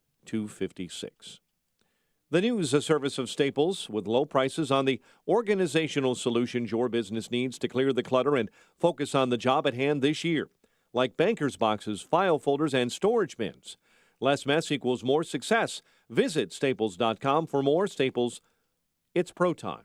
The News, a service of Staples, with low prices on the organizational solutions your business needs to clear the clutter and focus on the job at hand this year, like banker's boxes, file folders, and storage bins. Less mess equals more success. Visit Staples.com for more. Staples, it's pro time.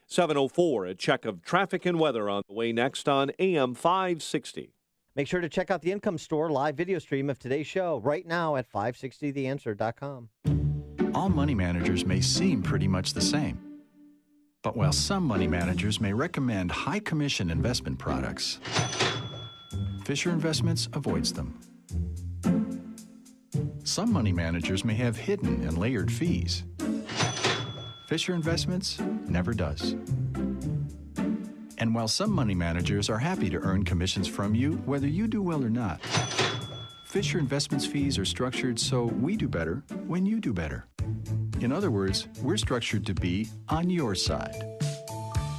7:04, a check of traffic and weather on the way next on AM 560. Make sure to check out the Income Store live video stream of today's show right now at 560theanswer.com. All money managers may seem pretty much the same. But while some money managers may recommend high commission investment products, Fisher Investments avoids them. Some money managers may have hidden and layered fees. Fisher Investments never does. And while some money managers are happy to earn commissions from you, whether you do well or not, Fisher Investments fees are structured so we do better when you do better. In other words, we're structured to be on your side.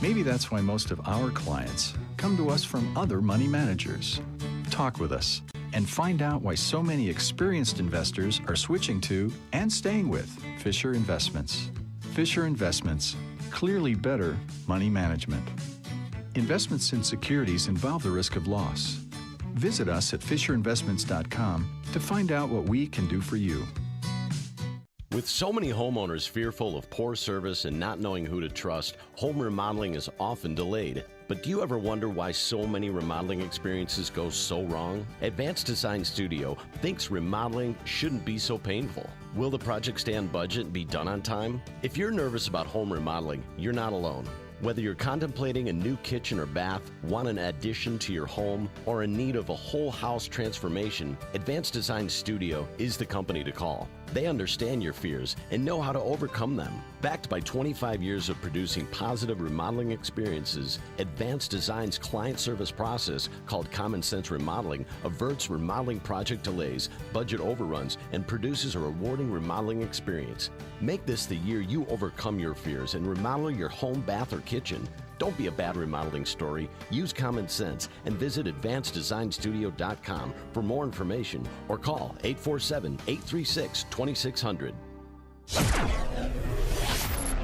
Maybe that's why most of our clients come to us from other money managers. Talk with us and find out why so many experienced investors are switching to and staying with Fisher Investments. Fisher Investments, clearly better money management. Investments in securities involve the risk of loss. Visit us at FisherInvestments.com to find out what we can do for you. With so many homeowners fearful of poor service and not knowing who to trust, home remodeling is often delayed. But do you ever wonder why so many remodeling experiences go so wrong? Advanced Design Studio thinks remodeling shouldn't be so painful. Will the project stay on budget and be done on time? If you're nervous about home remodeling, you're not alone. Whether you're contemplating a new kitchen or bath, want an addition to your home, or in need of a whole house transformation, Advanced Design Studio is the company to call. They understand your fears and know how to overcome them. Backed by 25 years of producing positive remodeling experiences, Advanced Design's client service process, called Common Sense Remodeling, averts remodeling project delays, budget overruns, and produces a rewarding remodeling experience. Make this the year you overcome your fears and remodel your home, bath, or kitchen. Don't be a bad remodeling story. Use common sense and visit AdvancedDesignStudio.com for more information or call 847-836-2600.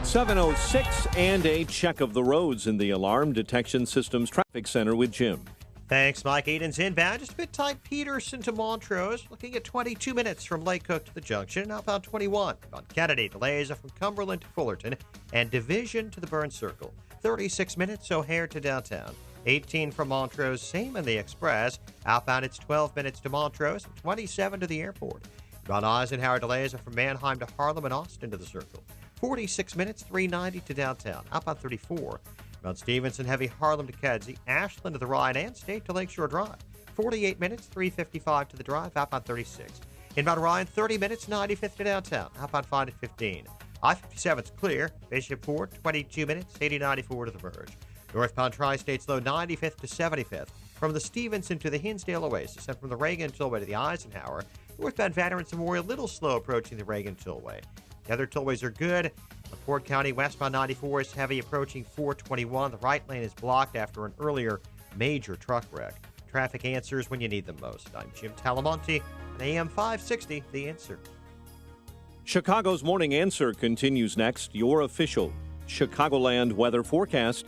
7:06 and a check of the roads in the Alarm Detection Systems Traffic Center with Jim. Thanks, Mike. Aiden's inbound. Just a bit tight. Peterson to Montrose. Looking at 22 minutes from Lake Cook to the junction. Outbound 21. On Kennedy, delays are from Cumberland to Fullerton and Division to the Burns Circle. 36 minutes O'Hare to downtown. 18 from Montrose. Same in the Express. Outbound, it's 12 minutes to Montrose and 27 to the airport. On Eisenhower, delays are from Manheim to Harlem and Austin to the Circle. 46 minutes, 390 to downtown. Outbound 34. Mount Stevenson, heavy Harlem to Kedzie, Ashland to the Rhine, and State to Lakeshore Drive. 48 minutes, 355 to the drive, outbound 36. Inbound Ryan, 30 minutes, 95th to downtown, outbound 5 at 15. I-57's clear, Bishopport, 22 minutes, 80-94 to the verge. Northbound Tri-State's low, 95th to 75th. From the Stevenson to the Hinsdale Oasis, and from the Reagan Tollway to the Eisenhower. Northbound Veterans Memorial, little slow approaching the Reagan Tollway. The other tollways are good. LaPorte County westbound 94 is heavy approaching 421. The right lane is blocked after an earlier major truck wreck. Traffic answers when you need them most. I'm Jim Talamonte on AM 560, The Answer. Chicago's Morning Answer continues next. Your official Chicagoland weather forecast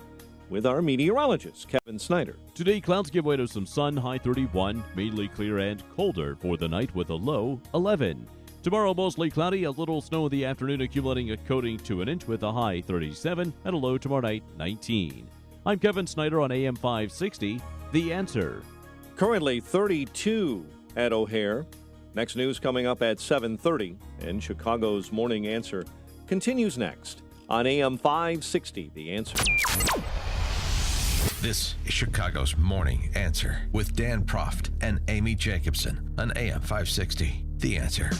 with our meteorologist, Kevin Snyder. Today, clouds give way to some sun, high 31, mainly clear and colder for the night with a low 11. Tomorrow, mostly cloudy, a little snow in the afternoon, accumulating a coating to an inch with a high 37 and a low tomorrow night 19. I'm Kevin Snyder on AM 560, The Answer. Currently 32 at O'Hare. Next news coming up at 7:30, and Chicago's Morning Answer continues next on AM 560, The Answer. This is Chicago's Morning Answer with Dan Proft and Amy Jacobson on AM 560, The Answer.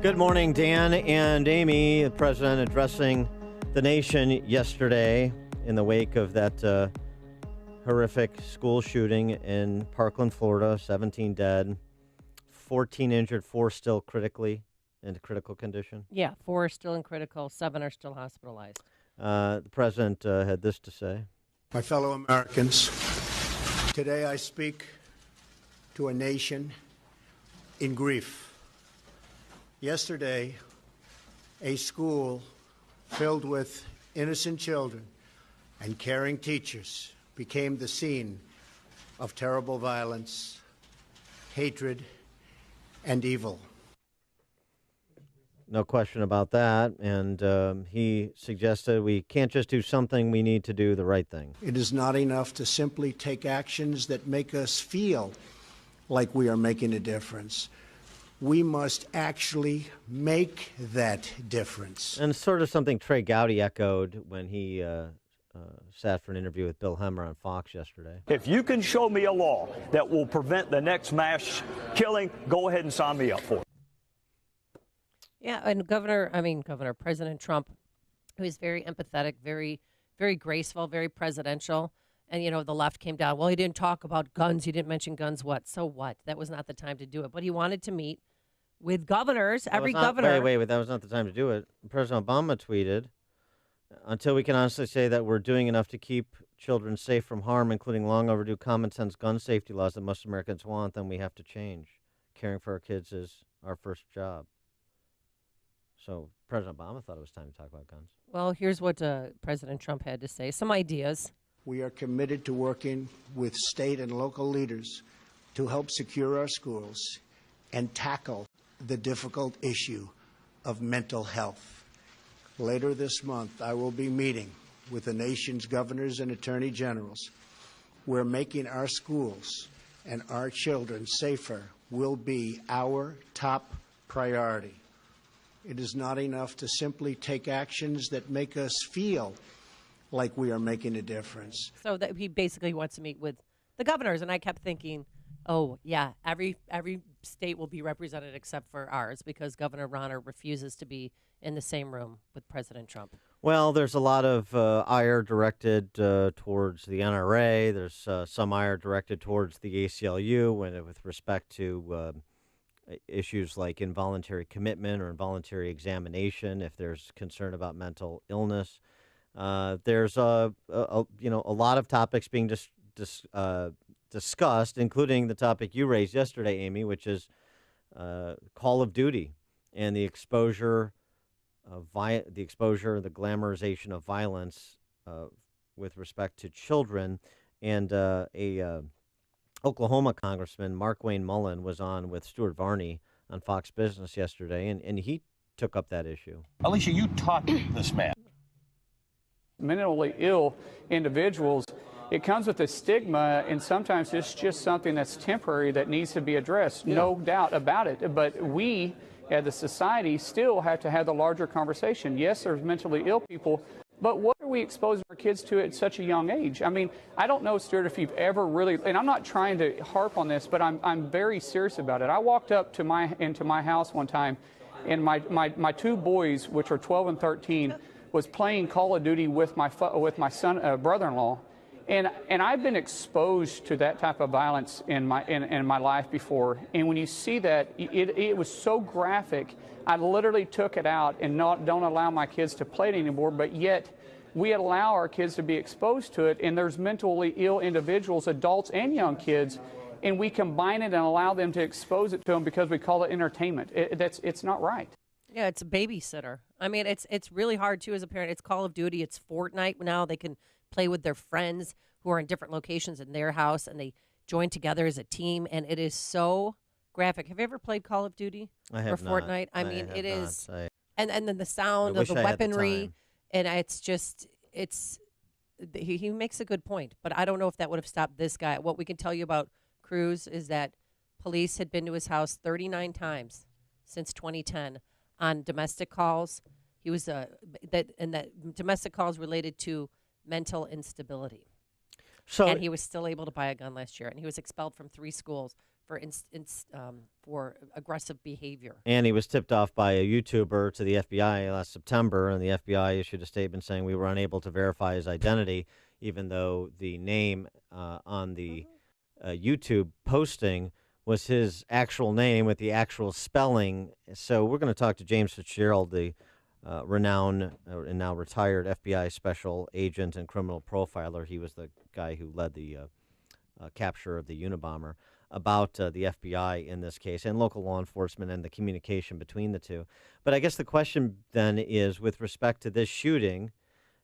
Good morning, Dan and Amy. The president addressing the nation yesterday in the wake of that horrific school shooting in Parkland, Florida. 17 dead, 14 injured, 4 still critically in critical condition. Yeah, 4 are still in critical, 7 are still hospitalized. The president had this to say. My fellow Americans, today I speak to a nation in grief. Yesterday, a school filled with innocent children and caring teachers became the scene of terrible violence, hatred, and evil. No question about that. And he suggested we can't just do something, we need to do the right thing. It is not enough to simply take actions that make us feel like we are making a difference. We must actually make that difference. And sort of something Trey Gowdy echoed when he sat for an interview with Bill Hemmer on Fox yesterday. If you can show me a law that will prevent the next mass killing, go ahead and sign me up for it. Yeah, and President Trump, who is very empathetic, very, very graceful, very presidential. And, the left came down. Well, he didn't talk about guns. He didn't mention guns. What? So what? That was not the time to do it. But he wanted to meet with governors, governor. Wait, that was not the time to do it. President Obama tweeted, until we can honestly say that we're doing enough to keep children safe from harm, including long overdue common sense gun safety laws that most Americans want, then we have to change. Caring for our kids is our first job. So President Obama thought it was time to talk about guns. Well, here's what President Trump had to say. Some ideas. We are committed to working with state and local leaders to help secure our schools and tackle the difficult issue of mental health. Later this month, I will be meeting with the nation's governors and attorney generals. Where making our schools and our children safer will be our top priority. It is not enough to simply take actions that make us feel like we are making a difference. So that he basically wants to meet with the governors, and I kept thinking, oh yeah, every state will be represented except for ours because Governor Rauner refuses to be in the same room with President Trump. Well, there's a lot of ire directed towards the NRA. There's some ire directed towards the ACLU with respect to issues like involuntary commitment or involuntary examination. If there's concern about mental illness, there's a lot of topics being discussed, including the topic you raised yesterday, Amy, which is Call of Duty and the exposure, the glamorization of violence with respect to children. And Oklahoma Congressman Mark Wayne Mullen was on with Stuart Varney on Fox Business yesterday, and he took up that issue. Alicia, you taught this man. Mentally ill individuals, it comes with a stigma, and sometimes it's just something that's temporary that needs to be addressed. Yeah. No doubt about it. But we, as a society, still have to have the larger conversation. Yes, there's mentally ill people, but what are we exposing our kids to at such a young age? I mean, I don't know, Stuart, if you've ever really, and I'm not trying to harp on this, but I'm very serious about it. I walked up to into my house one time, and my 2 boys, which are 12 and 13, was playing Call of Duty with my son, brother-in-law, and I've been exposed to that type of violence in my life before. And when you see that, it was so graphic. I literally took it out and don't allow my kids to play it anymore. But yet, we allow our kids to be exposed to it. And there's mentally ill individuals, adults and young kids, and we combine it and allow them to expose it to them because we call it entertainment. It's not right. Yeah, it's a babysitter. I mean, it's really hard, too, as a parent. It's Call of Duty. It's Fortnite now. They can play with their friends who are in different locations in their house, and they join together as a team, and it is so graphic. Have you ever played Call of Duty or Fortnite? I mean, it is. And then the sound of the weaponry, and it's just, he makes a good point, but I don't know if that would have stopped this guy. What we can tell you about Cruz is that police had been to his house 39 times since 2010 on domestic calls. He was that domestic calls related to mental instability. And he was still able to buy a gun last year, and he was expelled from 3 schools for aggressive behavior. And he was tipped off by a YouTuber to the FBI last September, and the FBI issued a statement saying we were unable to verify his identity, even though the name on the YouTube posting was his actual name with the actual spelling. So we're going to talk to James Fitzgerald, the renowned and now retired FBI special agent and criminal profiler. He was the guy who led the capture of the Unabomber, about the FBI in this case and local law enforcement and the communication between the two. But I guess the question then is, with respect to this shooting,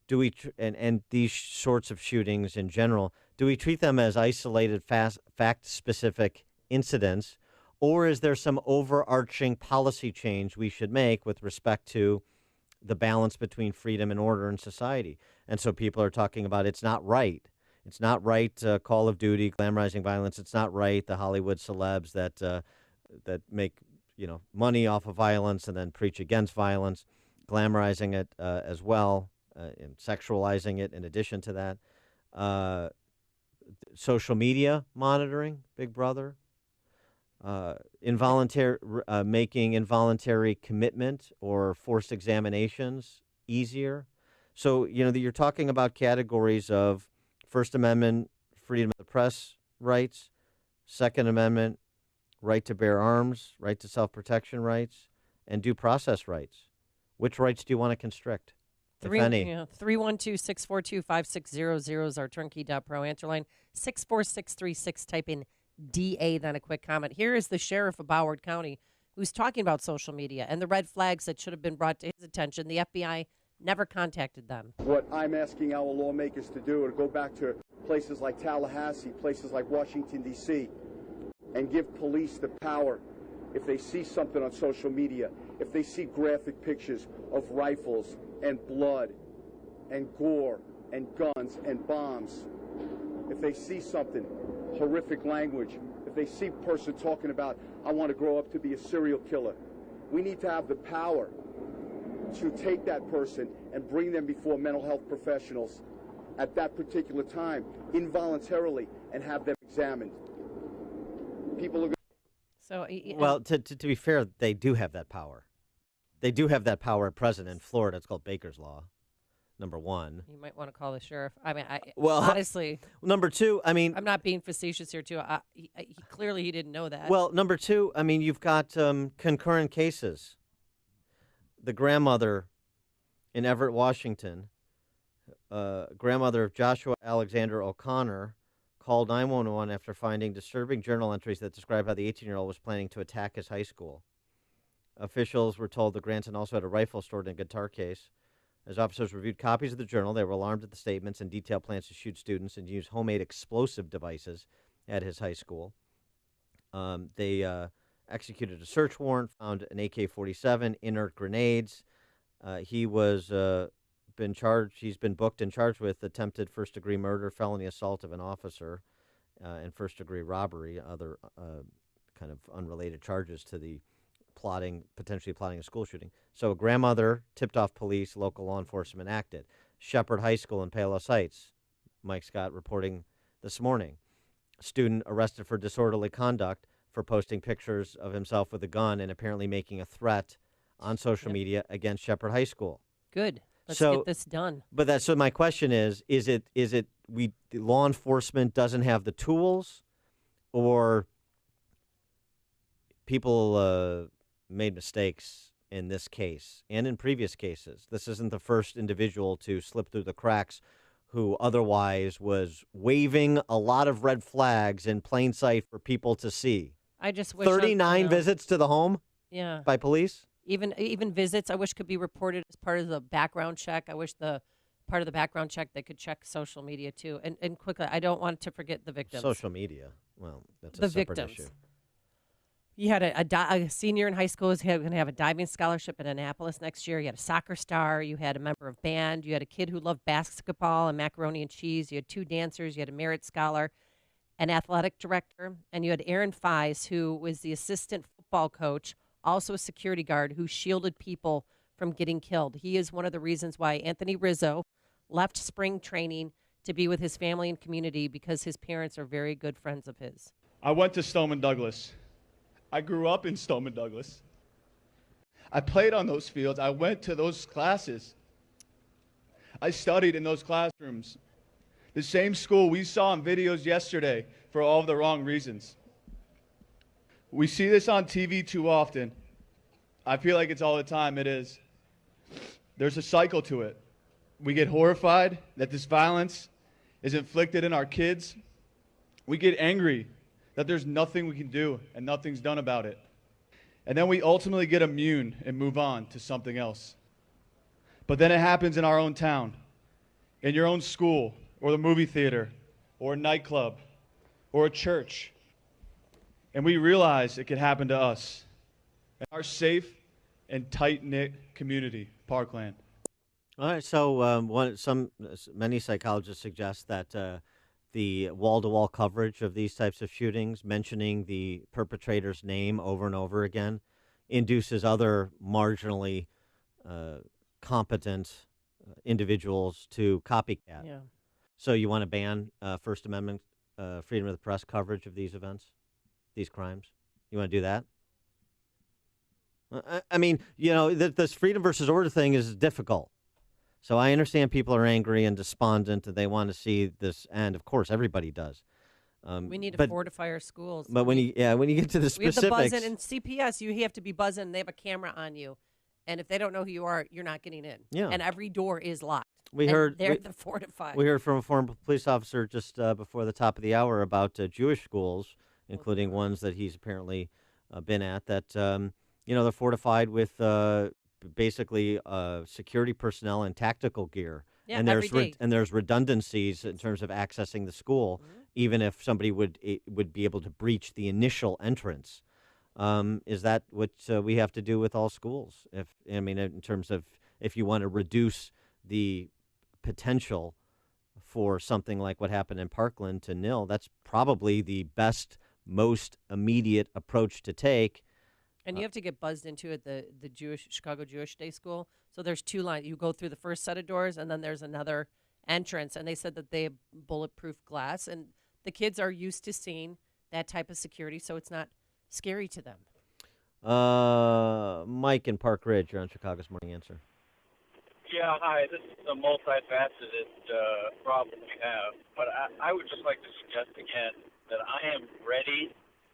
do we and these sorts of shootings in general, do we treat them as isolated, fact-specific incidents, or is there some overarching policy change we should make with respect to the balance between freedom and order in society? And so people are talking about it's not right. It's not right, Call of Duty, glamorizing violence. It's not right, the Hollywood celebs that make money off of violence and then preach against violence, glamorizing it as well, and sexualizing it in addition to that. Social media monitoring, Big Brother. Making involuntary commitment or forced examinations easier. So, you're talking about categories of First Amendment, freedom of the press rights, Second Amendment, right to bear arms, right to self-protection rights, and due process rights. Which rights do you want to constrict, if any? 312-642-5600 is our turnkey.pro answer line. 64636, type in DA, then a quick comment. Here is the sheriff of Broward County who's talking about social media and the red flags that should have been brought to his attention. The FBI never contacted them. What I'm asking our lawmakers to do is go back to places like Tallahassee, places like Washington, D.C., and give police the power, if they see something on social media, if they see graphic pictures of rifles and blood and gore and guns and bombs, if they see something, horrific language, if they see a person talking about, I want to grow up to be a serial killer, we need to have the power to take that person and bring them before mental health professionals at that particular time, involuntarily, and have them examined. People are Well, to be fair, they do have that power. They do have that power at present in Florida. It's called Baker's Law, number one. You might want to call the sheriff. I mean, honestly. Number two, I mean, I'm not being facetious here, too. Clearly, he didn't know that. Well, number two, I mean, you've got concurrent cases. The grandmother in Everett, Washington, grandmother of Joshua Alexander O'Connor, called 911 after finding disturbing journal entries that describe how the 18-year-old was planning to attack his high school. Officials were told the grandson also had a rifle stored in a guitar case. As officers reviewed copies of the journal, they were alarmed at the statements and detailed plans to shoot students and use homemade explosive devices at his high school. They executed a search warrant, found an AK-47, inert grenades. He was been charged. He's been booked and charged with attempted first-degree murder, felony assault of an officer, and first-degree robbery, other kind of unrelated charges to the potentially plotting a school shooting. So a grandmother tipped off police, local law enforcement acted. Shepherd High School in Palos Heights, Mike Scott reporting this morning. Student arrested for disorderly conduct for posting pictures of himself with a gun and apparently making a threat on social media against Shepherd High School. Good. Let's get this done. But so my question is it law enforcement doesn't have the tools, or people made mistakes in this case and in previous cases? This isn't the first individual to slip through the cracks who otherwise was waving a lot of red flags in plain sight for people to see. I just wish 39 visits to the home by police? Even visits, I wish could be reported as part of the background check. I wish the part of the background check they could check social media too. And quickly, I don't want to forget the victims. Social media. Well, that's a the separate victims. issue. You had a senior in high school who's going to have a diving scholarship at Annapolis next year. You had a soccer star. You had a member of band. You had a kid who loved basketball and macaroni and cheese. You had 2 dancers. You had a merit scholar, an athletic director, and you had Aaron Fies, who was the assistant football coach, also a security guard who shielded people from getting killed. He is one of the reasons why Anthony Rizzo left spring training to be with his family and community, because his parents are very good friends of his. I went to Stoneman Douglas. I grew up in Stoneman Douglas. I played on those fields. I went to those classes. I studied in those classrooms. The same school we saw in videos yesterday for all of the wrong reasons. We see this on TV too often. I feel like it's all the time. It is. There's a cycle to it. We get horrified that this violence is inflicted in our kids. We get angry that there's nothing we can do and nothing's done about it. And then we ultimately get immune and move on to something else. But then it happens in our own town, in your own school, or the movie theater, or a nightclub, or a church. And we realize it could happen to us, in our safe and tight-knit community, Parkland. All right, so many psychologists suggest that the wall-to-wall coverage of these types of shootings, mentioning the perpetrator's name over and over again, induces other marginally competent individuals to copycat. Yeah. So you want to ban First Amendment freedom of the press coverage of these events, these crimes? You want to do that? I mean, this freedom versus order thing is difficult. So I understand people are angry and despondent, and they want to see this end. Of course, everybody does. We need to fortify our schools. But when you get to the specifics, we have to buzz in. In CPS, you have to be buzzing. They have a camera on you, and if they don't know who you are, you're not getting in. Yeah. And every door is locked. They're the fortified. We heard from a former police officer just before the top of the hour about Jewish schools, including ones that he's apparently been at, that they're fortified with basically security personnel and tactical gear. Yeah, and there's redundancies in terms of accessing the school, even if somebody would be able to breach the initial entrance. Is that what we have to do with all schools? In terms of if you want to reduce the potential for something like what happened in Parkland to nil, that's probably the best, most immediate approach to take. And you have to get buzzed into at the Chicago Jewish Day School. So there's 2 lines. You go through the first set of doors, and then there's another entrance. And they said that they have bulletproof glass, and the kids are used to seeing that type of security, so it's not scary to them. Mike in Park Ridge, you're on Chicago's Morning Answer. Yeah, hi. This is a multifaceted problem we have. But I would just like to suggest again that I am ready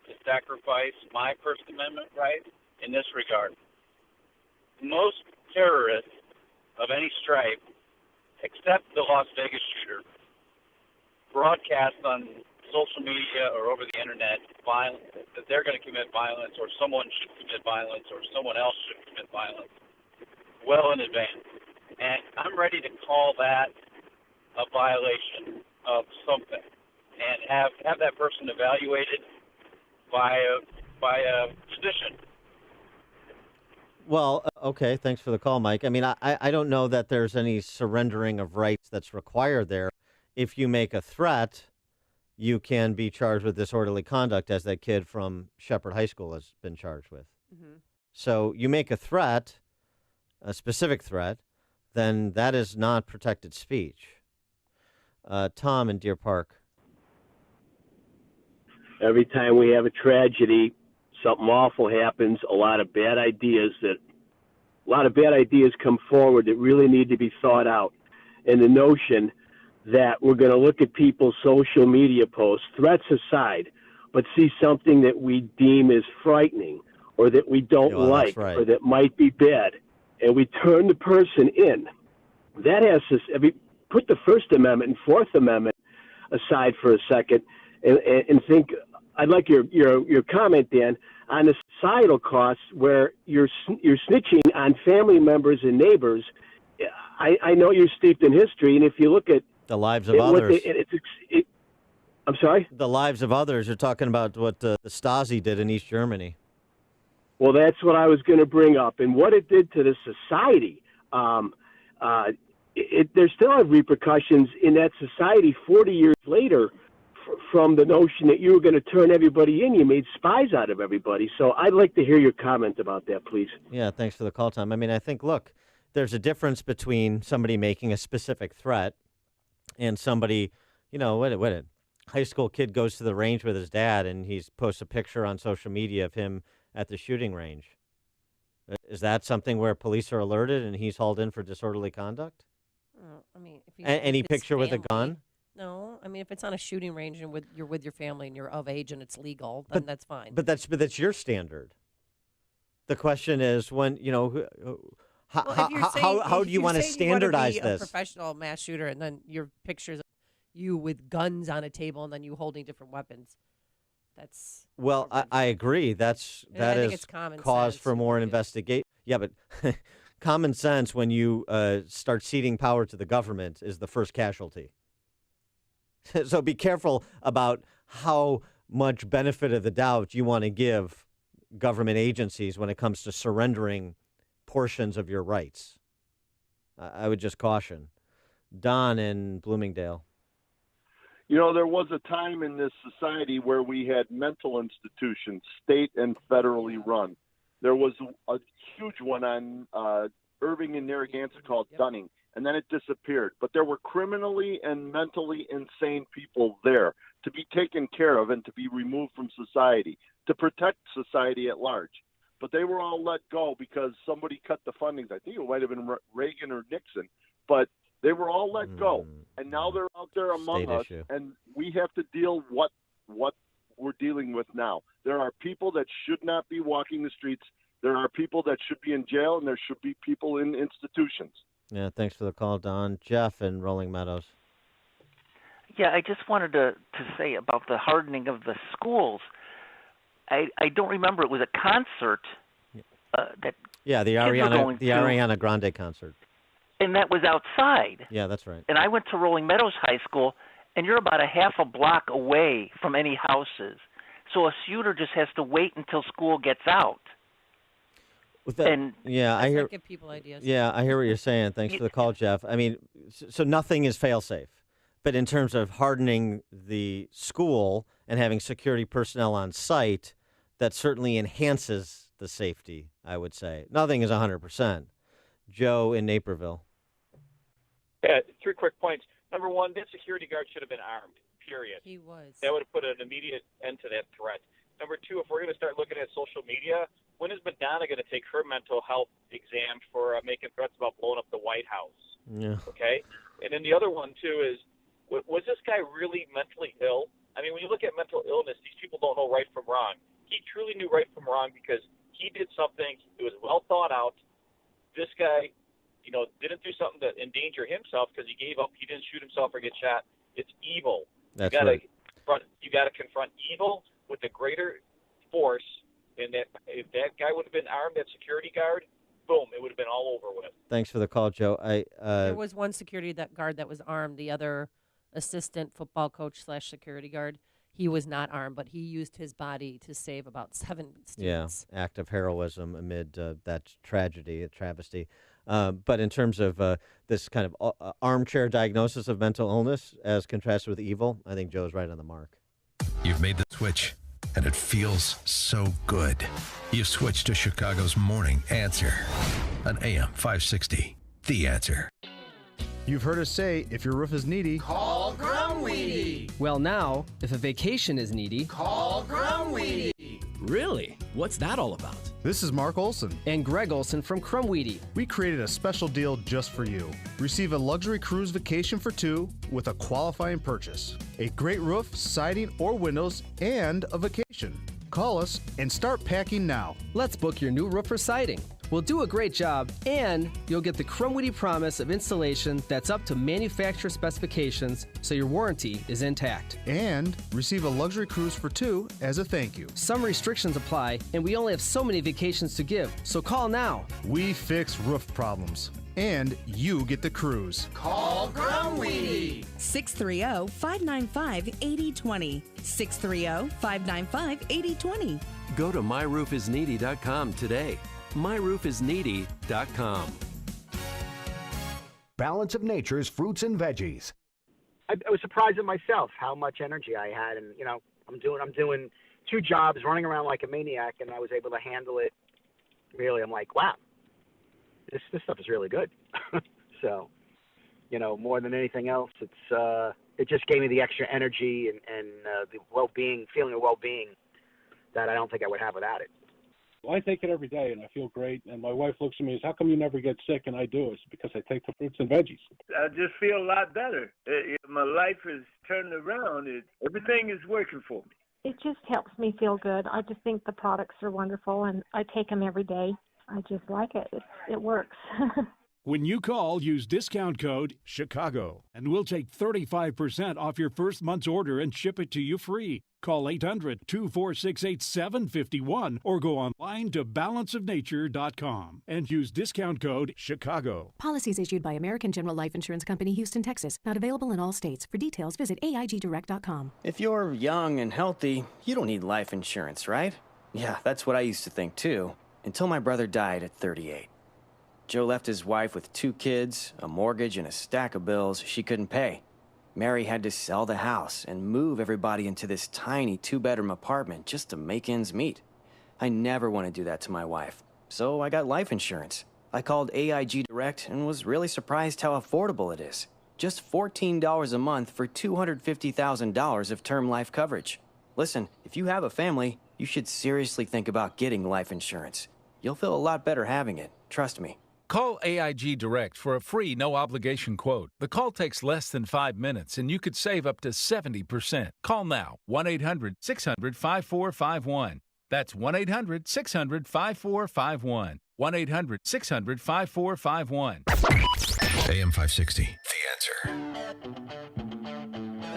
to sacrifice my First Amendment right in this regard. Most terrorists of any stripe, except the Las Vegas shooter, broadcast on social media or over the internet that they're going to commit violence, or someone should commit violence, or someone else should commit violence well in advance. And I'm ready to call that a violation of something and have that person evaluated by a physician. Well, okay, thanks for the call, Mike. I mean, I don't know that there's any surrendering of rights that's required there. If you make a threat, you can be charged with disorderly conduct, as that kid from Shepherd High School has been charged with. Mm-hmm. So you make a threat, a specific threat, then that is not protected speech. Tom in Deer Park. Every time we have a tragedy, something awful happens, a lot of bad ideas come forward that really need to be thought out. And the notion that we're going to look at people's social media posts, threats aside, but see something that we deem as frightening or that we don't like, or that might be bad, and we turn the person in. That has to put the First Amendment and Fourth Amendment aside for a second and think. I'd like your comment, Dan, on the societal costs where you're snitching on family members and neighbors. I know you're steeped in history, and if you look at the lives of others, I'm sorry? The lives of others. You're talking about what the Stasi did in East Germany. Well, that's what I was going to bring up, and what it did to the society. There still have repercussions in that society 40 years later from the notion that you were going to turn everybody in. You made spies out of everybody. So I'd like to hear your comment about that, please. Yeah, thanks for the call, Tom. I mean, I think, look, there's a difference between somebody making a specific threat and somebody, what a high school kid goes to the range with his dad and he posts a picture on social media of him at the shooting range. Is that something where police are alerted and he's hauled in for disorderly conduct? I mean, any picture with a gun? No, I mean, if it's on a shooting range and you're with your family and you're of age and it's legal, then that's fine. But that's your standard. The question is when how do you want to standardize this? A professional mass shooter, and then your pictures of you with guns on a table, and then you holding different weapons. That's I agree. That is cause for more investigation. Yeah, but common sense when you start ceding power to the government is the first casualty. So be careful about how much benefit of the doubt you want to give government agencies when it comes to surrendering portions of your rights. I would just caution. Don in Bloomingdale. There was a time in this society where we had mental institutions, state and federally run. There was a huge one on Irving and Narragansett called Dunning, and then it disappeared. But there were criminally and mentally insane people there to be taken care of and to be removed from society, to protect society at large. But they were all let go because somebody cut the funding. I think it might have been Reagan or Nixon, but they were all let go. And now they're out there among us, and we have to deal what we're dealing with now. There are people that should not be walking the streets. There are people that should be in jail, and there should be people in institutions. Yeah, thanks for the call, Don. Jeff in Rolling Meadows. Yeah, I just wanted to say about the hardening of the schools. I don't remember. It was a concert that the Ariana Grande concert. And that was outside. Yeah, that's right. And I went to Rolling Meadows High School, and you're about a half a block away from any houses. So a shooter just has to wait until school gets out. I hear. Give people ideas. Yeah, I hear what you're saying. Thanks for the call, Jeff. I mean, so nothing is fail-safe. But in terms of hardening the school and having security personnel on site, that certainly enhances the safety, I would say. Nothing is 100%. Joe in Naperville. Yeah, 3 quick points. Number one, that security guard should have been armed, period. He was. That would have put an immediate end to that threat. Number 2, if we're going to start looking at social media, when is Madonna going to take her mental health exam for making threats about blowing up the White House? Yeah. Okay? And then the other one, too, is was this guy really mentally ill? I mean, when you look at mental illness, these people don't know right from wrong. He truly knew right from wrong because he did something. It was well thought out. This guy, didn't do something to endanger himself because he gave up. He didn't shoot himself or get shot. It's evil. That's right. You got to confront evil with a greater force. And that if that guy would have been armed, that security guard, boom, it would have been all over with. Thanks for the call, Joe. There was one security guard that was armed. The other assistant football coach / security guard, he was not armed, but he used his body to save about 7 students. Yeah, act of heroism amid that tragedy, a travesty. But in terms of this kind of armchair diagnosis of mental illness as contrasted with evil, I think Joe's right on the mark. You've made the switch, and it feels so good. You've switched to Chicago's Morning Answer on AM 560. The Answer. You've heard us say, if your roof is needy, call Ground Weedy. Well, now, if a vacation is needy, call Ground Weedy. Really? What's that all about? This is Mark Olson and Greg Olson from Crumweedy. We created a special deal just for you. Receive a luxury cruise vacation for 2 with a qualifying purchase. A great roof, siding, or windows, and a vacation. Call us and start packing now. Let's book your new roof or siding. We'll do a great job, and you'll get the Crumweedy promise of installation that's up to manufacturer specifications, so your warranty is intact. And receive a luxury cruise for 2 as a thank you. Some restrictions apply, and we only have so many vacations to give, so call now. We fix roof problems, and you get the cruise. Call Crumweedy. 630-595-8020. 630-595-8020. Go to myroofisneedy.com today. myroofisneedy.com. Balance of Nature's fruits and veggies. I was surprised at myself how much energy I had, and I'm doing 2 jobs, running around like a maniac, and I was able to handle it. Really, I'm like, wow, this stuff is really good. So, more than anything else, it just gave me the extra energy and the well-being, feeling of well-being that I don't think I would have without it. Well, I take it every day, and I feel great. And my wife looks at me and says, how come you never get sick? And I do. It's because I take the fruits and veggies. I just feel a lot better. My life is turning around. Everything is working for me. It just helps me feel good. I just think the products are wonderful, and I take them every day. I just like it. It works. When you call, use discount code CHICAGO, and we'll take 35% off your first month's order and ship it to you free. Call 800-246-8751 or go online to balanceofnature.com and use discount code CHICAGO. Policies issued by American General Life Insurance Company, Houston, Texas. Not available in all states. For details, visit AIGdirect.com. If you're young and healthy, you don't need life insurance, right? Yeah, that's what I used to think too, until my brother died at 38. Joe left his wife with 2 kids, a mortgage, and a stack of bills she couldn't pay. Mary had to sell the house and move everybody into this tiny 2-bedroom apartment just to make ends meet. I never want to do that to my wife, so I got life insurance. I called AIG Direct and was really surprised how affordable it is. Just $14 a month for $250,000 of term life coverage. Listen, if you have a family, you should seriously think about getting life insurance. You'll feel a lot better having it, trust me. Call AIG Direct for a free, no-obligation quote. The call takes less than 5 minutes, and you could save up to 70%. Call now, 1-800-600-5451. That's 1-800-600-5451. 1-800-600-5451. AM 560, The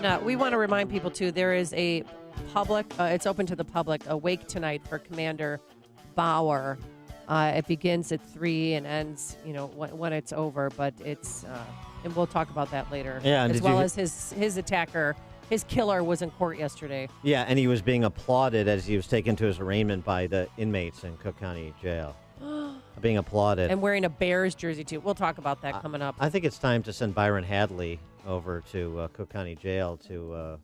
Answer. We want to remind people, too, there is a public, it's open to the public, a wake tonight for Commander Bauer. It begins at 3 and ends, when it's over. But it's, and we'll talk about that later. Yeah, and as well as his attacker, his killer was in court yesterday. Yeah, and he was being applauded as he was taken to his arraignment by the inmates in Cook County Jail. Being applauded. And wearing a Bears jersey, too. We'll talk about that coming up. I think it's time to send Byron Hadley over to Cook County Jail to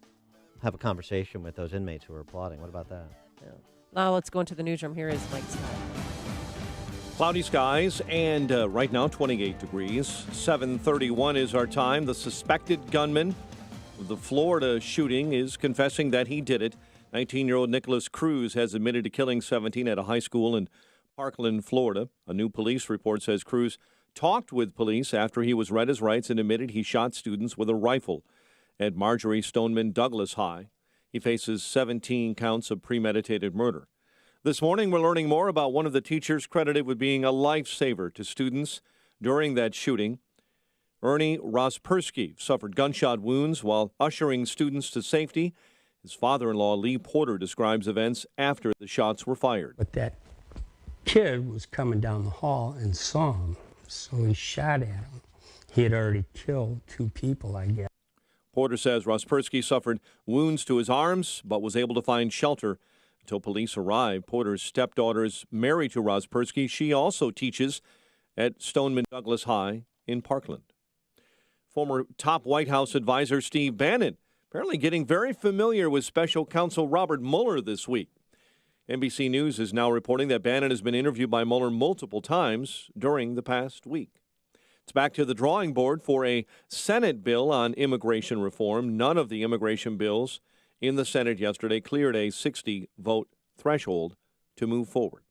have a conversation with those inmates who are applauding. What about that? Yeah. Now let's go into the newsroom. Here is Mike Scott. Cloudy skies and right now 28 degrees. 7:31 is our time. The suspected gunman of the Florida shooting is confessing that he did it. 19-year-old Nicholas Cruz has admitted to killing 17 at a high school in Parkland, Florida. A new police report says Cruz talked with police after he was read his rights and admitted he shot students with a rifle at Marjorie Stoneman Douglas High. He faces 17 counts of premeditated murder. This morning, we're learning more about one of the teachers credited with being a lifesaver to students during that shooting. Ernie Rospersky suffered gunshot wounds while ushering students to safety. His father-in-law, Lee Porter, describes events after the shots were fired. But that kid was coming down the hall and saw him, so he shot at him. He had already killed 2 people, I guess. Porter says Rospersky suffered wounds to his arms, but was able to find shelter until police arrived. Porter's stepdaughter is married to Rospersky. She also teaches at Stoneman Douglas High in Parkland. Former top White House advisor Steve Bannon apparently getting very familiar with special counsel Robert Mueller this week. NBC News is now reporting that Bannon has been interviewed by Mueller multiple times during the past week. It's back to the drawing board for a Senate bill on immigration reform. None of the immigration bills in the Senate yesterday cleared a 60-vote threshold to move forward.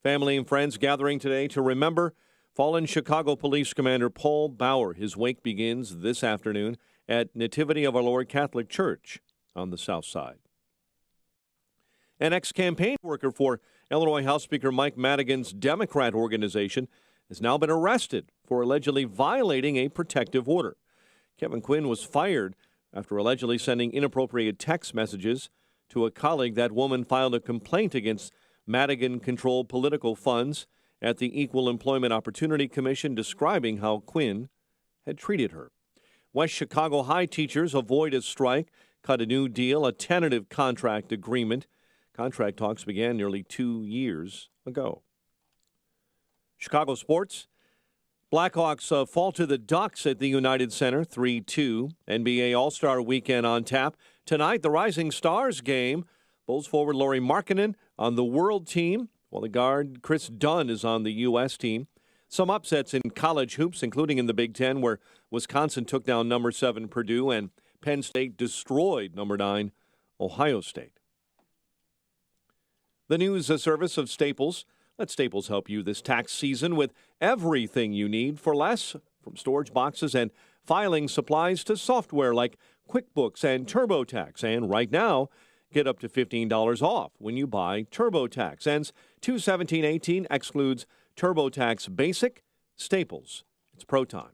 Family and friends gathering today to remember fallen Chicago Police Commander Paul Bauer. His wake begins this afternoon at Nativity of Our Lord Catholic Church on the South Side. An ex-campaign worker for Illinois House Speaker Mike Madigan's Democrat organization has now been arrested for allegedly violating a protective order. Kevin Quinn was fired after allegedly sending inappropriate text messages to a colleague. That woman filed a complaint against Madigan-controlled political funds at the Equal Employment Opportunity Commission, describing how Quinn had treated her. West Chicago High teachers avoid a strike, cut a new deal, a tentative contract agreement. Contract talks began nearly 2 years ago. Chicago sports. Blackhawks fall to the Ducks at the United Center, 3-2. NBA All-Star Weekend on tap. Tonight, the Rising Stars game. Bulls forward Lauri Markkanen on the World team, while the guard Chris Dunn is on the U.S. team. Some upsets in college hoops, including in the Big Ten, where Wisconsin took down number 7 Purdue and Penn State destroyed number 9 Ohio State. The news service of Staples. Let Staples help you this tax season with everything you need for less, from storage boxes and filing supplies to software like QuickBooks and TurboTax. And right now, get up to $15 off when you buy TurboTax. Ends 2/17/18, excludes TurboTax Basic. Staples. It's pro time.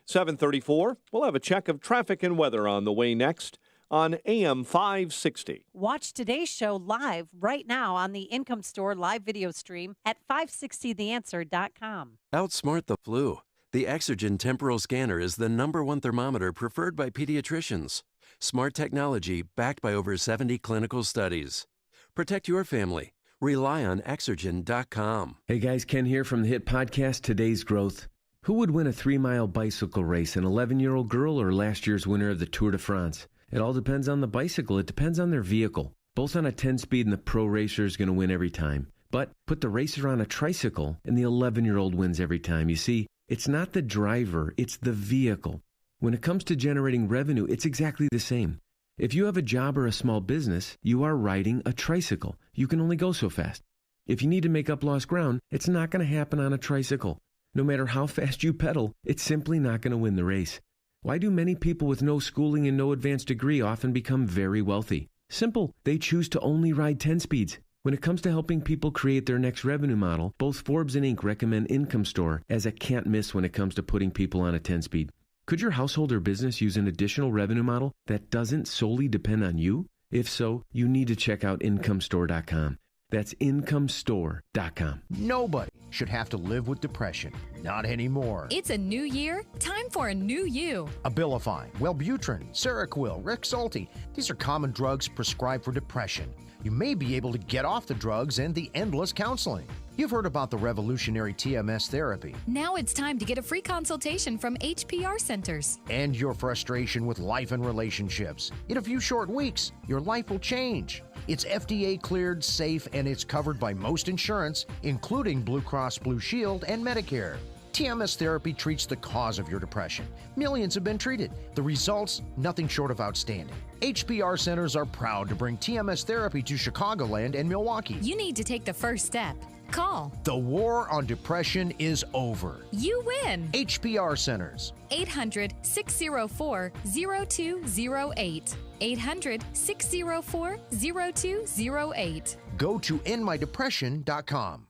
7:34. We'll have a check of traffic and weather on the way next on AM 560. Watch today's show live right now on the Income Store live video stream at 560theanswer.com. Outsmart the flu. The Exergen temporal scanner is the #1 thermometer preferred by pediatricians. Smart technology backed by over 70 clinical studies. Protect your family. Rely on Exergen.com. Hey guys, Ken here from the hit podcast Today's Growth. Who would win a 3-mile bicycle race, an 11-year-old girl or last year's winner of the Tour de France? It all depends on the bicycle. It depends on their vehicle. Both on a 10-speed and the pro racer is going to win every time. But put the racer on a tricycle and the 11-year-old wins every time. You see, it's not the driver, it's the vehicle. When it comes to generating revenue, it's exactly the same. If you have a job or a small business, you are riding a tricycle. You can only go so fast. If you need to make up lost ground, it's not going to happen on a tricycle. No matter how fast you pedal, it's simply not going to win the race. Why do many people with no schooling and no advanced degree often become very wealthy? Simple. They choose to only ride 10 speeds. When it comes to helping people create their next revenue model, both Forbes and Inc. recommend Income Store as a can't miss when it comes to putting people on a 10-speed. Could your household or business use an additional revenue model that doesn't solely depend on you? If so, you need to check out IncomeStore.com. That's IncomeStore.com. Nobody should have to live with depression. Not anymore. It's a new year. Time for a new you. Abilify, Wellbutrin, Seroquel, Rexulti. These are common drugs prescribed for depression. You may be able to get off the drugs and the endless counseling. You've heard about the revolutionary TMS therapy. Now it's time to get a free consultation from HPR Centers. And your frustration with life and relationships. In a few short weeks, your life will change. It's FDA cleared, safe, and it's covered by most insurance, including Blue Cross Blue Shield and Medicare. TMS therapy treats the cause of your depression. Millions have been treated. The results, nothing short of outstanding. HPR Centers are proud to bring TMS therapy to Chicagoland and Milwaukee. You need to take the first step. Call. The war on depression is over. You win. HPR Centers. 800-604-0208. 800-604-0208. Go to endmydepression.com.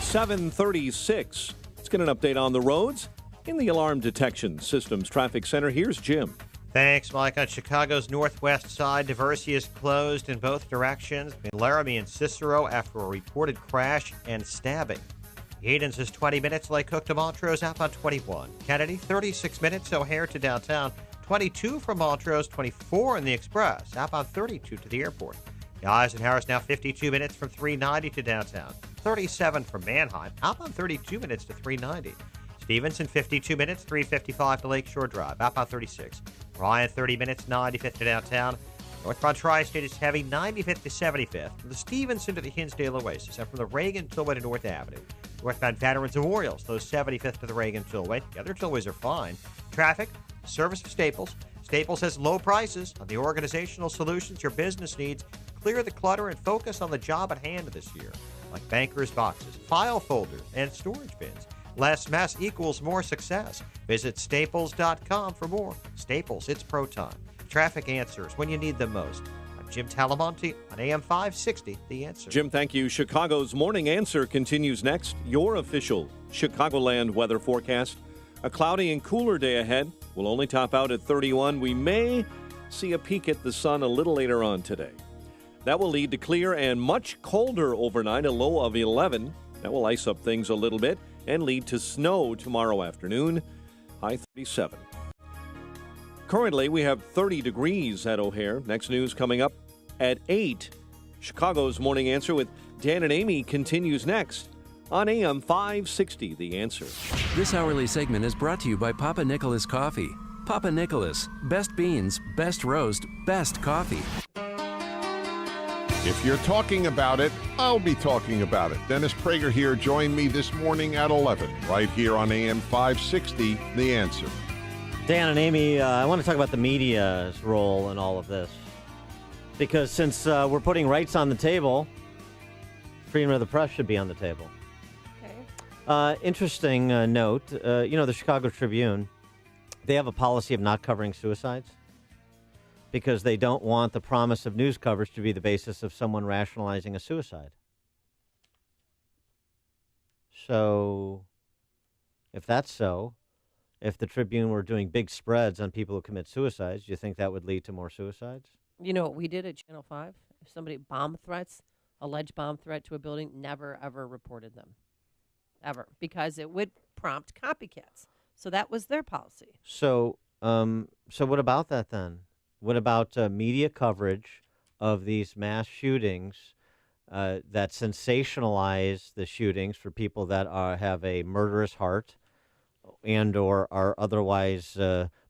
7:36. Let's get an update on the roads in the Alarm Detection Systems Traffic Center. Here's Jim. Thanks, Mike. On Chicago's northwest side, Diversey is closed in both directions between Laramie and Cicero after a reported crash and stabbing. Edens is 20 minutes, Lake Cook to Montrose, outbound 21. Kennedy, 36 minutes, O'Hare to downtown, 22 from Montrose, 24 in the Express, outbound 32 to the airport. The Eisenhower is now 52 minutes from 390 to downtown, 37 from Manheim, outbound 32 minutes to 390. Stevenson, 52 minutes, 355 to Lakeshore Drive, outbound 36. Ryan, 30 minutes, 95th to downtown. Northbound Tri-State is heavy, 95th to 75th. From the Stevenson to the Hinsdale Oasis, and from the Reagan Tollway to North Avenue. Northbound Veterans Memorial slows 75th to the Reagan Tollway. The other tollways are fine. Traffic, service of Staples. Staples has low prices on the organizational solutions your business needs. Clear the clutter and focus on the job at hand this year, like bankers' boxes, file folders, and storage bins. Less mess equals more success. Visit Staples.com for more. Staples, it's pro time. Traffic answers when you need them most. On Jim Talamonte on AM 560, The Answer. Jim, thank you. Chicago's Morning Answer continues next. Your official Chicagoland weather forecast. A cloudy and cooler day ahead. We'll only top out at 31. We may see a peek at the sun a little later on today. That will lead to clear and much colder overnight, a low of 11. That will ice up things a little bit and lead to snow tomorrow afternoon, high 37. Currently, we have 30 degrees at O'Hare. Next news coming up at 8. Chicago's Morning Answer with Dan and Amy continues next on AM 560, The Answer. This hourly segment is brought to you by Papa Nicholas Coffee. Papa Nicholas, best beans, best roast, best coffee. If you're talking about it, I'll be talking about it. Dennis Prager here. Join me this morning at 11, right here on AM 560, The Answer. Dan and Amy, I want to talk about the media's role in all of this. Because since we're putting rights on the table, freedom of the press should be on the table. Okay. Interesting note, the Chicago Tribune, they have a policy of not covering suicides because they don't want the promise of news coverage to be the basis of someone rationalizing a suicide. So, if that's so, if the Tribune were doing big spreads on people who commit suicides, do you think that would lead to more suicides? You know what we did at Channel 5? If somebody alleged bomb threat to a building, never, ever reported them. Ever. Because it would prompt copycats. So that was their policy. So what about that then? What about media coverage of these mass shootings that sensationalize the shootings for people that have a murderous heart and or are otherwise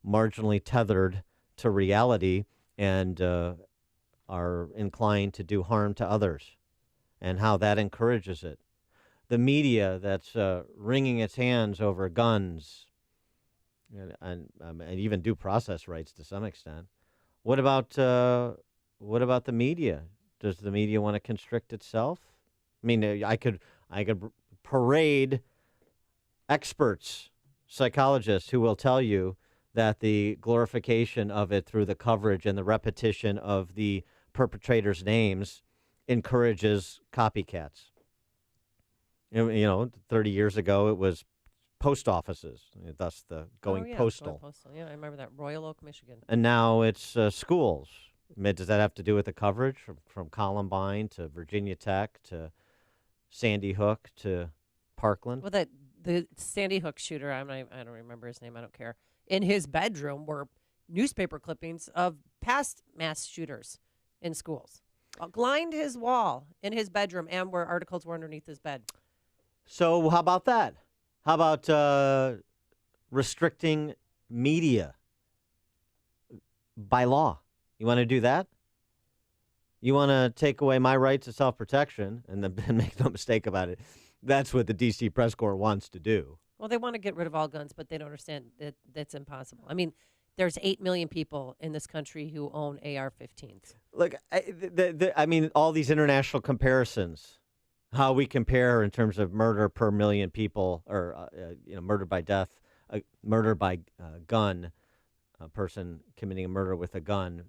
marginally tethered to reality and are inclined to do harm to others, and how that encourages it? The media that's wringing its hands over guns and even due process rights to some extent. What about the media? Does the media want to constrict itself? I mean, I could parade experts, psychologists who will tell you that the glorification of it through the coverage and the repetition of the perpetrators' names encourages copycats. 30 years ago it was post offices, thus the going postal. Going postal. Yeah, I remember that. Royal Oak, Michigan. And now it's schools. Does that have to do with the coverage from Columbine to Virginia Tech to Sandy Hook to Parkland? Well, the Sandy Hook shooter, I don't remember his name. I don't care. In his bedroom were newspaper clippings of past mass shooters in schools. Lined his wall in his bedroom, and where articles were underneath his bed. So how about that? How about restricting media by law? You want to do that? You want to take away my rights of self-protection, and then make no mistake about it, that's what the D.C. Press Corps wants to do. Well, they want to get rid of all guns, but they don't understand that that's impossible. I mean, there's 8 million people in this country who own AR-15s. Look, I mean, all these international comparisons, how we compare in terms of murder per million people, or murder by death, murder by gun, a person committing a murder with a gun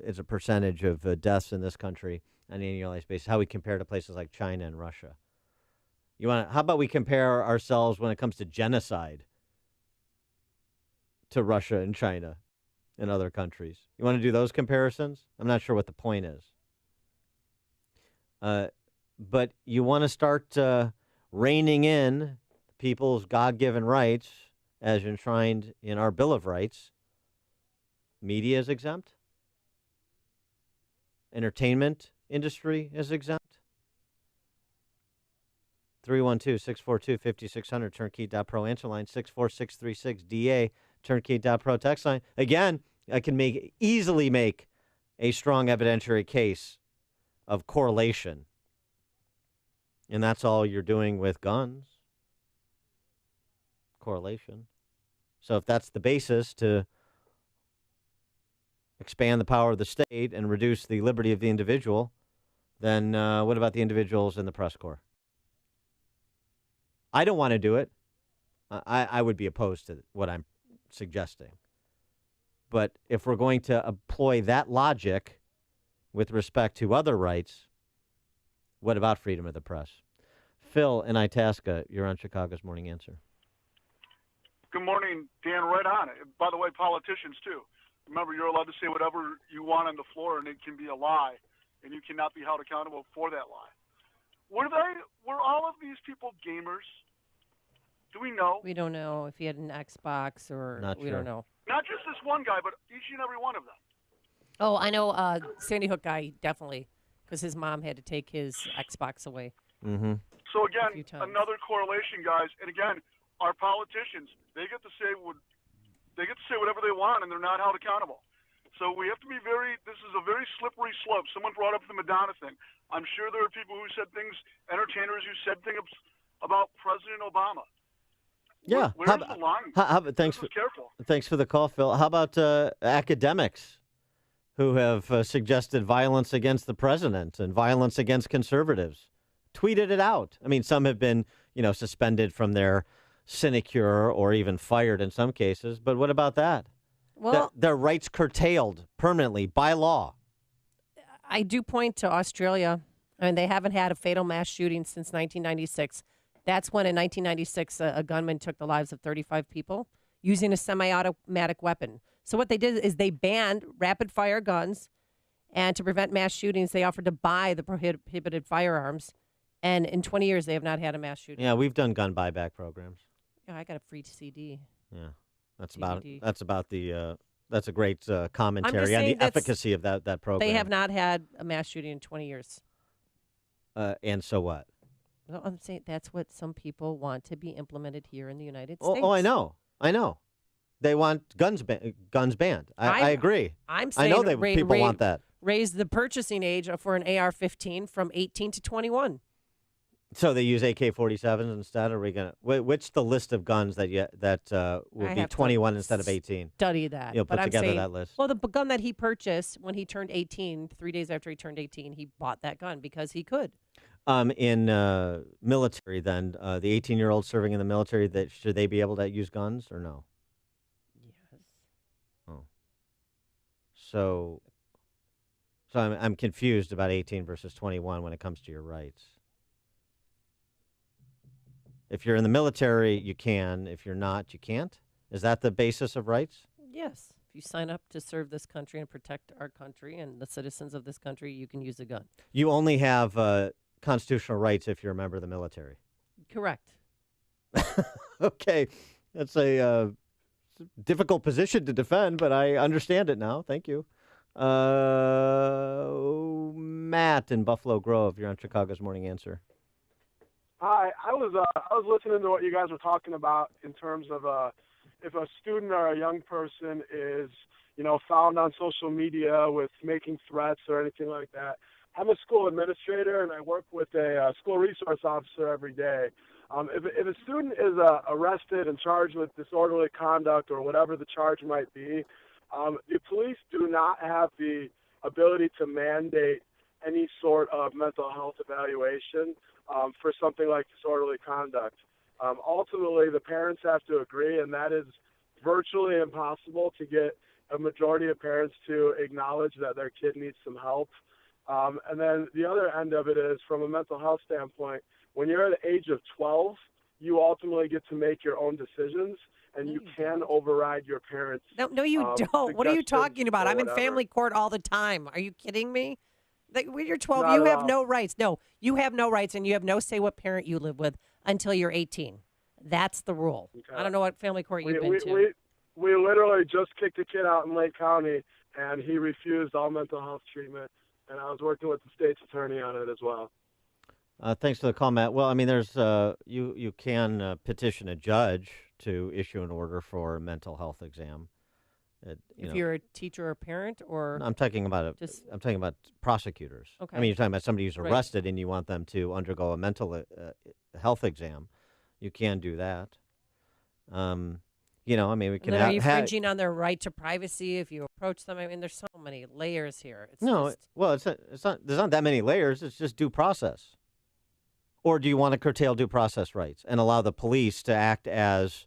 as a percentage of deaths in this country on an annualized basis. How we compare to places like China and Russia. How about we compare ourselves when it comes to genocide to Russia and China and other countries? You want to do those comparisons? I'm not sure what the point is. But you want to start reining in people's God-given rights as enshrined in our Bill of Rights. Media is exempt. Entertainment industry is exempt. 312-642-5600, turnkey.pro answer line, 64636-DA, turnkey.pro text line. Again, I can easily make a strong evidentiary case of correlation. And that's all you're doing with guns. Correlation. So if that's the basis to expand the power of the state and reduce the liberty of the individual, then what about the individuals in the press corps? I don't want to do it. I would be opposed to what I'm suggesting. But if we're going to employ that logic with respect to other rights, what about freedom of the press? Phil in Itasca, you're on Chicago's Morning Answer. Good morning, Dan. Right on. By the way, politicians, too. Remember, you're allowed to say whatever you want on the floor, and it can be a lie, and you cannot be held accountable for that lie. Were all of these people gamers? Do we know? We don't know if he had an Xbox or we don't know. Not just this one guy, but each and every one of them. Oh, I know Sandy Hook guy, definitely, because his mom had to take his Xbox away. Mm-hmm. So, again, another correlation, guys. And, again, our politicians, they get to say whatever they want, and they're not held accountable. So we have to be this is a very slippery slope. Someone brought up the Madonna thing. I'm sure there are people who said things, entertainers who said things about President Obama. Yeah. Where's the line? Thanks for the call, Phil. How about academics who have suggested violence against the president and violence against conservatives? Tweeted it out. I mean, some have been, suspended from their sinecure or even fired in some cases. But what about that? Well, their rights curtailed permanently by law. I do point to Australia. I mean, they haven't had a fatal mass shooting since 1996. That's when, in 1996, a gunman took the lives of 35 people using a semi-automatic weapon. So what they did is they banned rapid-fire guns, and to prevent mass shootings, they offered to buy the prohibited firearms. And in 20 years, they have not had a mass shooting. Yeah, we've done gun buyback programs. Yeah, I got a free CD. Yeah, that's DVD. about the that's a great commentary on the efficacy of that program. They have not had a mass shooting in 20 years. And so what? Well, I'm saying that's what some people want to be implemented here in the United States. Oh, I know. They want guns banned. I agree. I'm saying I know people want that. Raise the purchasing age for an AR-15 from 18 to 21. So they use AK-47s instead? Or are we gonna? Which the list of guns that will be 21 instead of 18? Study that. You'll put together that list. Well, the gun that he purchased when he turned 18, 3 days after he turned 18, he bought that gun because he could. In military, then the 18-year-old serving in the military, should they be able to use guns or no? Yes. Oh. So I'm confused about 18 versus 21 when it comes to your rights. If you're in the military, you can. If you're not, you can't. Is that the basis of rights? Yes. If you sign up to serve this country and protect our country and the citizens of this country, you can use a gun. You only have constitutional rights if you're a member of the military. Correct. Okay. That's a difficult position to defend, but I understand it now. Thank you. Matt in Buffalo Grove, you're on Chicago's Morning Answer. Hi, I was listening to what you guys were talking about in terms of if a student or a young person is, found on social media with making threats or anything like that. I'm a school administrator and I work with a school resource officer every day. If a student is arrested and charged with disorderly conduct or whatever the charge might be, the police do not have the ability to mandate any sort of mental health evaluation for something like disorderly conduct. Ultimately, the parents have to agree, and that is virtually impossible to get a majority of parents to acknowledge that their kid needs some help. And then the other end of it is, from a mental health standpoint, when you're at the age of 12, you ultimately get to make your own decisions, and you can override your parents. No, you don't. What are you talking about? I'm in whatever. family court all the time. Are you kidding me? When you're 12, Not you at have all. no rights. No, you have no rights, and you have no say what parent you live with until you're 18. That's the rule. I don't know what family court you've been to. We literally just kicked a kid out in Lake County, and he refused all mental health treatment, and I was working with the state's attorney on it as well. Thanks for the call, Matt. Well, I mean, there's you can petition a judge to issue an order for a mental health exam. If you're a teacher or parent, or I'm talking about I'm talking about prosecutors. Okay. I mean, you're talking about somebody who's Right. arrested and you want them to undergo a mental health exam. You can do that. I mean, we And can then are you have. infringing on their right to privacy if you approach them? I mean, there's so many layers here. It's No, just, it's not. There's not that many layers. It's just due process. Or do you want to curtail due process rights and allow the police to act as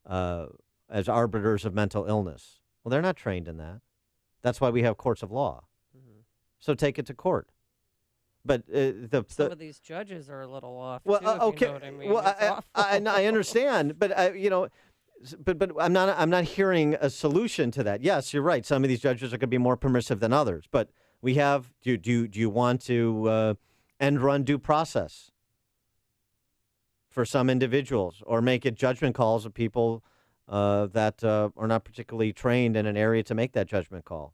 arbiters of mental illness? Well, they're not trained in that. That's why we have courts of law. So take it to court. But some of these judges are a little off. Well, too, if okay. You know what I mean. Well, It's awful. I understand, but you know, but I'm not hearing a solution to that. Yes, you're right. Some of these judges are going to be more permissive than others, but we have. Do you want to end run due process for some individuals, or make it judgment calls of people that are not particularly trained in an area to make that judgment call,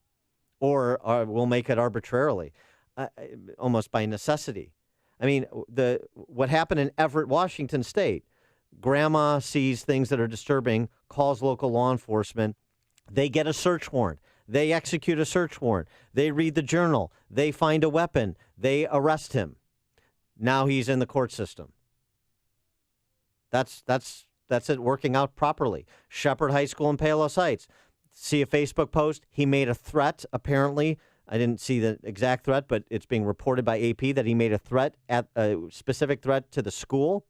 or we'll make it arbitrarily, almost by necessity? I mean, what happened in Everett, Washington State? Grandma sees things that are disturbing, calls local law enforcement. They get a search warrant. They execute a search warrant. They read the journal. They find a weapon. They arrest him. Now he's in the court system. That's it working out properly. Shepherd High School in Palos Heights. See a Facebook post. He made a threat, apparently. I didn't see the exact threat, but it's being reported by AP that he made a specific threat to the school.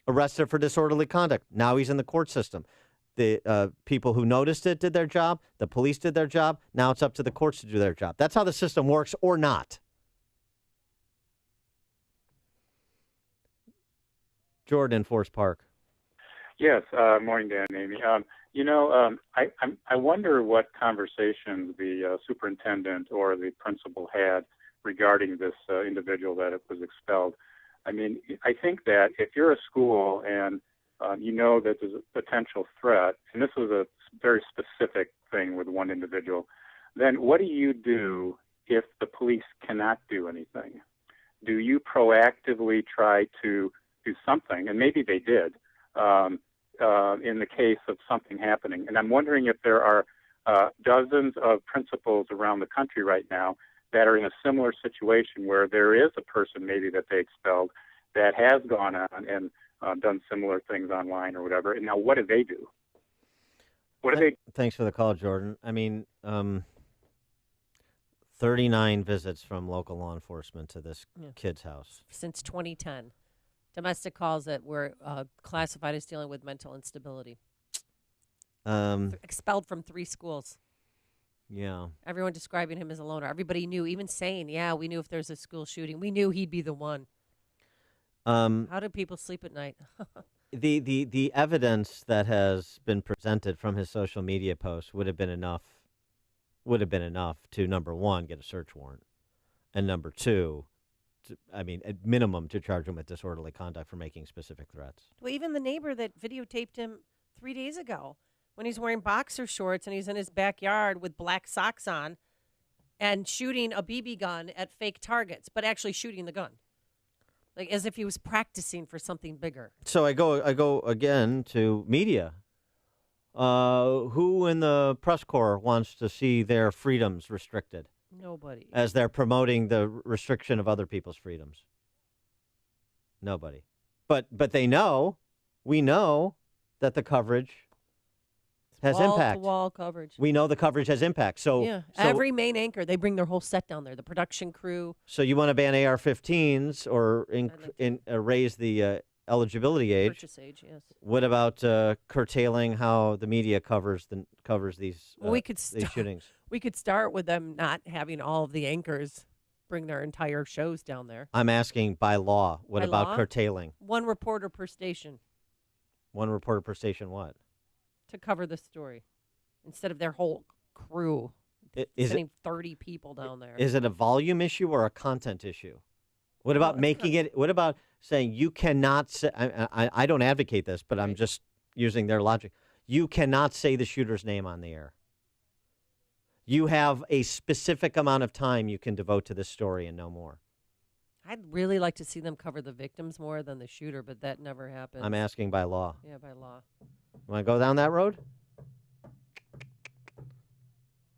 Arrested for disorderly conduct. Now he's in the court system. The people who noticed it did their job. The police did their job. Now it's up to the courts to do their job. That's how the system works, or not. Jordan, Forest Park. Yes. Morning, Dan and Amy. I wonder what conversations the superintendent or the principal had regarding this individual that was expelled. I mean, I think that if you're a school and you know that there's a potential threat, and this was a very specific thing with one individual, then what do you do if the police cannot do anything? Do you proactively try to do something? And maybe they did in the case of something happening. And I'm wondering if there are dozens of principals around the country right now that are in a similar situation where there is a person maybe that they expelled that has gone on and done similar things online or whatever. And now what do they do? Thanks for the call, Jordan. I mean, 39 visits from local law enforcement to this kid's house. Since 2010. Domestic calls that were classified as dealing with mental instability. Expelled from 3 schools. Yeah. Everyone describing him as a loner. Everybody knew, even saying, we knew if there's a school shooting, we knew he'd be the one. How do people sleep at night? The evidence that has been presented from his social media posts would have been enough to, number one, get a search warrant, and number two, at minimum, to charge him with disorderly conduct for making specific threats. Well, even the neighbor that videotaped him 3 days ago, when he's wearing boxer shorts and he's in his backyard with black socks on and shooting a BB gun at fake targets, but actually shooting the gun. Like as if he was practicing for something bigger. So I go again to media. Who in the press corps wants to see their freedoms restricted? Nobody. As they're promoting the restriction of other people's freedoms. Nobody. But we know that the coverage has impact. Wall-to-wall coverage. We know the coverage has impact. So every main anchor, they bring their whole set down there, the production crew. So you want to ban AR-15s or raise the eligibility age? Purchase age, yes. What about curtailing how the media covers these these shootings? We could start with them not having all of the anchors bring their entire shows down there. I'm asking by law. What about curtailing? 1 reporter per station. 1 reporter per station what? To cover the story instead of their whole crew sending 30 people down there. Is it a volume issue or a content issue? What about what about saying you cannot say, I don't advocate this, but I'm just using their logic. You cannot say the shooter's name on the air. You have a specific amount of time you can devote to this story and no more. I'd really like to see them cover the victims more than the shooter, but that never happens. I'm asking by law. Yeah, by law. Want to go down that road?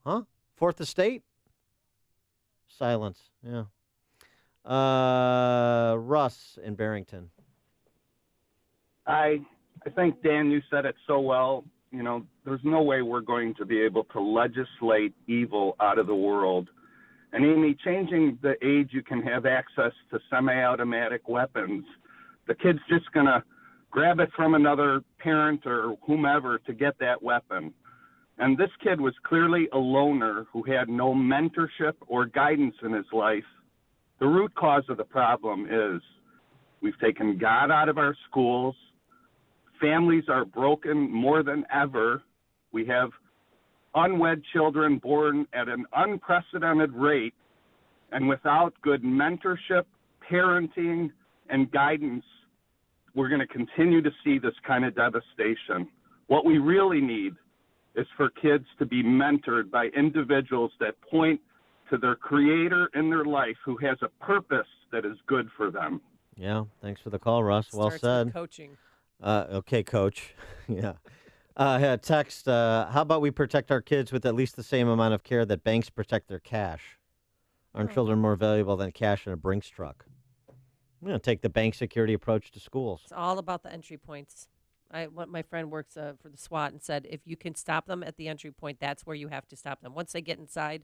Huh? Fourth Estate? Silence. Yeah. Russ in Barrington. I think, Dan, you said it so well. You know, there's no way we're going to be able to legislate evil out of the world. And Amy, changing the age you can have access to semi-automatic weapons, the kid's just going to grab it from another parent or whomever to get that weapon. And this kid was clearly a loner who had no mentorship or guidance in his life. The root cause of the problem is we've taken God out of our schools. Families are broken more than ever. We have unwed children born at an unprecedented rate. And without good mentorship, parenting, and guidance, we're going to continue to see this kind of devastation. What we really need is for kids to be mentored by individuals that point to their creator in their life who has a purpose that is good for them. Yeah, thanks for the call, Russ. Well Starts said. with coaching. Okay, Coach. Yeah. Text, how about we protect our kids with at least the same amount of care that banks protect their cash? Aren't children more valuable than cash in a Brinks truck? I'm going to take the bank security approach to schools. It's all about the entry points. My friend works for the SWAT and said if you can stop them at the entry point, that's where you have to stop them. Once they get inside,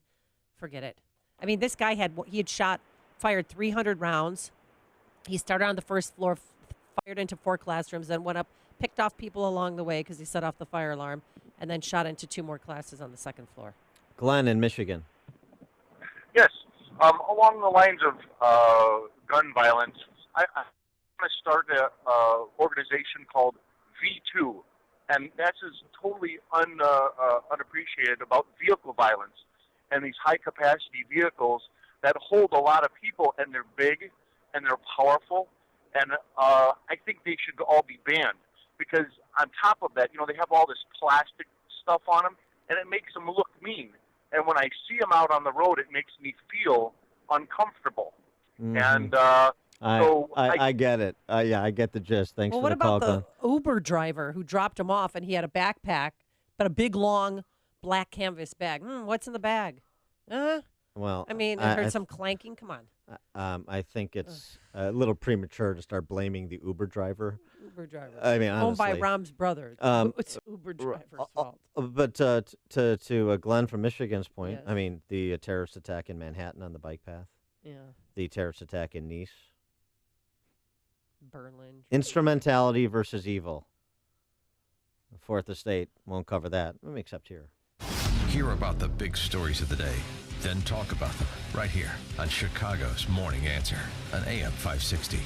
forget it. I mean, this guy had fired 300 rounds. He started on the first floor, fired into 4 classrooms, then went up, picked off people along the way because he set off the fire alarm, and then shot into 2 more classes on the 2nd floor. Glenn in Michigan. Yes. Along the lines of gun violence, I want to start an organization called V2, and that's totally unappreciated about vehicle violence and these high-capacity vehicles that hold a lot of people, and they're big and they're powerful, and I think they should all be banned because on top of that, they have all this plastic stuff on them, and it makes them look mean. And when I see them out on the road, it makes me feel uncomfortable. Mm-hmm. And I get it. Yeah, I get the gist. Thanks Well, for what the call, about the Glenn. Uber driver who dropped him off and he had a backpack, but a big, long black canvas bag? What's in the bag? Well, I mean, I heard some clanking. Come on. I think it's a little premature to start blaming the Uber driver. Uber driver. I mean, owned by honestly. Ram's brother. It's Uber driver's fault. But to Glenn from Michigan's point, Yes. I mean, the terrorist attack in Manhattan on the bike path. Yeah. The terrorist attack in Nice. Berlin. Instrumentality versus evil. The Fourth Estate won't cover that. Except here. Hear about the big stories of the day, then talk about them right here on Chicago's Morning Answer on AM 560.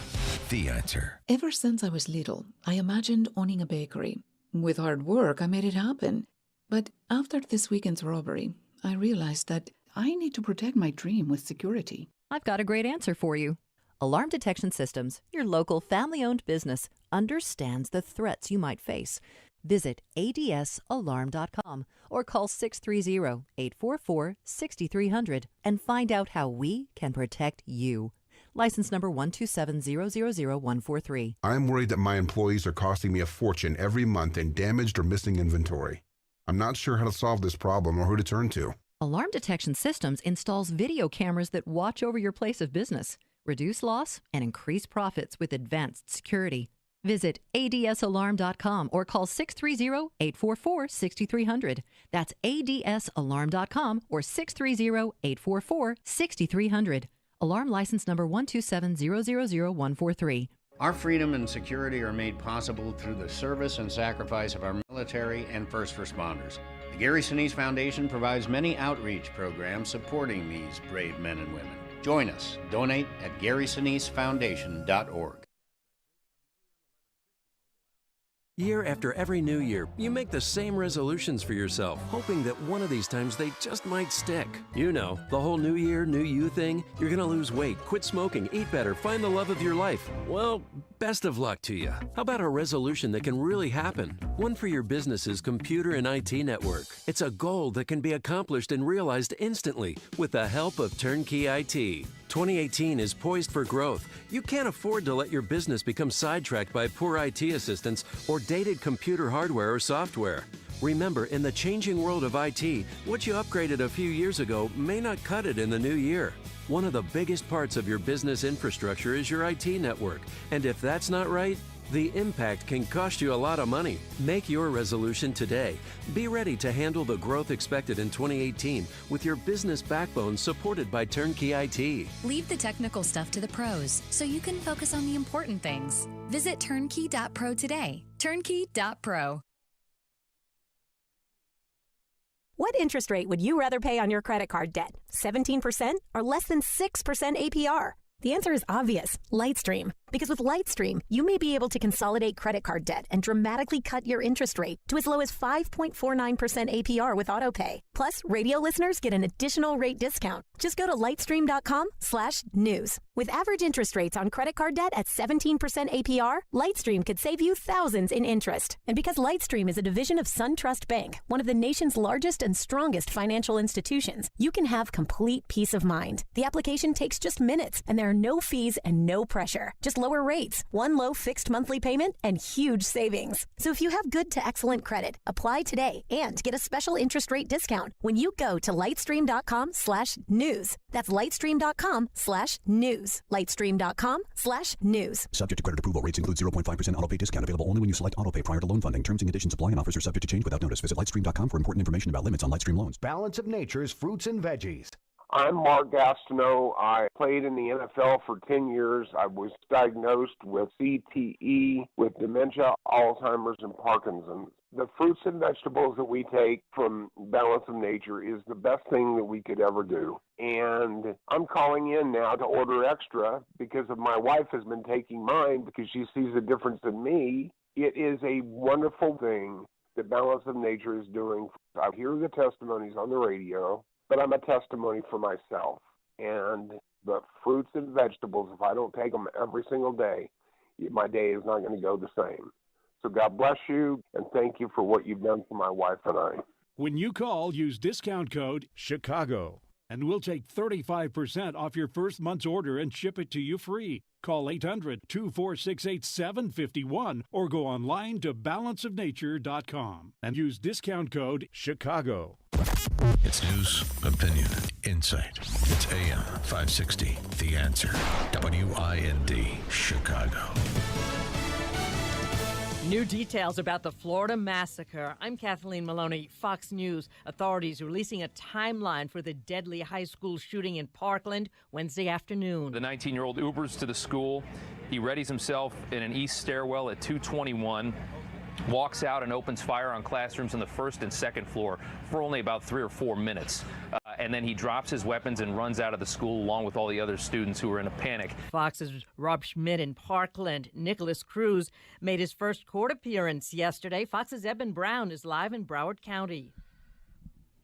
The Answer. Ever since I was little, I imagined owning a bakery. With hard work, I made it happen. But after this weekend's robbery, I realized that I need to protect my dream with security. I've got a great answer for you. Alarm Detection Systems, your local family-owned business, understands the threats you might face. Visit adsalarm.com or call 630-844-6300 and find out how we can protect you. License number 127000143. I'm worried that my employees are costing me a fortune every month in damaged or missing inventory. I'm not sure how to solve this problem or who to turn to. Alarm Detection Systems installs video cameras that watch over your place of business, reduce loss, and increase profits with advanced security. Visit adsalarm.com or call 630-844-6300. That's adsalarm.com or 630-844-6300. Alarm license number 127000143. Our freedom and security are made possible through the service and sacrifice of our military and first responders. The Gary Sinise Foundation provides many outreach programs supporting these brave men and women. Join us. Donate at GarySiniseFoundation.org. Year after every new year, you make the same resolutions for yourself, hoping that one of these times they just might stick. You know, the whole new year, new you thing. You're going to lose weight, quit smoking, eat better, find the love of your life. Well, best of luck to you. How about a resolution that can really happen? One for your business's computer and IT network. It's a goal that can be accomplished and realized instantly with the help of Turnkey IT. 2018 is poised for growth. You can't afford to let your business become sidetracked by poor IT assistance or dated computer hardware or software. Remember, in the changing world of IT, what you upgraded a few years ago may not cut it in the new year. One of the biggest parts of your business infrastructure is your IT network, and if that's not right, the impact can cost you a lot of money. Make your resolution today. Be ready to handle the growth expected in 2018 with your business backbone supported by Turnkey IT. Leave the technical stuff to the pros so you can focus on the important things. Visit turnkey.pro today. Turnkey.pro. What interest rate would you rather pay on your credit card debt? 17% or less than 6% APR? The answer is obvious, Lightstream. Because with Lightstream, you may be able to consolidate credit card debt and dramatically cut your interest rate to as low as 5.49% APR with AutoPay. Plus, radio listeners get an additional rate discount. Just go to lightstream.com/news. With average interest rates on credit card debt at 17% APR, Lightstream could save you thousands in interest. And because Lightstream is a division of SunTrust Bank, one of the nation's largest and strongest financial institutions, you can have complete peace of mind. The application takes just minutes, and there are no fees and no pressure. Just lower rates, one low fixed monthly payment, and huge savings. So if you have good to excellent credit, apply today and get a special interest rate discount when you go to lightstream.com/news. That's lightstream.com/news. Lightstream.com/news. Subject to credit approval. Rates include 0.5% autopay discount available only when you select autopay prior to loan funding. Terms and conditions apply and offers are subject to change without notice. Visit lightstream.com for important information about limits on Lightstream loans. Balance of Nature's fruits and veggies. I'm Mark Gastineau. I played in the NFL for 10 years. I was diagnosed with CTE, with dementia, Alzheimer's, and Parkinson's. The fruits and vegetables that we take from Balance of Nature is the best thing that we could ever do. And I'm calling in now to order extra because of my wife has been taking mine because she sees a difference in me. It is a wonderful thing that Balance of Nature is doing. I hear the testimonies on the radio, but I'm a testimony for myself. And the fruits and vegetables, if I don't take them every single day, my day is not going to go the same. So God bless you, and thank you for what you've done for my wife and I. When you call, use discount code CHICAGO, and we'll take 35% off your first month's order and ship it to you free. Call 800-246-8751 or go online to balanceofnature.com and use discount code CHICAGO. It's news, opinion, insight. It's AM 560, The Answer. WIND, Chicago. New details about the Florida massacre. I'm Kathleen Maloney, Fox News. Authorities releasing a timeline for the deadly high school shooting in Parkland Wednesday afternoon. The 19-year-old Ubers to the school. He readies himself in an east stairwell at 221, walks out and opens fire on classrooms on the first and second floor for only about 3 or 4 minutes. And then he drops his weapons and runs out of the school along with all the other students who were in a panic. Fox's Rob Schmidt in Parkland. Nicholas Cruz made his first court appearance yesterday. Fox's Eben Brown is live in Broward County.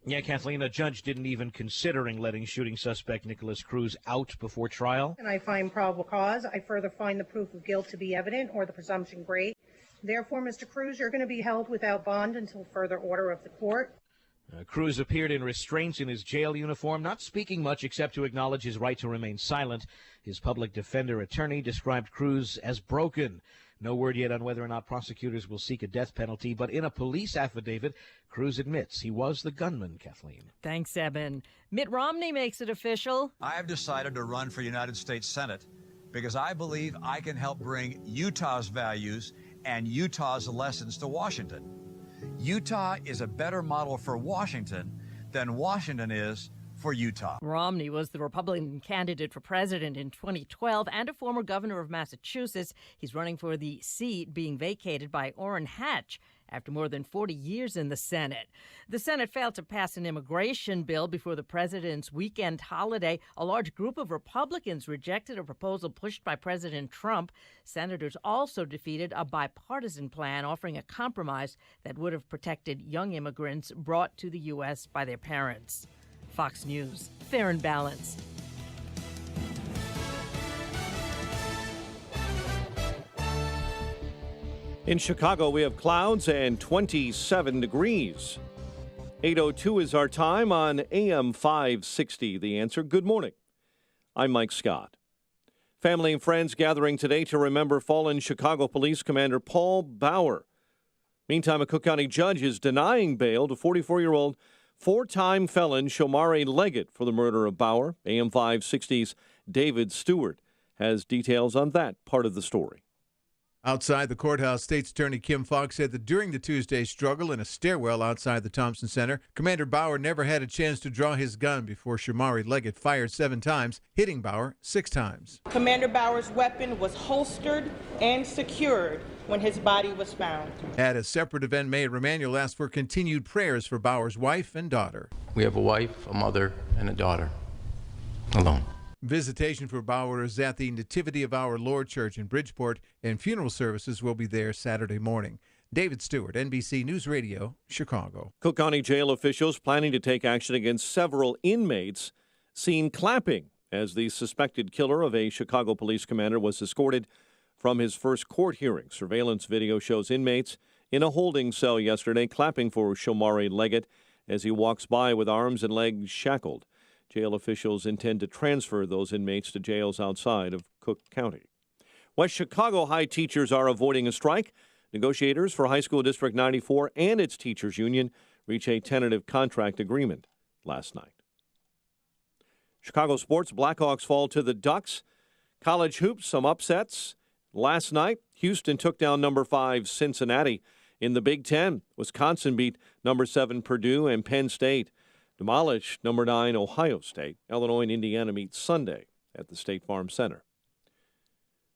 Yeah, Kathleen, a judge didn't even considering letting shooting suspect Nicholas Cruz out before trial. And I find probable cause. I further find the proof of guilt to be evident or the presumption great. Therefore, Mr. Cruz, you're going to be held without bond until further order of the court. Cruz appeared in restraints in his jail uniform, not speaking much except to acknowledge his right to remain silent. His public defender attorney described Cruz as broken. No word yet on whether or not prosecutors will seek a death penalty, but in a police affidavit, Cruz admits he was the gunman, Kathleen. Thanks, Eben. Mitt Romney makes it official. I have decided to run for United States Senate because I believe I can help bring Utah's values and Utah's lessons to Washington. Utah is a better model for Washington than Washington is for Utah. Romney was the Republican candidate for president in 2012 and a former governor of Massachusetts. He's running for the seat being vacated by Orrin Hatch after more than 40 years in the Senate. The Senate failed to pass an immigration bill before the president's weekend holiday. A large group of Republicans rejected a proposal pushed by President Trump. Senators also defeated a bipartisan plan offering a compromise that would have protected young immigrants brought to the U.S. by their parents. Fox News, fair and balanced. In Chicago, we have clouds and 27 degrees. 8:02 is our time on AM 560. The Answer. Good morning. I'm Mike Scott. Family and friends gathering today to remember fallen Chicago Police Commander Paul Bauer. Meantime, a Cook County judge is denying bail to 44-year-old four-time felon Shomari Leggett for the murder of Bauer. AM 560's David Stewart has details on that part of the story. Outside the courthouse, State's Attorney Kim Foxx said that during the Tuesday struggle in a stairwell outside the Thompson Center, Commander Bauer never had a chance to draw his gun before Shomari Leggett fired 7 times, hitting Bauer 6 times. Commander Bauer's weapon was holstered and secured when his body was found. At a separate event, Mayor Emanuel asked for continued prayers for Bauer's wife and daughter. We have a wife, a mother, and a daughter. Alone. Visitation for Bauer is at the Nativity of Our Lord Church in Bridgeport, and funeral services will be there Saturday morning. David Stewart, NBC News Radio, Chicago. Cook County jail officials planning to take action against several inmates seen clapping as the suspected killer of a Chicago police commander was escorted from his first court hearing. Surveillance video shows inmates in a holding cell yesterday clapping for Shomari Leggett as he walks by with arms and legs shackled. Jail officials intend to transfer those inmates to jails outside of Cook County. West Chicago High teachers are avoiding a strike. Negotiators for High School District 94 and its teachers union reached a tentative contract agreement last night. Chicago sports, Blackhawks fall to the Ducks. College hoops, some upsets. Last night, Houston took down number 5 Cincinnati. In the Big Ten, Wisconsin beat number 7 Purdue, and Penn State demolished number 9 Ohio State. Illinois and Indiana meet Sunday at the State Farm Center.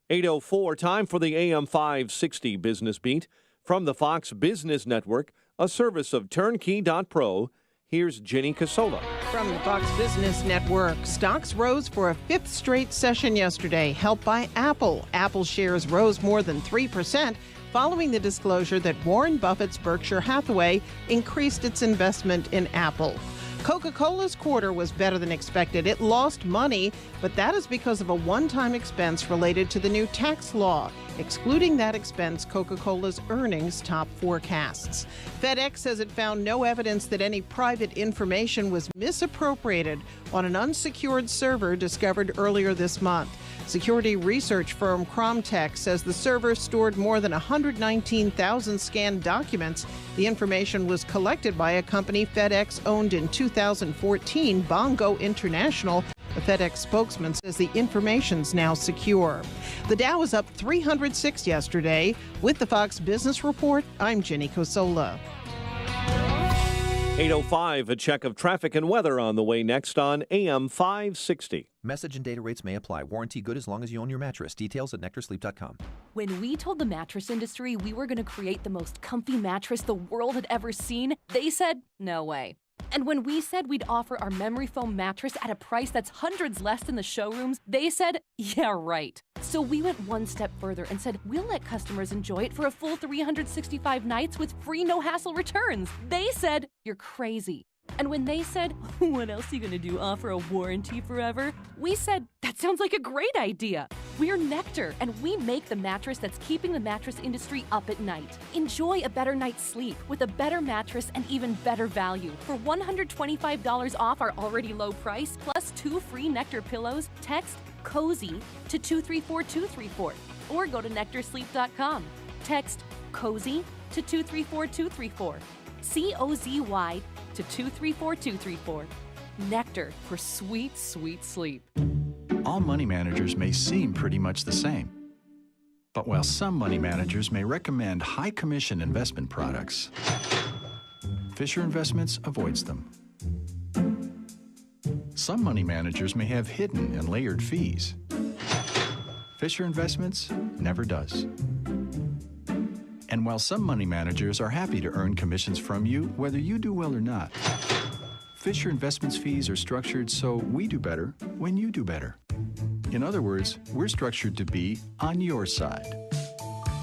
8:04, time for the AM 560 Business Beat from the Fox Business Network, a service of Turnkey.pro. Here's Jenny Casola. From the Fox Business Network, stocks rose for a 5th straight session yesterday, helped by Apple. Apple shares rose more than 3% following the disclosure that Warren Buffett's Berkshire Hathaway increased its investment in Apple. Coca-Cola's quarter was better than expected. It lost money, but that is because of a one-time expense related to the new tax law. Excluding that expense, Coca-Cola's earnings top forecasts. FedEx says it found no evidence that any private information was misappropriated on an unsecured server discovered earlier this month. Security research firm Cromtech says the server stored more than 119,000 scanned documents. The information was collected by a company FedEx owned in 2014, Bongo International. The FedEx spokesman says the information's now secure. The Dow is up 306 yesterday. With the Fox Business Report, I'm Jenny Cosola. 8:05, a check of traffic and weather on the way next on AM 560. Message and data rates may apply. Warranty good as long as you own your mattress. Details at nectarsleep.com. When we told the mattress industry we were going to create the most comfy mattress the world had ever seen, they said, no way. And when we said we'd offer our memory foam mattress at a price that's hundreds less than the showrooms, they said, yeah, right. So we went one step further and said, we'll let customers enjoy it for a full 365 nights with free no-hassle returns. They said, you're crazy. And when they said, what else are you going to do, offer a warranty forever? We said, that sounds like a great idea. We're Nectar, and we make the mattress that's keeping the mattress industry up at night. Enjoy a better night's sleep with a better mattress and even better value. For $125 off our already low price, plus 2 free Nectar pillows, text COZY to 234234 or go to nectarsleep.com. Text COZY to 234234. COZY to 234234. Nectar for sweet, sweet sleep. All money managers may seem pretty much the same. But while some money managers may recommend high commission investment products, Fisher Investments avoids them. Some money managers may have hidden and layered fees. Fisher Investments never does. And while some money managers are happy to earn commissions from you, whether you do well or not, Fisher Investments fees are structured so we do better when you do better. In other words, we're structured to be on your side.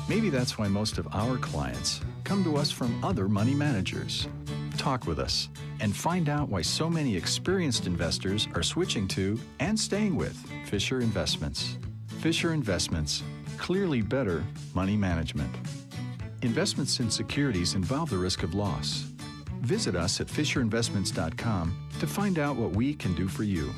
Maybe that's why most of our clients come to us from other money managers. Talk with us and find out why so many experienced investors are switching to and staying with Fisher Investments. Fisher Investments, clearly better money management. Investments in securities involve the risk of loss. Visit us at FisherInvestments.com to find out what we can do for you.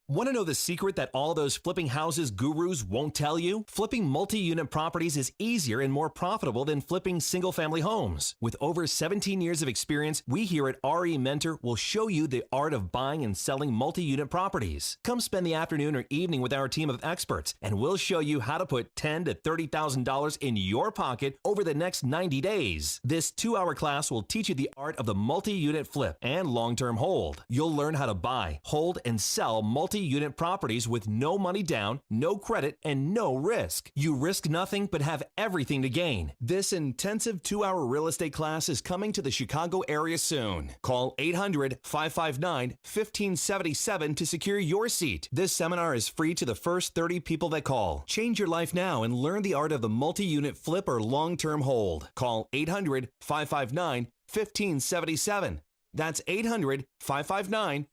Want to know the secret that all those flipping houses gurus won't tell you? Flipping multi-unit properties is easier and more profitable than flipping single-family homes. With over 17 years of experience, we here at RE Mentor will show you the art of buying and selling multi-unit properties. Come spend the afternoon or evening with our team of experts, and we'll show you how to put $10,000 to $30,000 in your pocket over the next 90 days. This 2-hour class will teach you the art of the multi-unit flip and long-term hold. You'll learn how to buy, hold, and sell multi-unit multi-unit properties with no money down, no credit, and no risk. You risk nothing but have everything to gain. This intensive 2-hour real estate class is coming to the Chicago area soon. Call 800-559-1577 to secure your seat. This seminar is free to the first 30 people that call. Change your life now and learn the art of the multi-unit flip or long-term hold. Call 800-559-1577. That's 800-559-1577.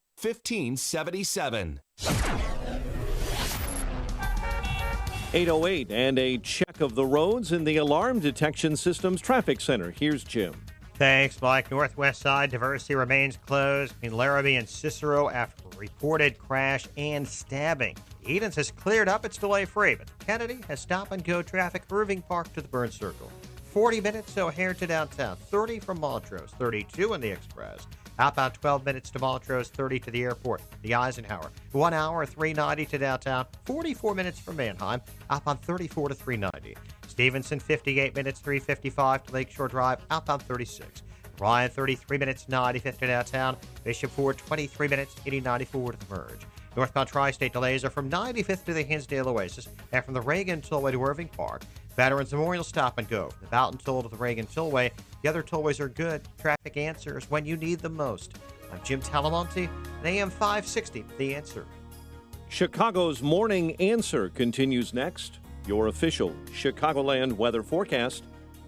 8:08 and a check of the roads in the Alarm Detection Systems Traffic Center. Here's Jim. Thanks, Mike. Northwest side, Diversey remains closed between Larrabee and Cicero after a reported crash and stabbing. Edens has cleared up. It's delay-free, but Kennedy has stop-and-go traffic Irving Park to the Burn Circle. 40 minutes O'Hare to downtown, 30 from Montrose, 32 in the Express. Outbound 12 minutes to Montrose, 30 to the airport, the Eisenhower. 1 hour, 390 to downtown, 44 minutes from Manheim. Outbound 34 to 390. Stevenson, 58 minutes, 355 to Lakeshore Drive. Outbound 36. Ryan, 33 minutes, 95 to downtown. Bishop Ford, 23 minutes, 8094 to the Merge. Northbound Tri-State delays are from 95th to the Hinsdale Oasis and from the Reagan Tollway to Irving Park. Veterans Memorial stop and go. From the Boughton Toll to the Reagan Tollway. The other tollways are good. Traffic answers when you need them most. I'm Jim Talamonte, and AM 560, The Answer. Chicago's Morning Answer continues next. Your official Chicagoland weather forecast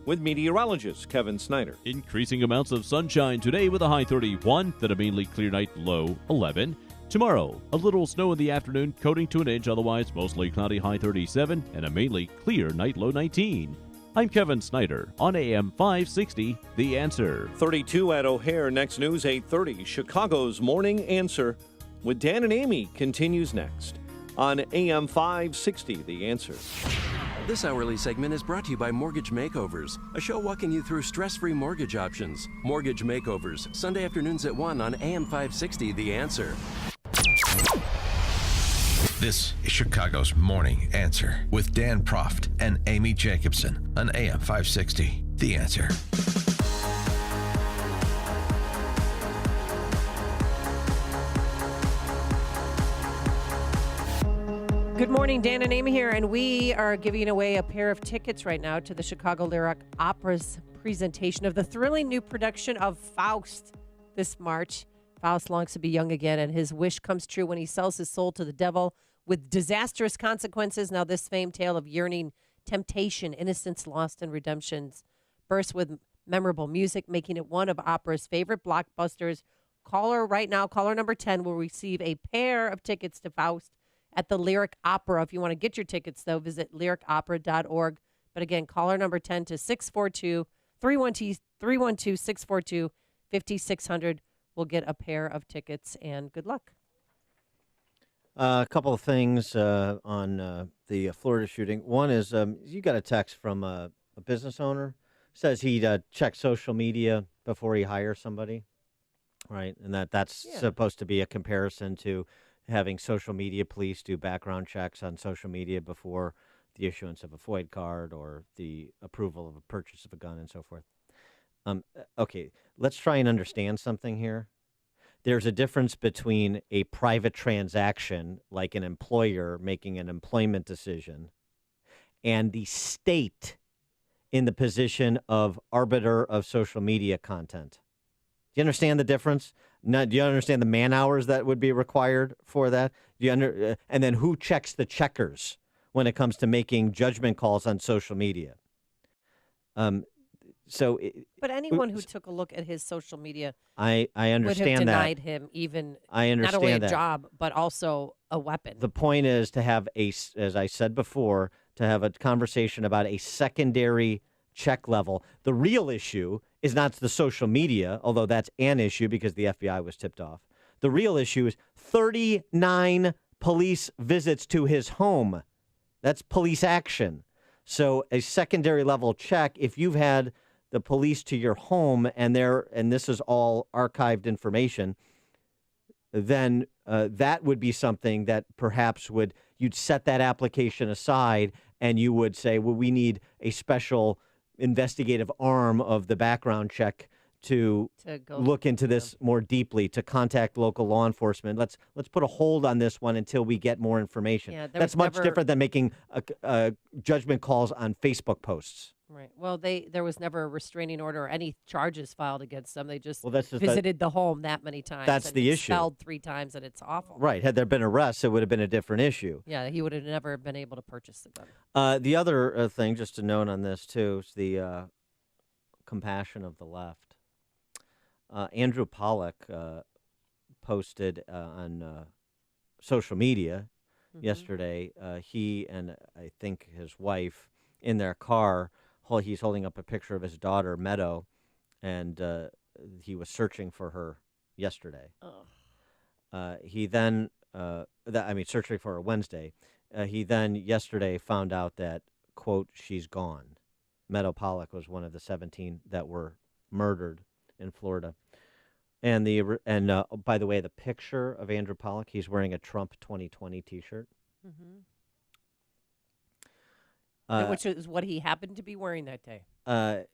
with meteorologist Kevin Snyder. Increasing amounts of sunshine today with a high 31, then a mainly clear night, low 11. Tomorrow, a little snow in the afternoon, coating to an inch, otherwise mostly cloudy, high 37, and a mainly clear night, low 19. I'm Kevin Snyder on AM 560, The Answer. 32 at O'Hare. Next news, 8:30. Chicago's Morning Answer with Dan and Amy continues next on AM 560, The Answer. This hourly segment is brought to you by Mortgage Makeovers, a show walking you through stress-free mortgage options. Mortgage Makeovers, Sunday afternoons at 1 on AM 560, The Answer. This is Chicago's Morning Answer with Dan Proft and Amy Jacobson on AM 560. The Answer. Good morning, Dan and Amy here, and we are giving away a pair of tickets right now to the Chicago Lyric Opera's presentation of the thrilling new production of Faust this March. Faust longs to be young again, and his wish comes true when he sells his soul to the devil with disastrous consequences. Now this famed tale of yearning, temptation, innocence lost, and redemptions bursts with memorable music, making it one of opera's favorite blockbusters. Caller right now, caller number 10, will receive a pair of tickets to Faust at the Lyric Opera. If you want to get your tickets, though, visit lyricopera.org. But again, caller number 10 to 642-312-642-5600 will get a pair of tickets, and good luck. A couple of things on the Florida shooting. One is you got a text from a business owner. Says he checks social media before he hires somebody, right? And that's supposed to be a comparison to having social media police do background checks on social media before the issuance of a FOID card or the approval of a purchase of a gun and so forth. Okay, let's try and understand something here. There's a difference between a private transaction, like an employer making an employment decision, and the state in the position of arbiter of social media content. Do you understand the difference? Do you understand the man hours that would be required for that? And then who checks the checkers when it comes to making judgment calls on social media? But anyone who took a look at his social media, I understand would have denied him even not only a job but also a weapon. The point is to have as I said before, to have a conversation about a secondary check level. The real issue is not the social media, although that's an issue because the FBI was tipped off. The real issue is 39 police visits to his home. That's police action. So a secondary level check, if you've had the police to your home and this is all archived information, then that would be something that perhaps you'd set that application aside and you would say, well, we need a special investigative arm of the background check to go look into this more deeply, to contact local law enforcement. Let's put a hold on this one until we get more information. Yeah, That's much different than making judgment calls on Facebook posts. Right. Well, there was never a restraining order or any charges filed against them. They just that's just visited the home that many times. That's and the been issue. Expelled 3 times, and it's awful. Right. Had there been arrests, it would have been a different issue. Yeah, he would have never been able to purchase the gun. The other thing, just to note on this too, is the compassion of the left. Andrew Pollock posted on social media yesterday. He and I think his wife in their car. He's holding up a picture of his daughter Meadow, and he was searching for her yesterday. He then, searching for her Wednesday. He then yesterday found out that, quote, she's gone. Meadow Pollock was one of the 17 that were murdered in Florida. And by the way, the picture of Andrew Pollock, he's wearing a Trump 2020 T-shirt. Which is what he happened to be wearing that day.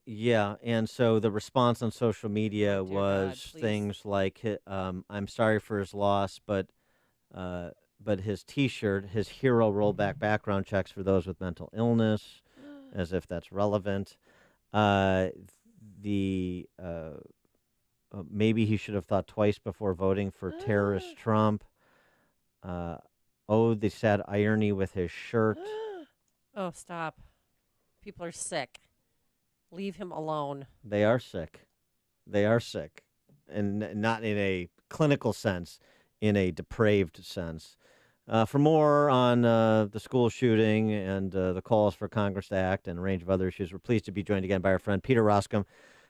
Yeah, and so the response on social media was God, things like, "I'm sorry for his loss, but his T-shirt, his hero rollback background checks for those with mental illness, as if that's relevant. Maybe he should have thought twice before voting for terrorist Trump. The sad irony with his shirt." Oh, stop. People are sick. Leave him alone. They are sick. They are sick. And not in a clinical sense, in a depraved sense. For more on the school shooting and the calls for Congress to act and a range of other issues, we're pleased to be joined again by our friend Peter Roskam,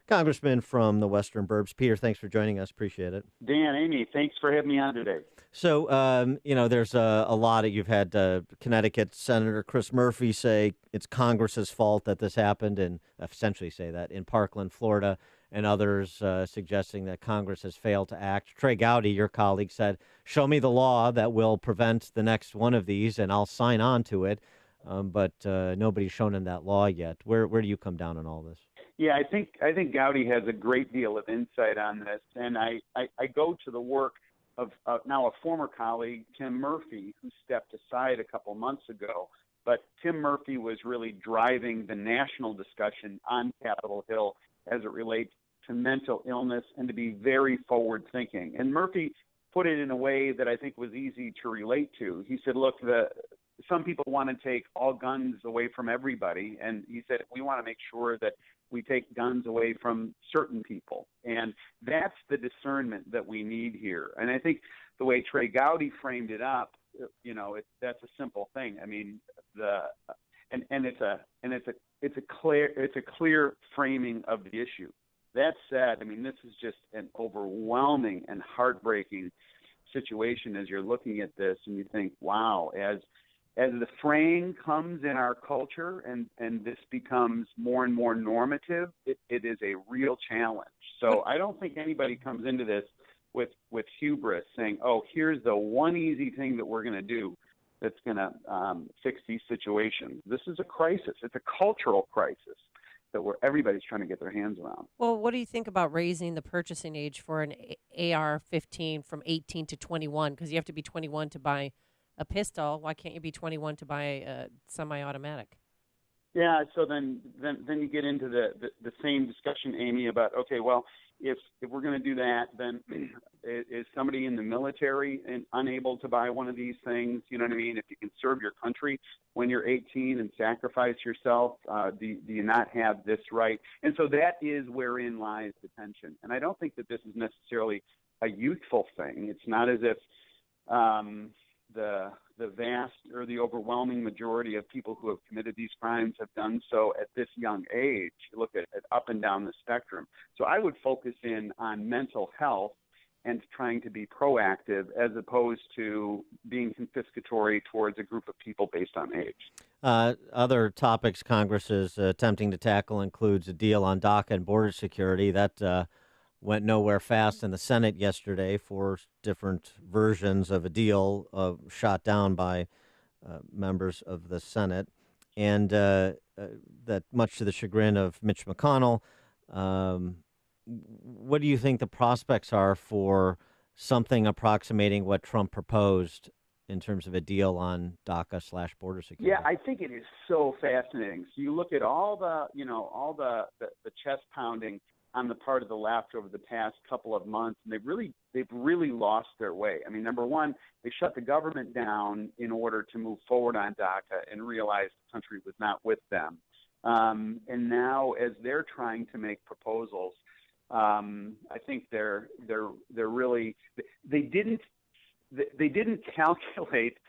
Congressman from the Western Burbs. Peter, thanks for joining us. Appreciate it. Dan, Amy, thanks for having me on today. So, there's a lot of, you've had Connecticut Senator Chris Murphy say it's Congress's fault that this happened, and essentially say that in Parkland, Florida, and others suggesting that Congress has failed to act. Trey Gowdy, your colleague, said, show me the law that will prevent the next one of these, and I'll sign on to it. But nobody's shown him that law yet. Where do you come down on all this? Yeah, I think Gowdy has a great deal of insight on this, and I go to the work of now a former colleague, Tim Murphy, who stepped aside a couple months ago. But Tim Murphy was really driving the national discussion on Capitol Hill as it relates to mental illness and to be very forward-thinking. And Murphy put it in a way that I think was easy to relate to. He said, look, some people want to take all guns away from everybody, and he said, we want to make sure that we take guns away from certain people. And that's the discernment that we need here. And I think the way Trey Gowdy framed it up, that's a simple thing. I mean, it's a clear framing of the issue. That said, I mean, this is just an overwhelming and heartbreaking situation as you're looking at this, and you think, wow, as the fraying comes in our culture and this becomes more and more normative, it is a real challenge. So I don't think anybody comes into this with hubris saying, oh, here's the one easy thing that we're going to do that's going to fix these situations. This is a crisis. It's a cultural crisis that everybody's trying to get their hands around. Well, what do you think about raising the purchasing age for an AR-15 from 18 to 21? Because you have to be 21 to buy a pistol. Why can't you be 21 to buy a semi-automatic? Yeah, so then you get into the same discussion, Amy, about, okay, well, if we're going to do that, then is somebody in the military and unable to buy one of these things? You know what I mean? If you can serve your country when you're 18 and sacrifice yourself, do you not have this right? And so that is wherein lies the tension. And I don't think that this is necessarily a youthful thing. It's not as if the vast or the overwhelming majority of people who have committed these crimes have done so at this young age. You look at up and down the spectrum. So I would focus in on mental health and trying to be proactive as opposed to being confiscatory towards a group of people based on age. Other topics Congress is attempting to tackle includes a deal on DACA and border security. That went nowhere fast in the Senate yesterday. 4 different versions of a deal shot down by members of the Senate. And that much to the chagrin of Mitch McConnell, what do you think the prospects are for something approximating what Trump proposed in terms of a deal on DACA/border security? Yeah, I think it is so fascinating. So you look at all the chest pounding on the part of the left over the past couple of months, and they've really lost their way. I mean, number one, they shut the government down in order to move forward on DACA and realized the country was not with them. And now, as they're trying to make proposals, I think they're really they didn't calculate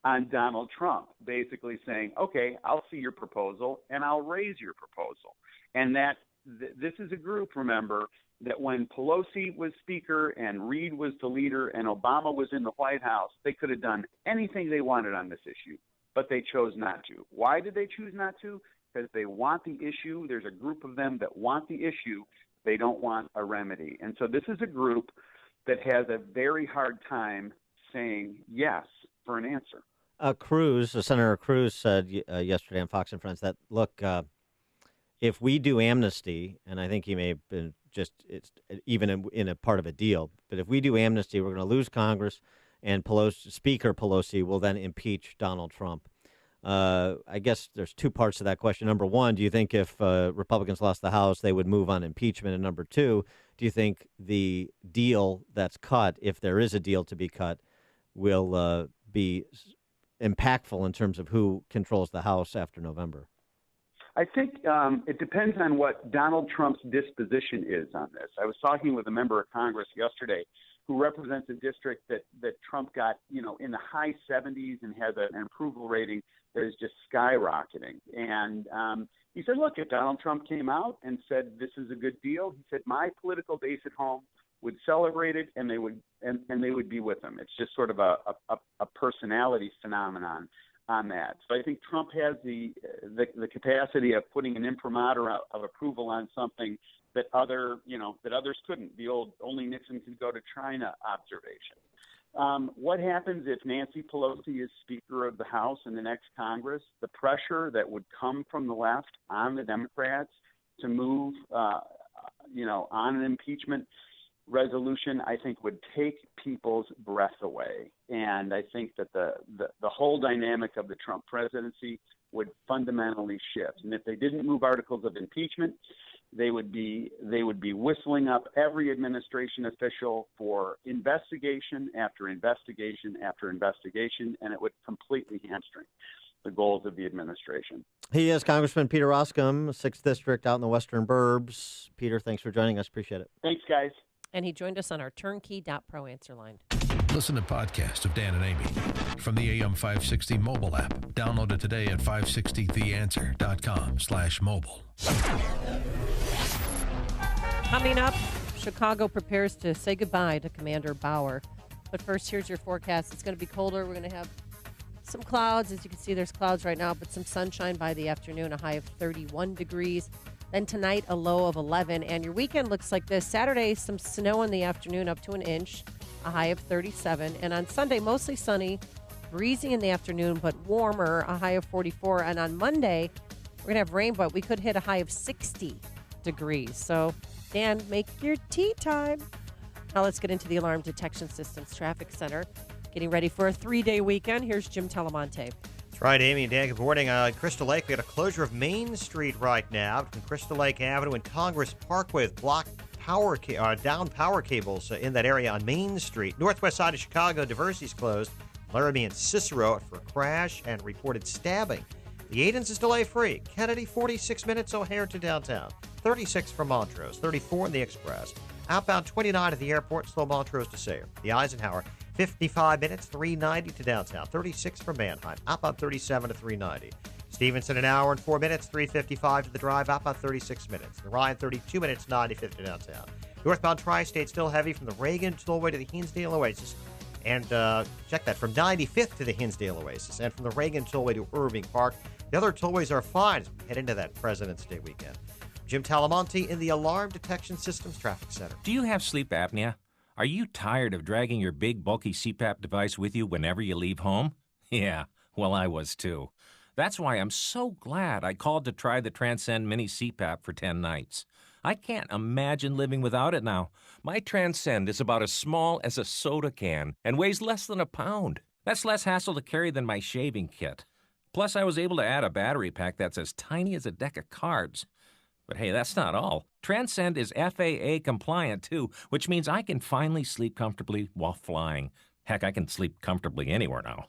on Donald Trump basically saying, okay, I'll see your proposal and I'll raise your proposal. And that this is a group, remember, that when Pelosi was Speaker and Reid was the leader and Obama was in the White House, they could have done anything they wanted on this issue, but they chose not to. Why did they choose not to? Because they want the issue. There's a group of them that want the issue. They don't want a remedy. And so this is a group that has a very hard time saying yes for an answer. Senator Cruz said yesterday on Fox and Friends that, look, if we do amnesty, and I think he may have been even in a part of a deal, but if we do amnesty, we're going to lose Congress, and Speaker Pelosi will then impeach Donald Trump. I guess there's two parts to that question. Number one, do you think if Republicans lost the House, they would move on impeachment? And number two, do you think the deal that's cut, if there is a deal to be cut, will be impactful in terms of who controls the House after November? I think it depends on what Donald Trump's disposition is on this. I was talking with a member of Congress yesterday who represents a district that Trump got, in the high 70s and has an approval rating that is just skyrocketing. And he said, look, if Donald Trump came out and said this is a good deal, he said my political base at home would celebrate it and they would be with him. It's just sort of a personality phenomenon on that. So I think Trump has the capacity of putting an imprimatur of approval on something that others couldn't. The old only Nixon could go to China observation. What happens if Nancy Pelosi is Speaker of the House in the next Congress? The pressure that would come from the left on the Democrats to move, on an impeachment resolution, I think would take people's breath away. And I think that the whole dynamic of the Trump presidency would fundamentally shift. And if they didn't move articles of impeachment, they would be whistling up every administration official for investigation after investigation after investigation, and it would completely hamstring the goals of the administration. He is Congressman Peter Roskam, 6th District out in the Western Burbs. Peter, thanks for joining us. Appreciate it. Thanks, guys. And he joined us on our turnkey.pro answer line. Listen to podcast of Dan and Amy from the AM 560 mobile app. Download it today at 560theanswer.com/mobile. Coming up, Chicago prepares to say goodbye to Commander Bauer. But first, here's your forecast. It's going to be colder. We're going to have some clouds. As you can see, there's clouds right now, but some sunshine by the afternoon, a high of 31 degrees. Then tonight, a low of 11. And your weekend looks like this. Saturday, some snow in the afternoon, up to an inch, a high of 37. And on Sunday, mostly sunny, breezy in the afternoon, but warmer, a high of 44. And on Monday, we're going to have rain, but we could hit a high of 60 degrees. So, Dan, make your tea time. Now let's get into the Alarm Detection Systems Traffic Center. Getting ready for a 3-day weekend. Here's Jim Talamonte. That's right, Amy and Dan. Good morning. Crystal Lake, we got a closure of Main Street right now between Crystal Lake Avenue and Congress Parkway with blocked down power cables in that area on Main Street. Northwest side of Chicago, Diversity's closed. Laramie and Cicero for crash and reported stabbing. The Aidens is delay-free. Kennedy, 46 minutes O'Hare to downtown. 36 from Montrose. 34 in the Express. Outbound 29 at the airport, slow Montrose to Sayre. The Eisenhower, 55 minutes, 390 to downtown. 36 from Manheim. Outbound 37 to 390. Stevenson, an hour and 4 minutes, 355 to the drive. Outbound 36 minutes. The Ryan, 32 minutes, 95 to downtown. Northbound Tri-State still heavy from the Reagan Tollway to the Hinsdale Oasis. And check that, from 95th to the Hinsdale Oasis. And from the Reagan Tollway to Irving Park. The other tollways are fine as we head into that President's Day weekend. Jim Talamonte in the Alarm Detection Systems Traffic Center. Do you have sleep apnea? Are you tired of dragging your big, bulky CPAP device with you whenever you leave home? Yeah, well, I was too. That's why I'm so glad I called to try the Transcend Mini CPAP for 10 nights. I can't imagine living without it now. My Transcend is about as small as a soda can and weighs less than a pound. That's less hassle to carry than my shaving kit. Plus, I was able to add a battery pack that's as tiny as a deck of cards. But hey, that's not all. Transcend is FAA compliant too, which means I can finally sleep comfortably while flying. Heck, I can sleep comfortably anywhere now.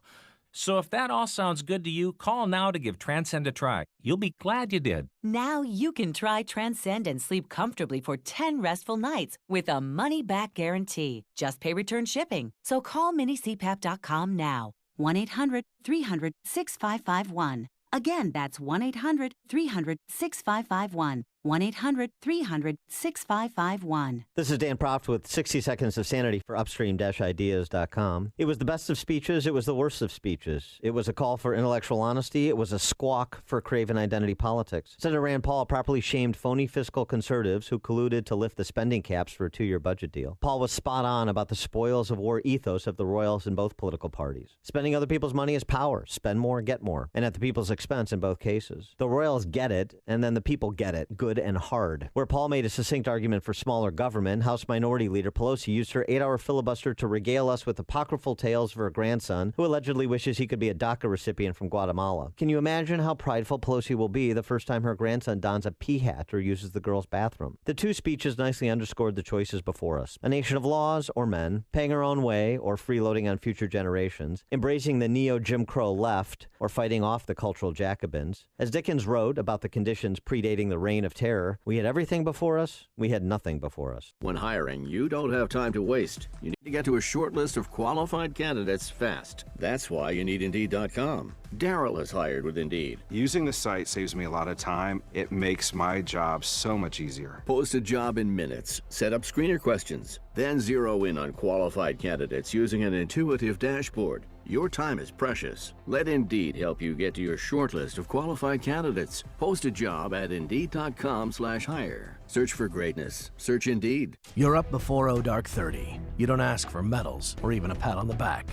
So if that all sounds good to you, call now to give Transcend a try. You'll be glad you did. Now you can try Transcend and sleep comfortably for 10 restful nights with a money-back guarantee. Just pay return shipping. So call minicpap.com now. 1-800-300-6551. Again, that's 1-800-300-6551. 1-800-300-6551. This is Dan Proft with 60 Seconds of Sanity for Upstream-Ideas.com. It was the best of speeches. It was the worst of speeches. It was a call for intellectual honesty. It was a squawk for craven identity politics. Senator Rand Paul properly shamed phony fiscal conservatives who colluded to lift the spending caps for a 2-year budget deal. Paul was spot on about the spoils of war ethos of the royals in both political parties. Spending other people's money is power. Spend more, get more. And at the people's expense in both cases. The royals get it, and then the people get it. Good and hard. Where Paul made a succinct argument for smaller government, House Minority Leader Pelosi used her 8-hour filibuster to regale us with apocryphal tales of her grandson, who allegedly wishes he could be a DACA recipient from Guatemala. Can you imagine how prideful Pelosi will be the first time her grandson dons a pea hat or uses the girls' bathroom? The two speeches nicely underscored the choices before us. A nation of laws or men, paying our own way or freeloading on future generations, embracing the neo-Jim Crow left or fighting off the cultural Jacobins. As Dickens wrote about the conditions predating the Reign of Terror, we had everything before us, we had nothing before us. When hiring, you don't have time to waste. You need to get to a short list of qualified candidates fast. That's why you need Indeed.com. Daryl is hired with Indeed. Using the site saves me a lot of time. It makes my job so much easier. Post a job in minutes. Set up screener questions. Then zero in on qualified candidates using an intuitive dashboard. Your time is precious. Let Indeed help you get to your short list of qualified candidates. Post a job at Indeed.com/hire. Search for greatness. Search Indeed. You're up before dark 30. You don't ask for medals or even a pat on the back.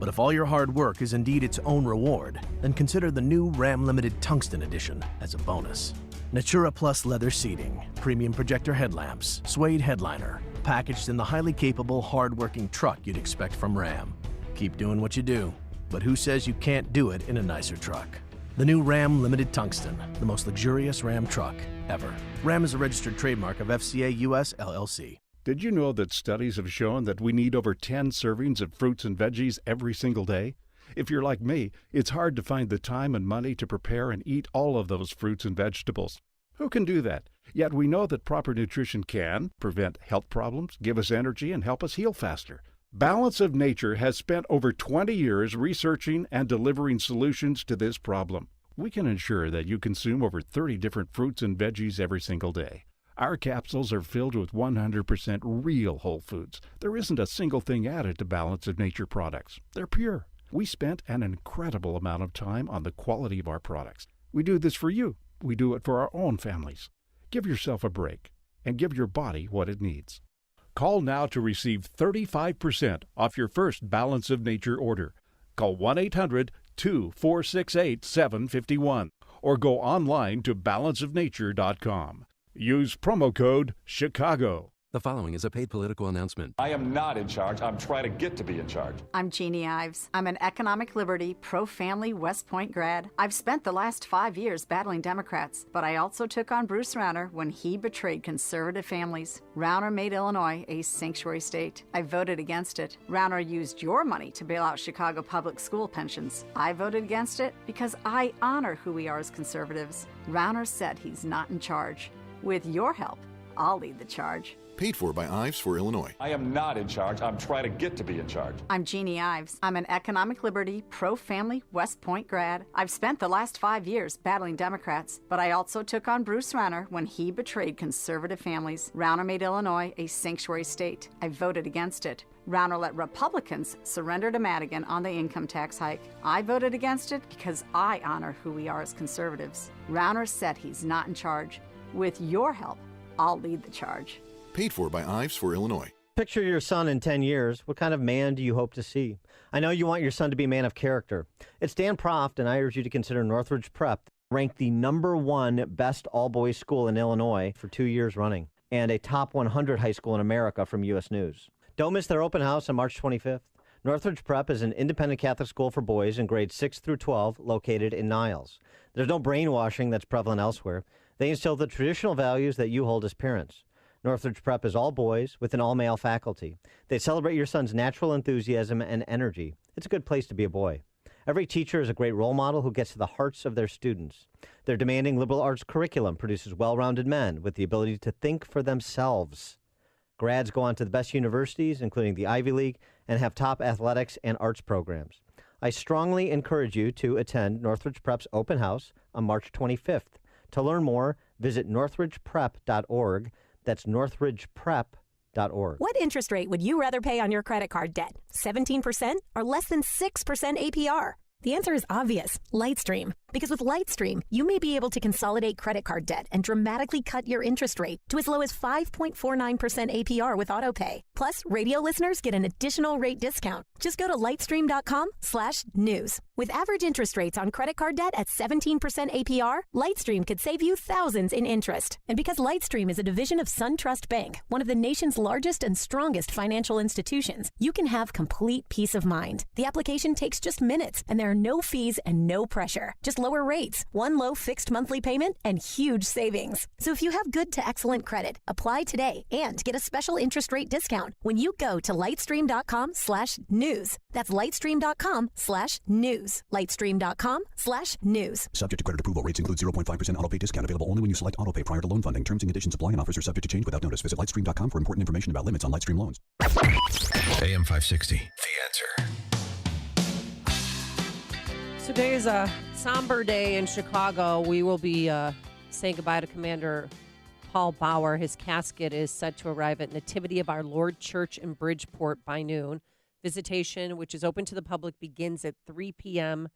But if all your hard work is indeed its own reward, then consider the new Ram Limited Tungsten Edition as a bonus. Natura Plus leather seating, premium projector headlamps, suede headliner, packaged in the highly capable, hard-working truck you'd expect from Ram. Keep doing what you do, but who says you can't do it in a nicer truck? The new Ram Limited Tungsten, the most luxurious Ram truck ever. Ram is a registered trademark of FCA US LLC. Did you know that studies have shown that we need over 10 servings of fruits and veggies every single day? If you're like me, it's hard to find the time and money to prepare and eat all of those fruits and vegetables. Who can do that? Yet we know that proper nutrition can prevent health problems, give us energy, and help us heal faster. Balance of Nature has spent over 20 years researching and delivering solutions to this problem. We can ensure that you consume over 30 different fruits and veggies every single day. Our capsules are filled with 100% real whole foods. There isn't a single thing added to Balance of Nature products. They're pure. We spent an incredible amount of time on the quality of our products. We do this for you. We do it for our own families. Give yourself a break and give your body what it needs. Call now to receive 35% off your first Balance of Nature order. Call 1-800-2468-751 or go online to balanceofnature.com. Use promo code CHICAGO. The following is a paid political announcement. I am not in charge. I'm trying to get to be in charge. I'm Jeannie Ives. I'm an economic liberty, pro-family West Point grad. I've spent the last 5 years battling Democrats, but I also took on Bruce Rauner when he betrayed conservative families. Rauner made Illinois a sanctuary state. I voted against it. Rauner used your money to bail out Chicago public school pensions. I voted against it because I honor who we are as conservatives. Rauner said he's not in charge. With your help, I'll lead the charge. Paid for by Ives for Illinois. I am not in charge. I'm trying to get to be in charge. I'm Jeannie Ives. I'm an economic liberty, pro-family West Point grad. I've spent the last 5 years battling Democrats, but I also took on Bruce Rauner when he betrayed conservative families. Rauner made Illinois a sanctuary state. I voted against it. Rauner let Republicans surrender to Madigan on the income tax hike. I voted against it because I honor who we are as conservatives. Rauner said he's not in charge. With your help, I'll lead the charge. Paid for by Ives for Illinois. Picture your son in 10 years. What kind of man do you hope to see? I know you want your son to be a man of character. It's Dan Proft, and I urge you to consider Northridge Prep, ranked the #1 best all-boys school in Illinois for 2 years running, and a top 100 high school in America from U.S. News. Don't miss their open house on March 25th. Northridge Prep is an independent Catholic school for boys in grades 6 through 12 located in Niles. There's no brainwashing that's prevalent elsewhere. They instill the traditional values that you hold as parents. Northridge Prep is all boys with an all-male faculty. They celebrate your son's natural enthusiasm and energy. It's a good place to be a boy. Every teacher is a great role model who gets to the hearts of their students. Their demanding liberal arts curriculum produces well-rounded men with the ability to think for themselves. Grads go on to the best universities, including the Ivy League, and have top athletics and arts programs. I strongly encourage you to attend Northridge Prep's open house on March 25th. To learn more, visit northridgeprep.org. That's northridgeprep.org. What interest rate would you rather pay on your credit card debt? 17% or less than 6% APR? The answer is obvious, Lightstream. Because with Lightstream, you may be able to consolidate credit card debt and dramatically cut your interest rate to as low as 5.49% APR with AutoPay. Plus, radio listeners get an additional rate discount. Just go to lightstream.com/news. With average interest rates on credit card debt at 17% APR, Lightstream could save you thousands in interest. And because Lightstream is a division of SunTrust Bank, one of the nation's largest and strongest financial institutions, you can have complete peace of mind. The application takes just minutes, and there are no fees and no pressure. Just lower rates, one low fixed monthly payment, and huge savings. So if you have good to excellent credit, apply today and get a special interest rate discount when you go to lightstream.com/news. That's lightstream.com/news. Lightstream.com/news. Subject to credit approval. Rates include 0.5% autopay discount available only when you select autopay prior to loan funding. Terms and conditions apply and offers are subject to change without notice. Visit lightstream.com for important information about limits on Lightstream loans. AM 560. The Answer. Today is a somber day in Chicago. We will be saying goodbye to Commander Paul Bauer. His casket is set to arrive at Nativity of Our Lord Church in Bridgeport by noon. Visitation, which is open to the public, begins at 3 p.m.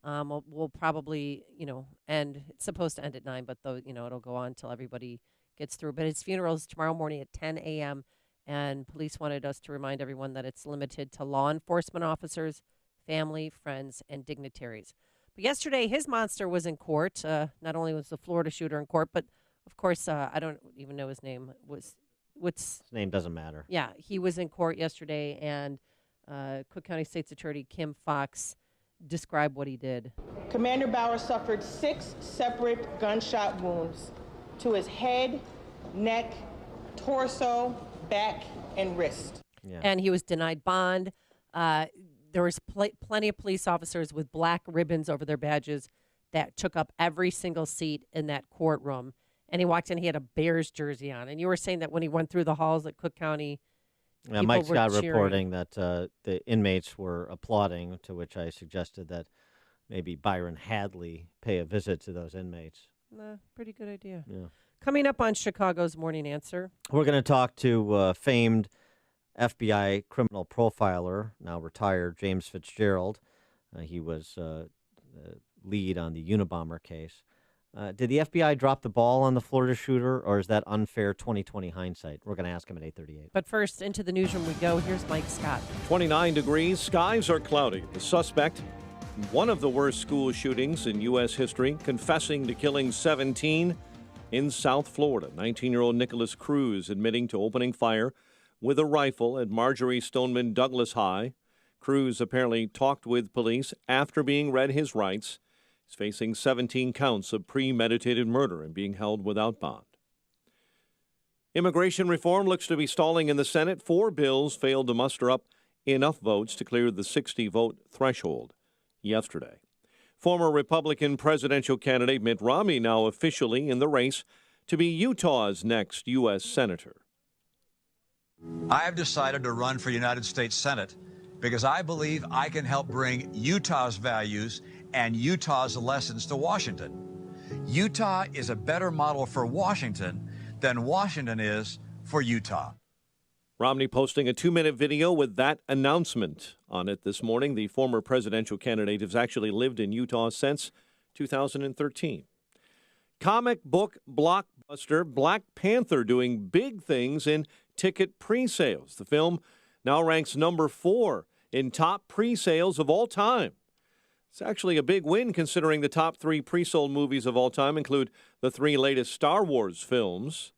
We'll probably, end. It's supposed to end at 9, but it'll go on until everybody gets through. But his funeral is tomorrow morning at 10 a.m., and police wanted us to remind everyone that it's limited to law enforcement officers, family, friends, and dignitaries. But yesterday, his monster was in court. Not only was the Florida shooter in court, but, of course, I don't even know his name. His name doesn't matter. Yeah, he was in court yesterday, and Cook County State's Attorney Kim Fox described what he did. Commander Bauer suffered 6 separate gunshot wounds to his head, neck, torso, back, and wrist. Yeah. And he was denied bond. There was plenty of police officers with black ribbons over their badges that took up every single seat in that courtroom. And he walked in, he had a Bears jersey on. And you were saying that when he went through the halls at Cook County, Mike Scott reporting that the inmates were applauding, to which I suggested that maybe Byron Hadley pay a visit to those inmates. Pretty good idea. Yeah. Coming up on Chicago's Morning Answer. We're going to talk to famed FBI criminal profiler, now retired, James Fitzgerald. He was the lead on the Unabomber case. Did the FBI drop the ball on the Florida shooter, or is that unfair 2020 hindsight? We're going to ask him at 8:38. But first, into the newsroom we go. Here's Mike Scott. 29 degrees, skies are cloudy. The suspect, one of the worst school shootings in U.S. history, confessing to killing 17 in South Florida. 19-year-old Nicholas Cruz admitting to opening fire with a rifle at Marjorie Stoneman Douglas High. Cruz apparently talked with police after being read his rights. He's facing 17 counts of premeditated murder and being held without bond. Immigration reform looks to be stalling in the Senate. 4 bills failed to muster up enough votes to clear the 60-vote threshold yesterday. Former Republican presidential candidate Mitt Romney now officially in the race to be Utah's next U.S. Senator. I have decided to run for United States Senate because I believe I can help bring Utah's values and Utah's lessons to Washington. Utah is a better model for Washington than Washington is for Utah. Romney posting a 2-minute video with that announcement on it this morning. The former presidential candidate has actually lived in Utah since 2013. Comic book blockbuster Black Panther doing big things in ticket pre-sales. The film now ranks number 4 in top pre-sales of all time. It's actually a big win considering the top 3 pre-sold movies of all time include the 3 latest Star Wars films.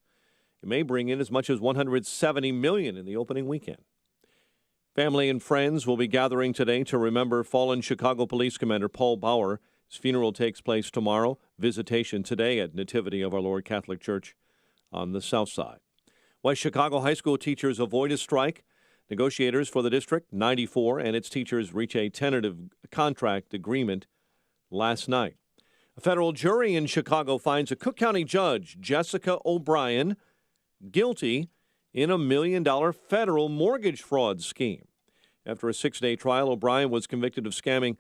It may bring in as much as $170 million in the opening weekend. Family and friends will be gathering today to remember fallen Chicago Police Commander Paul Bauer. His funeral takes place tomorrow. Visitation today at Nativity of Our Lord Catholic Church on the south side. West Chicago high school teachers avoid a strike. Negotiators for the District 94 and its teachers reach a tentative contract agreement last night. A federal jury in Chicago finds a Cook County judge, Jessica O'Brien, guilty in a $1 million federal mortgage fraud scheme. After a 6-day trial, O'Brien was convicted of scamming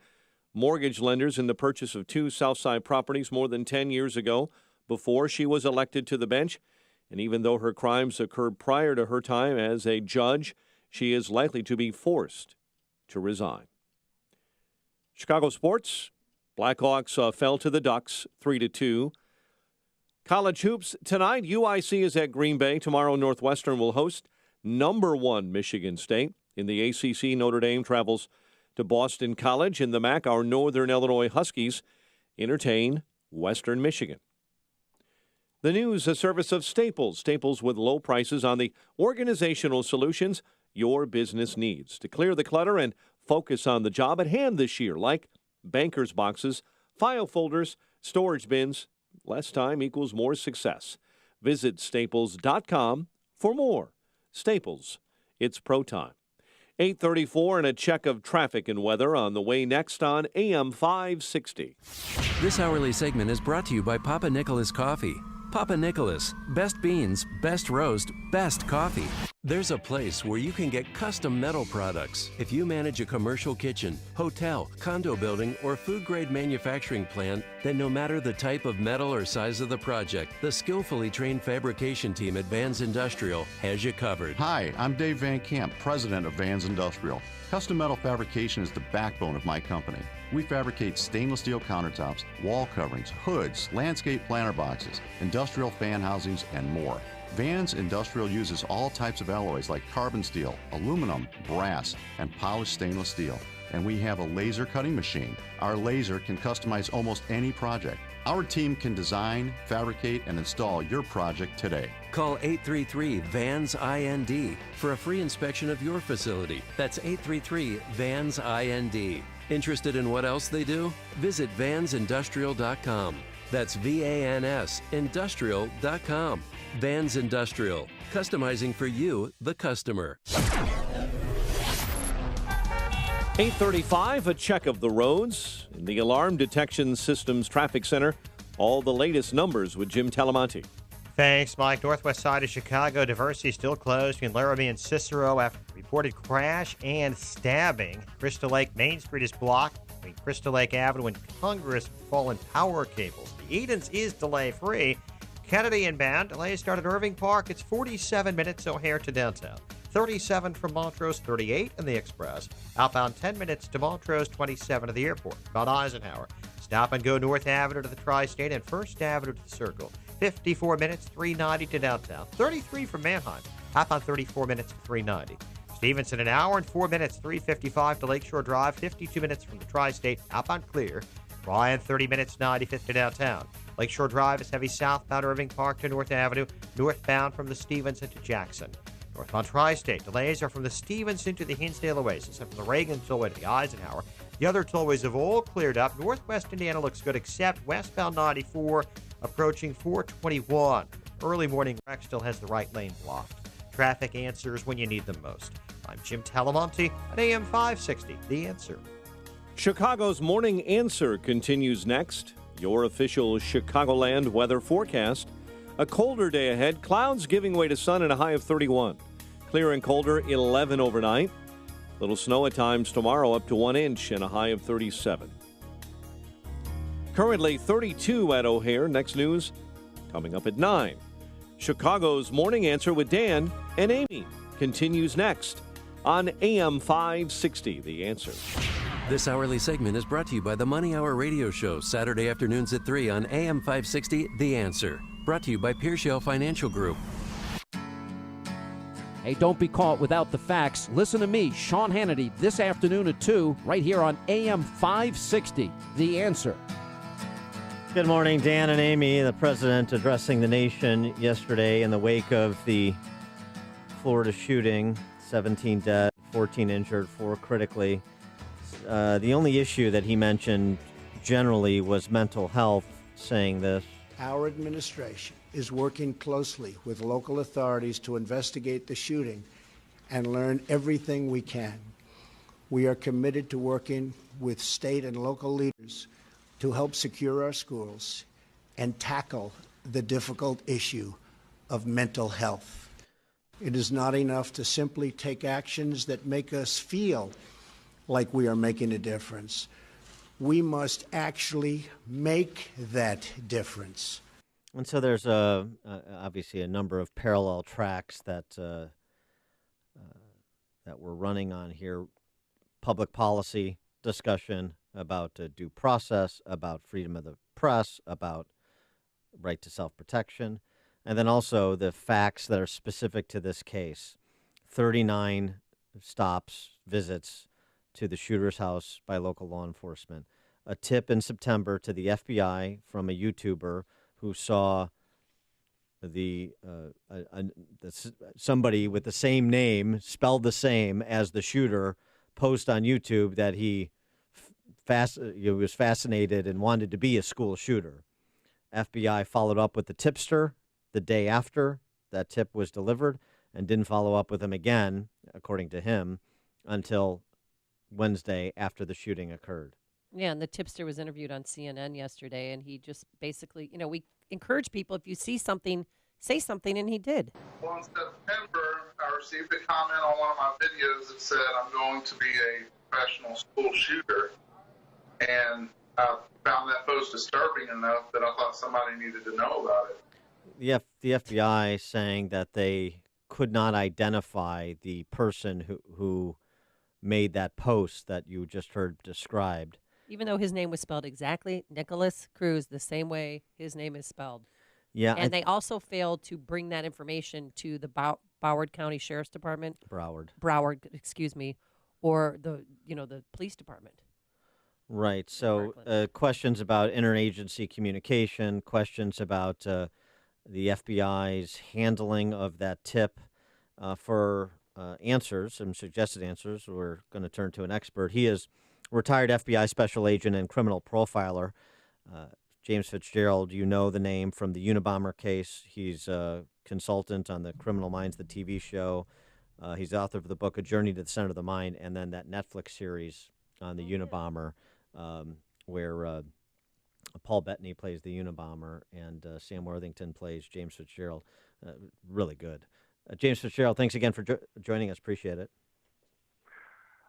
mortgage lenders in the purchase of 2 Southside properties more than 10 years ago before she was elected to the bench. And even though her crimes occurred prior to her time as a judge, she is likely to be forced to resign. Chicago sports. Blackhawks fell to the Ducks 3-2. College hoops tonight. UIC is at Green Bay. Tomorrow, Northwestern will host number 1 Michigan State. In the ACC, Notre Dame travels to Boston College. In the MAC, our Northern Illinois Huskies entertain Western Michigan. The news, a service of Staples. Staples with low prices on the organizational solutions your business needs to clear the clutter and focus on the job at hand this year, like banker's boxes, file folders, storage bins. Less time equals more success. Visit staples.com for more. Staples, it's pro time. 8:34 and a check of traffic and weather on the way next on AM 560. This hourly segment is brought to you by Papa Nicholas Coffee. Papa Nicholas, best beans, best roast, best coffee. There's a place where you can get custom metal products. If you manage a commercial kitchen, hotel, condo building, or food-grade manufacturing plant, then no matter the type of metal or size of the project, the skillfully trained fabrication team at Vans Industrial has you covered. Hi, I'm Dave Van Camp, president of Vans Industrial. Custom metal fabrication is the backbone of my company. We fabricate stainless steel countertops, wall coverings, hoods, landscape planter boxes, industrial fan housings, and more. Vans Industrial uses all types of alloys like carbon steel, aluminum, brass, and polished stainless steel. And we have a laser cutting machine. Our laser can customize almost any project. Our team can design, fabricate, and install your project today. Call 833-VANS-IND for a free inspection of your facility. That's 833-VANS-IND. Interested in what else they do? Visit vansindustrial.com. That's VANS Industrial.com. Vans Industrial, customizing for you, the customer. 8:35, a check of the roads in the Alarm Detection Systems Traffic Center. All the latest numbers with Jim Talamonte. Thanks, Mike. Northwest side of Chicago, Diversey still closed between Laramie and Cicero after reported crash and stabbing. Crystal Lake Main Street is blocked between Crystal Lake Avenue and Congress with fallen power cables. The Edens is delay-free. Kennedy inbound. Delays start at Irving Park. It's 47 minutes O'Hare to downtown. 37 from Montrose, 38 in the Express. Outbound 10 minutes to Montrose, 27 to the airport. Mount Eisenhower. Stop and go North Avenue to the Tri-State and First Avenue to the Circle. 54 minutes, 390 to downtown. 33 from Manheim. Outbound 34 minutes, 390. Stevenson, an hour and 4 minutes, 355 to Lakeshore Drive. 52 minutes from the Tri-State. Outbound clear. Bryan, 30 minutes, 95th to downtown. Lakeshore Drive is heavy southbound Irving Park to North Avenue. Northbound from the Stevenson to Jackson. Northbound Tri-State. Delays are from the Stevenson to the Hinsdale Oasis and from the Reagan Tollway to the Eisenhower. The other tollways have all cleared up. Northwest Indiana looks good except westbound 94 approaching 421. Early morning wreck still has the right lane blocked. Traffic answers when you need them most. I'm Jim Talamonte at AM 560, The Answer. Chicago's Morning Answer continues next. Your official Chicagoland weather forecast. A colder day ahead. Clouds giving way to sun and a high of 31. Clear and colder, 11 overnight. Little snow at times tomorrow, up to 1 inch and a high of 37. Currently 32 at O'Hare. Next news coming up at 9. Chicago's Morning Answer with Dan and Amy continues next on AM 560, The Answer. This hourly segment is brought to you by the Money Hour Radio Show, Saturday afternoons at 3 on AM 560, The Answer. Brought to you by Pearshell Financial Group. Hey, don't be caught without the facts. Listen to me, Sean Hannity, this afternoon at 2, right here on AM 560, The Answer. Good morning, Dan and Amy. The president addressing the nation yesterday in the wake of the Florida shooting, 17 dead, 14 injured, 4 critically. The only issue that he mentioned generally was mental health, saying this. Our administration is working closely with local authorities to investigate the shooting and learn everything we can. We are committed to working with state and local leaders to help secure our schools and tackle the difficult issue of mental health. It is not enough to simply take actions that make us feel like we are making a difference. We must actually make that difference. And so there's obviously a number of parallel tracks that we're running on here. Public policy discussion about due process, about freedom of the press, about right to self-protection, and then also the facts that are specific to this case. 39 stops, visits to the shooter's house by local law enforcement. A tip in September to the FBI from a YouTuber who saw somebody with the same name, spelled the same as the shooter, post on YouTube that he was fascinated and wanted to be a school shooter. FBI followed up with the tipster the day after that tip was delivered and didn't follow up with him again, according to him, until Wednesday after the shooting occurred. Yeah, and the tipster was interviewed on CNN yesterday, and he just basically, we encourage people, if you see something, say something, and he did. Well, in September, I received a comment on one of my videos that said I'm going to be a professional school shooter, and I found that post disturbing enough that I thought somebody needed to know about it. The FBI saying that they could not identify the person who made that post that you just heard described. Even though his name was spelled exactly, Nicholas Cruz, the same way his name is spelled. Yeah, and they also failed to bring that information to the Broward County Sheriff's Department. Broward, excuse me, or the police department. Right. So questions about interagency communication, questions about the FBI's handling of that tip. For answers, some suggested answers, we're going to turn to an expert. He is retired FBI special agent and criminal profiler. James Fitzgerald, you know the name from the Unabomber case. He's a consultant on the Criminal Minds, the TV show. He's the author of the book A Journey to the Center of the Mind, and then that Netflix series on the Unabomber, where Paul Bettany plays the Unabomber and Sam Worthington plays James Fitzgerald. Really good. James Fitzgerald, thanks again for joining us. Appreciate it.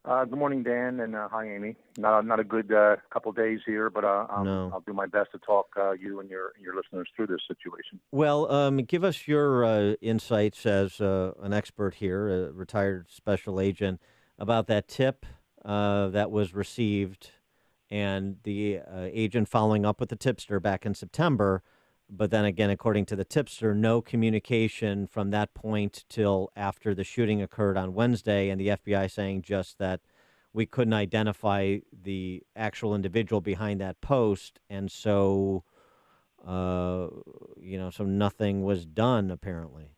Good morning, Dan, and hi, Amy. Not a good couple of days here, but I'll do my best to talk you and your listeners through this situation. Well, give us your insights as an expert here, a retired special agent, about that tip that was received and the agent following up with the tipster back in September. But then again, according to the tipster, no communication from that point till after the shooting occurred on Wednesday, and the FBI saying just that we couldn't identify the actual individual behind that post, and so, so nothing was done, apparently.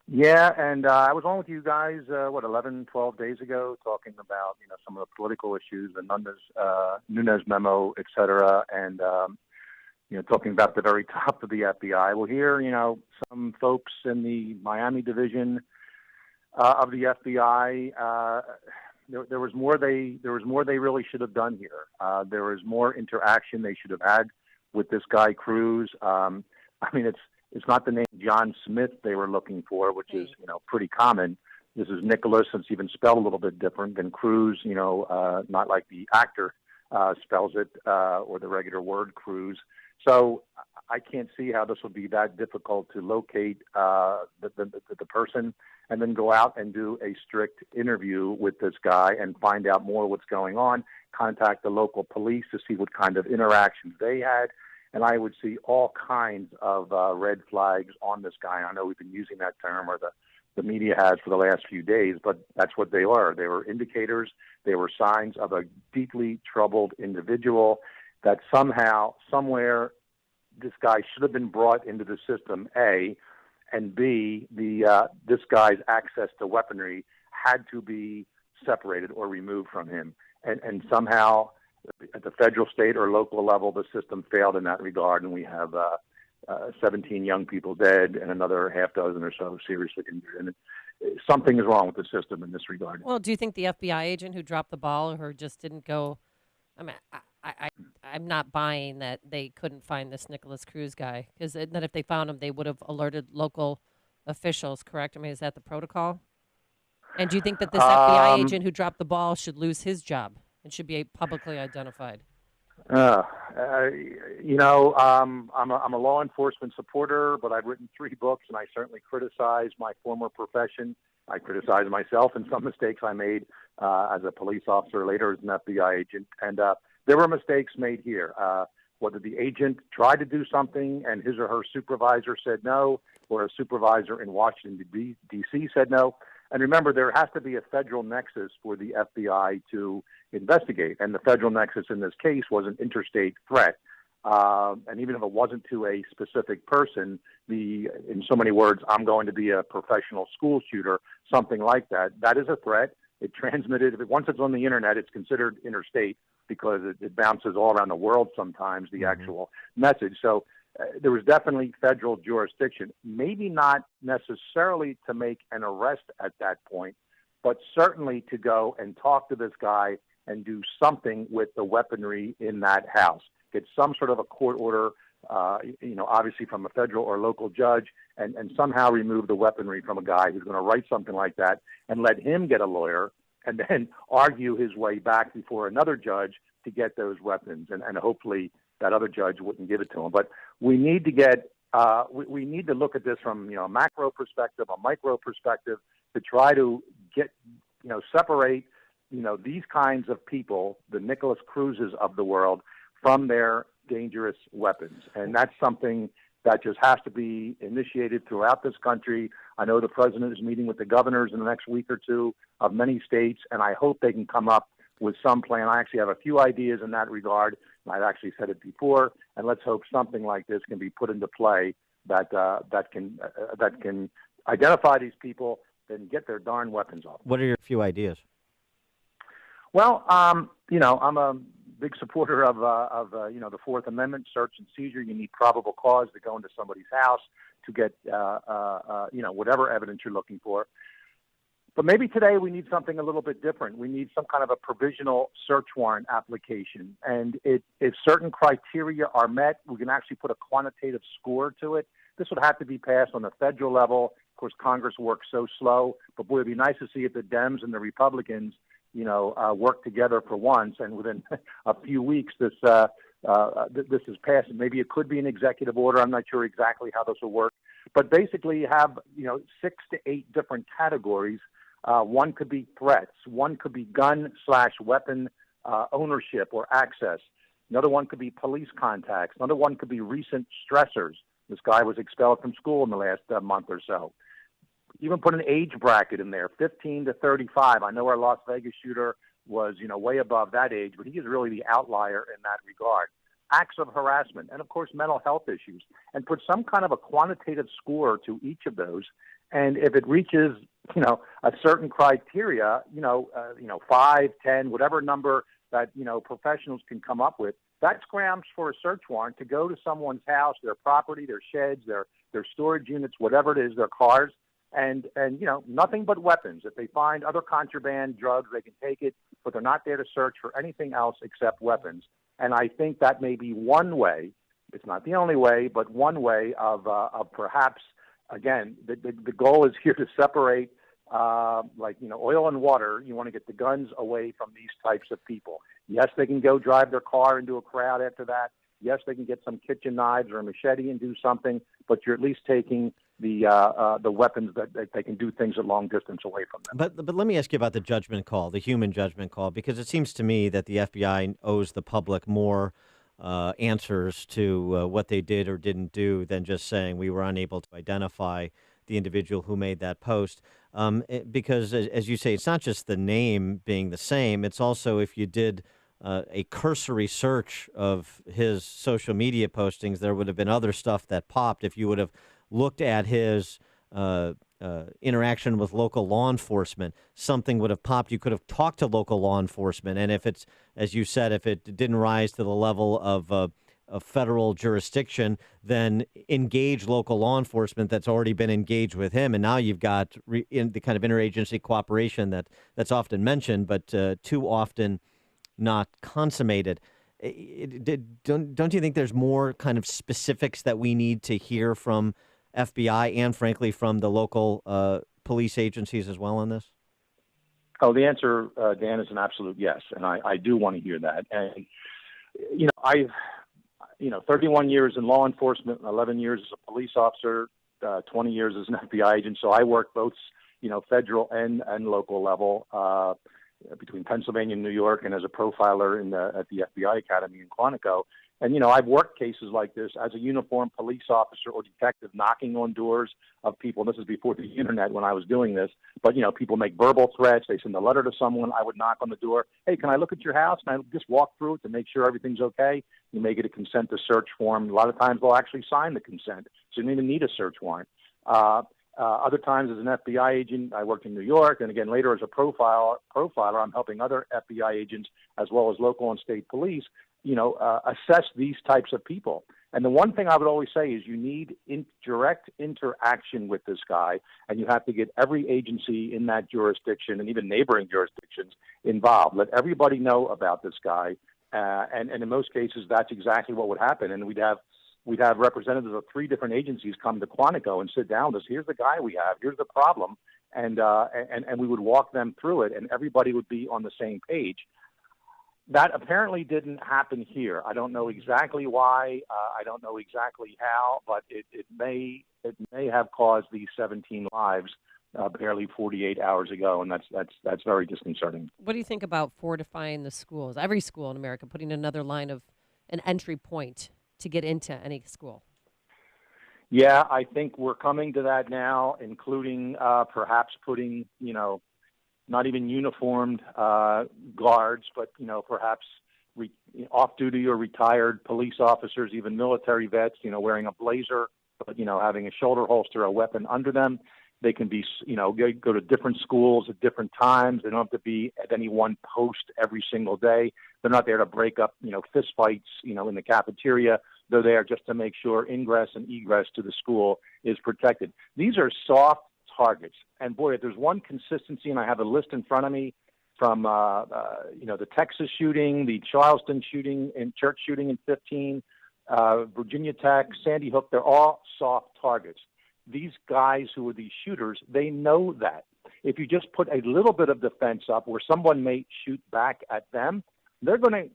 Yeah, and I was on with you guys, 11, 12 days ago, talking about, some of the political issues, the Nunes memo, et cetera, and talking about the very top of the FBI. Well, here, some folks in the Miami division of the FBI, there was more they really should have done here. There was more interaction they should have had with this guy Cruz. It's not the name John Smith they were looking for, which is pretty common. This is Nicholas. It's even spelled a little bit different than Cruz. Not like the actor spells it or the regular word Cruz. So I can't see how this would be that difficult to locate the person and then go out and do a strict interview with this guy and find out more what's going on, contact the local police to see what kind of interactions they had, and I would see all kinds of red flags on this guy. I know we've been using that term, or the media has for the last few days, but that's what they are. They were indicators. They were signs of a deeply troubled individual that somehow, somewhere, this guy should have been brought into the system, A, and B, this guy's access to weaponry had to be separated or removed from him. And somehow, at the federal, state, or local level, the system failed in that regard, and we have 17 young people dead and another half dozen or so seriously injured. And something is wrong with the system in this regard. Well, do you think the FBI agent who dropped the ball or just didn't go? I mean, I'm not buying that they couldn't find this Nicholas Cruz guy, because that if they found him, they would have alerted local officials, correct? I mean, is that the protocol? And do you think that this FBI agent who dropped the ball should lose his job and should be publicly identified? You know, I'm a law enforcement supporter, but I've written 3 books, and I certainly criticize my former profession. I criticize myself and some mistakes I made as a police officer, later as an FBI agent. And there were mistakes made here. Whether the agent tried to do something and his or her supervisor said no, or a supervisor in Washington, D.C. said no. And remember, there has to be a federal nexus for the FBI to investigate. And the federal nexus in this case was an interstate threat. And even if it wasn't to a specific person, in so many words, I'm going to be a professional school shooter, something like that, that is a threat. It transmitted, once it's on the internet, it's considered interstate because it bounces all around the world sometimes, the actual message. So there was definitely federal jurisdiction, maybe not necessarily to make an arrest at that point, but certainly to go and talk to this guy and do something with the weaponry in that house. Get some sort of a court order, obviously from a federal or local judge, and somehow remove the weaponry from a guy who's going to write something like that, and let him get a lawyer and then argue his way back before another judge to get those weapons. And hopefully that other judge wouldn't give it to him. But we need to get, we need to look at this from, a macro perspective, a micro perspective, to try to get, separate, these kinds of people, the Nicholas Cruzes of the world, from their dangerous weapons. And that's something that just has to be initiated throughout this country. I know the president is meeting with the governors in the next week or two of many states, and I hope they can come up with some plan. I actually have a few ideas in that regard. I've actually said it before, and let's hope something like this can be put into play that can identify these people and get their darn weapons off. What are your few ideas? Well, I'm a big supporter of the Fourth Amendment, search and seizure. You need probable cause to go into somebody's house to get whatever evidence you're looking for. But maybe today we need something a little bit different. We need some kind of a provisional search warrant application. And if certain criteria are met, we can actually put a quantitative score to it. This would have to be passed on the federal level. Of course, Congress works so slow. But boy, it'd be nice to see if the Dems and the Republicans, work together for once. And within a few weeks, this is passed. Maybe it could be an executive order. I'm not sure exactly how this will work. But basically, you have 6 to 8 different categories. One could be threats. One could be gun/weapon ownership or access. Another one could be police contacts. Another one could be recent stressors. This guy was expelled from school in the last month or so. Even put an age bracket in there, 15 to 35. I know our Las Vegas shooter was, way above that age, but he is really the outlier in that regard. Acts of harassment, and of course, mental health issues, and put some kind of a quantitative score to each of those. And if it reaches, a certain criteria, 5, 10, whatever number that, professionals can come up with, that's grounds for a search warrant to go to someone's house, their property, their sheds, their storage units, whatever it is, their cars, and nothing but weapons. If they find other contraband, drugs, they can take it, but they're not there to search for anything else except weapons. And I think that may be one way, it's not the only way, but one way of perhaps, again, the goal is here to separate, oil and water. You want to get the guns away from these types of people. Yes, they can go drive their car into a crowd after that. Yes, they can get some kitchen knives or a machete and do something, but you're at least taking the weapons that they can do things at long distance away from them. But let me ask you about the judgment call, the human judgment call, because it seems to me that the FBI owes the public more answers to what they did or didn't do than just saying we were unable to identify the individual who made that post. Because, as you say, it's not just the name being the same. It's also if you did a cursory search of his social media postings, there would have been other stuff that popped. If you would have looked at his interaction with local law enforcement, something would have popped. You could have talked to local law enforcement. And if it's, as you said, if it didn't rise to the level of federal jurisdiction, then engage local law enforcement that's already been engaged with him. And now you've got in the kind of interagency cooperation that's often mentioned, but too often not consummated. Don't you think there's more kind of specifics that we need to hear from FBI and, frankly, from the local police agencies as well on this? Oh, the answer, Dan, is an absolute yes. And I do want to hear that. And, I've 31 years in law enforcement, 11 years as a police officer, 20 years as an FBI agent. So I work both, federal and local level between Pennsylvania and New York, and as a profiler at the FBI Academy in Quantico. And, I've worked cases like this as a uniformed police officer or detective knocking on doors of people. This is before the internet when I was doing this. But, people make verbal threats. They send a letter to someone. I would knock on the door. Hey, can I look at your house? And I just walk through it to make sure everything's okay. You may get a consent to search form. A lot of times they'll actually sign the consent. So you don't even need a search warrant. Other times as an FBI agent, I worked in New York. And again, later as a profiler, I'm helping other FBI agents as well as local and state police assess these types of people. And the one thing I would always say is you need direct interaction with this guy, and you have to get every agency in that jurisdiction and even neighboring jurisdictions involved. Let everybody know about this guy. And in most cases, that's exactly what would happen. And we'd have representatives of 3 different agencies come to Quantico and sit down with us. Here's the guy we have. Here's the problem. And we would walk them through it, and everybody would be on the same page. That apparently didn't happen here. I don't know exactly why. I don't know exactly how, but it may have caused these 17 lives barely 48 hours ago, and that's very disconcerting. What do you think about fortifying the schools? Every school in America putting another line of an entry point to get into any school. Yeah, I think we're coming to that now, including perhaps putting not even uniformed guards, but, perhaps off-duty or retired police officers, even military vets, wearing a blazer, but, having a shoulder holster, a weapon under them. They can be, go to different schools at different times. They don't have to be at any one post every single day. They're not there to break up, fist fights, in the cafeteria. They're there just to make sure ingress and egress to the school is protected. These are soft targets. And boy, if there's one consistency, and I have a list in front of me from, the Texas shooting, the Charleston shooting, and church shooting in 15, Virginia Tech, Sandy Hook, they're all soft targets. These guys who are these shooters, they know that. If you just put a little bit of defense up where someone may shoot back at them, they're going to,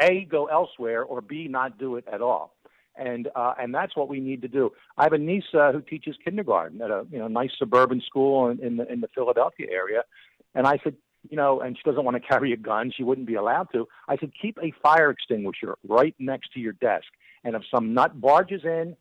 A, go elsewhere, or B, not do it at all. And that's what we need to do. I have a niece who teaches kindergarten at a nice suburban school in the Philadelphia area, and I said, and she doesn't want to carry a gun. She wouldn't be allowed to. I said, keep a fire extinguisher right next to your desk, and if some nut barges in,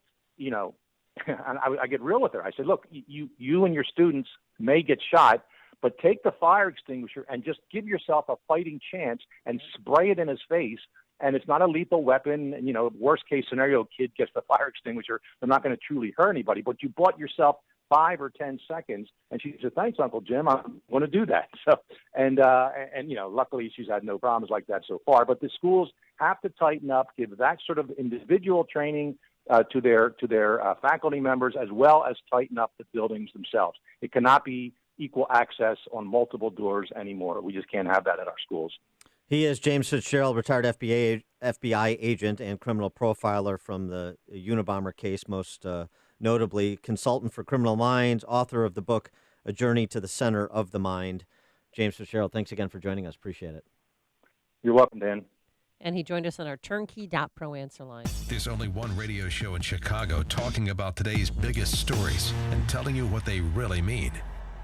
and I get real with her. I said, look, you and your students may get shot, but take the fire extinguisher and just give yourself a fighting chance and spray it in his face. And it's not a lethal weapon. Worst case scenario, kid gets the fire extinguisher. They're not going to truly hurt anybody, but you bought yourself 5 or 10 seconds. And she said, thanks, Uncle Jim. I'm going to do that. So, and luckily she's had no problems like that so far, but the schools have to tighten up, give that sort of individual training to their faculty members, as well as tighten up the buildings themselves. It cannot be equal access on multiple doors anymore. We just can't have that at our schools. He is James Fitzgerald, retired FBI agent and criminal profiler from the Unabomber case, most notably consultant for Criminal Minds, author of the book A Journey to the Center of the Mind. James Fitzgerald, thanks again for joining us. Appreciate it. You're welcome, Dan. And he joined us on our Turnkey.Pro answer line. There's only one radio show in Chicago talking about today's biggest stories and telling you what they really mean.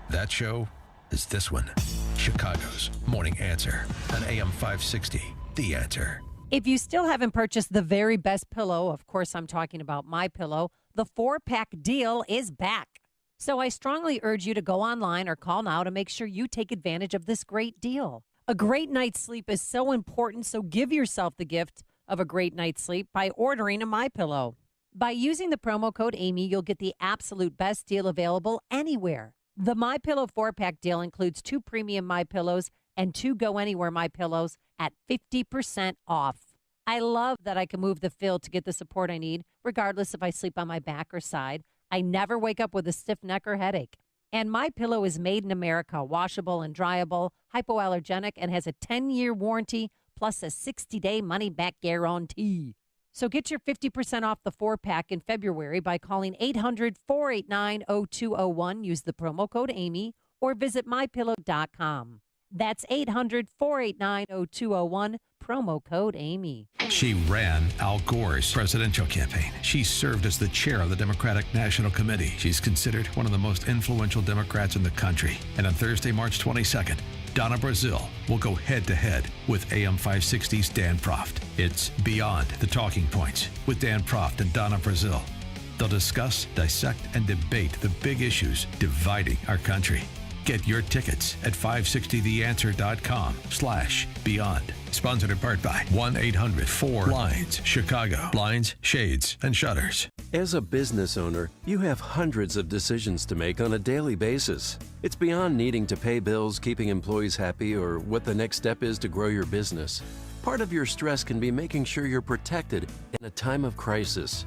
That show is this one, Chicago's Morning Answer on AM 560, The Answer. If you still haven't purchased the very best pillow, of course I'm talking about MyPillow, the 4-pack deal is back. So I strongly urge you to go online or call now to make sure you take advantage of this great deal. A great night's sleep is so important, so give yourself the gift of a great night's sleep by ordering a MyPillow. By using the promo code Amy, you'll get the absolute best deal available anywhere. The MyPillow 4-pack deal includes 2 premium MyPillows and 2 Go Anywhere MyPillows at 50% off. I love that I can move the fill to get the support I need, regardless if I sleep on my back or side. I never wake up with a stiff neck or headache. And MyPillow is made in America, washable and dryable, hypoallergenic, and has a 10-year warranty plus a 60-day money-back guarantee. So get your 50% off the 4-pack in February by calling 800-489-0201. Use the promo code Amy or visit MyPillow.com. That's 800-489-0201, promo code Amy. She ran Al Gore's presidential campaign. She served as the chair of the Democratic National Committee. She's considered one of the most influential Democrats in the country. And on Thursday, March 22nd, Donna Brazile will go head-to-head with AM 560's Dan Proft. It's Beyond the Talking Points with Dan Proft and Donna Brazile. They'll discuss, dissect, and debate the big issues dividing our country. Get your tickets at 560theanswer.com/beyond. Sponsored in part by 1-800-4-BLINDS, Chicago. Blinds, shades, and shutters. As a business owner, you have hundreds of decisions to make on a daily basis. It's beyond needing to pay bills, keeping employees happy, or what the next step is to grow your business. Part of your stress can be making sure you're protected in a time of crisis.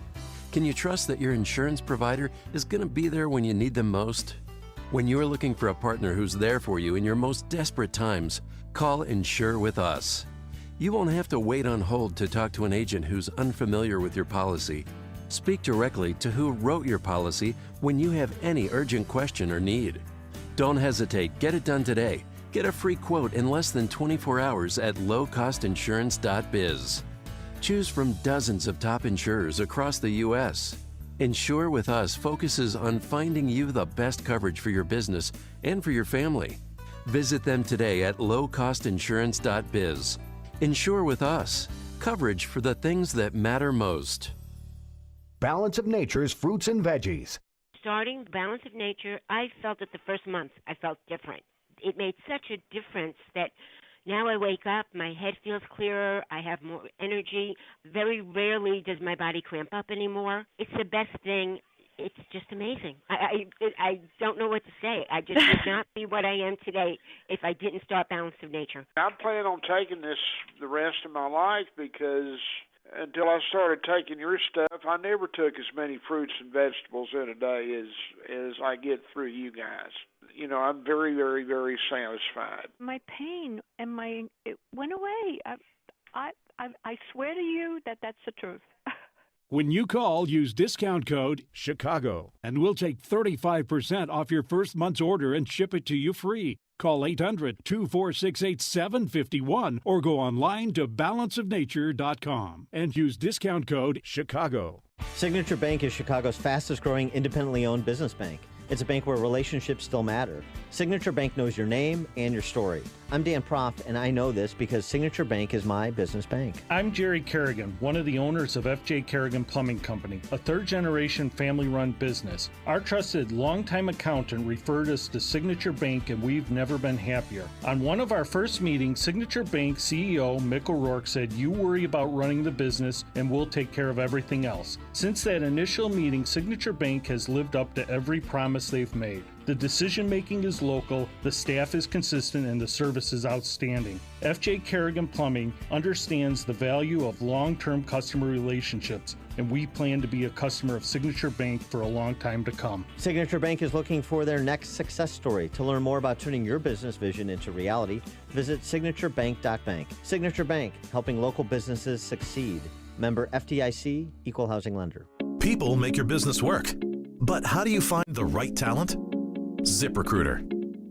Can you trust that your insurance provider is going to be there when you need them most? When you're looking for a partner who's there for you in your most desperate times, call Insure with Us. You won't have to wait on hold to talk to an agent who's unfamiliar with your policy. Speak directly to who wrote your policy when you have any urgent question or need. Don't hesitate. Get it done today. Get a free quote in less than 24 hours at lowcostinsurance.biz. Choose from dozens of top insurers across the U.S. Insure with Us focuses on finding you the best coverage for your business and for your family. Visit them today at lowcostinsurance.biz. Insure with Us. Coverage for the things that matter most. Balance of Nature's fruits and veggies. Starting Balance of Nature, I felt that the first month I felt different. It made such a difference that now I wake up, my head feels clearer, I have more energy. Very rarely does my body cramp up anymore. It's the best thing. It's just amazing. I don't know what to say. I just would not be what I am today if I didn't start Balance of Nature. I plan on taking this the rest of my life because until I started taking your stuff, I never took as many fruits and vegetables in a day as I get through you guys. You know, I'm very, very, very satisfied. My pain and it went away. I swear to you that that's the truth. When you call, use discount code CHICAGO, and we'll take 35% off your first month's order and ship it to you free. Call 800-246-8751 or go online to balanceofnature.com and use discount code CHICAGO. Signature Bank is Chicago's fastest growing independently owned business bank. It's a bank where relationships still matter. Signature Bank knows your name and your story. I'm Dan Proft, and I know this because Signature Bank is my business bank. I'm Jerry Kerrigan, one of the owners of FJ Kerrigan Plumbing Company, a third-generation family-run business. Our trusted longtime accountant referred us to Signature Bank, and we've never been happier. On one of our first meetings, Signature Bank CEO Mick O'Rourke said, "You worry about running the business, and we'll take care of everything else." Since that initial meeting, Signature Bank has lived up to every promise they've made. The decision-making is local, the staff is consistent, and the service is outstanding. FJ Kerrigan Plumbing understands the value of long-term customer relationships, and we plan to be a customer of Signature Bank for a long time to come. Signature Bank is looking for their next success story. To learn more about turning your business vision into reality, visit signaturebank.bank. Signature Bank, helping local businesses succeed. Member FDIC, Equal Housing Lender. People make your business work. But how do you find the right talent? ZipRecruiter.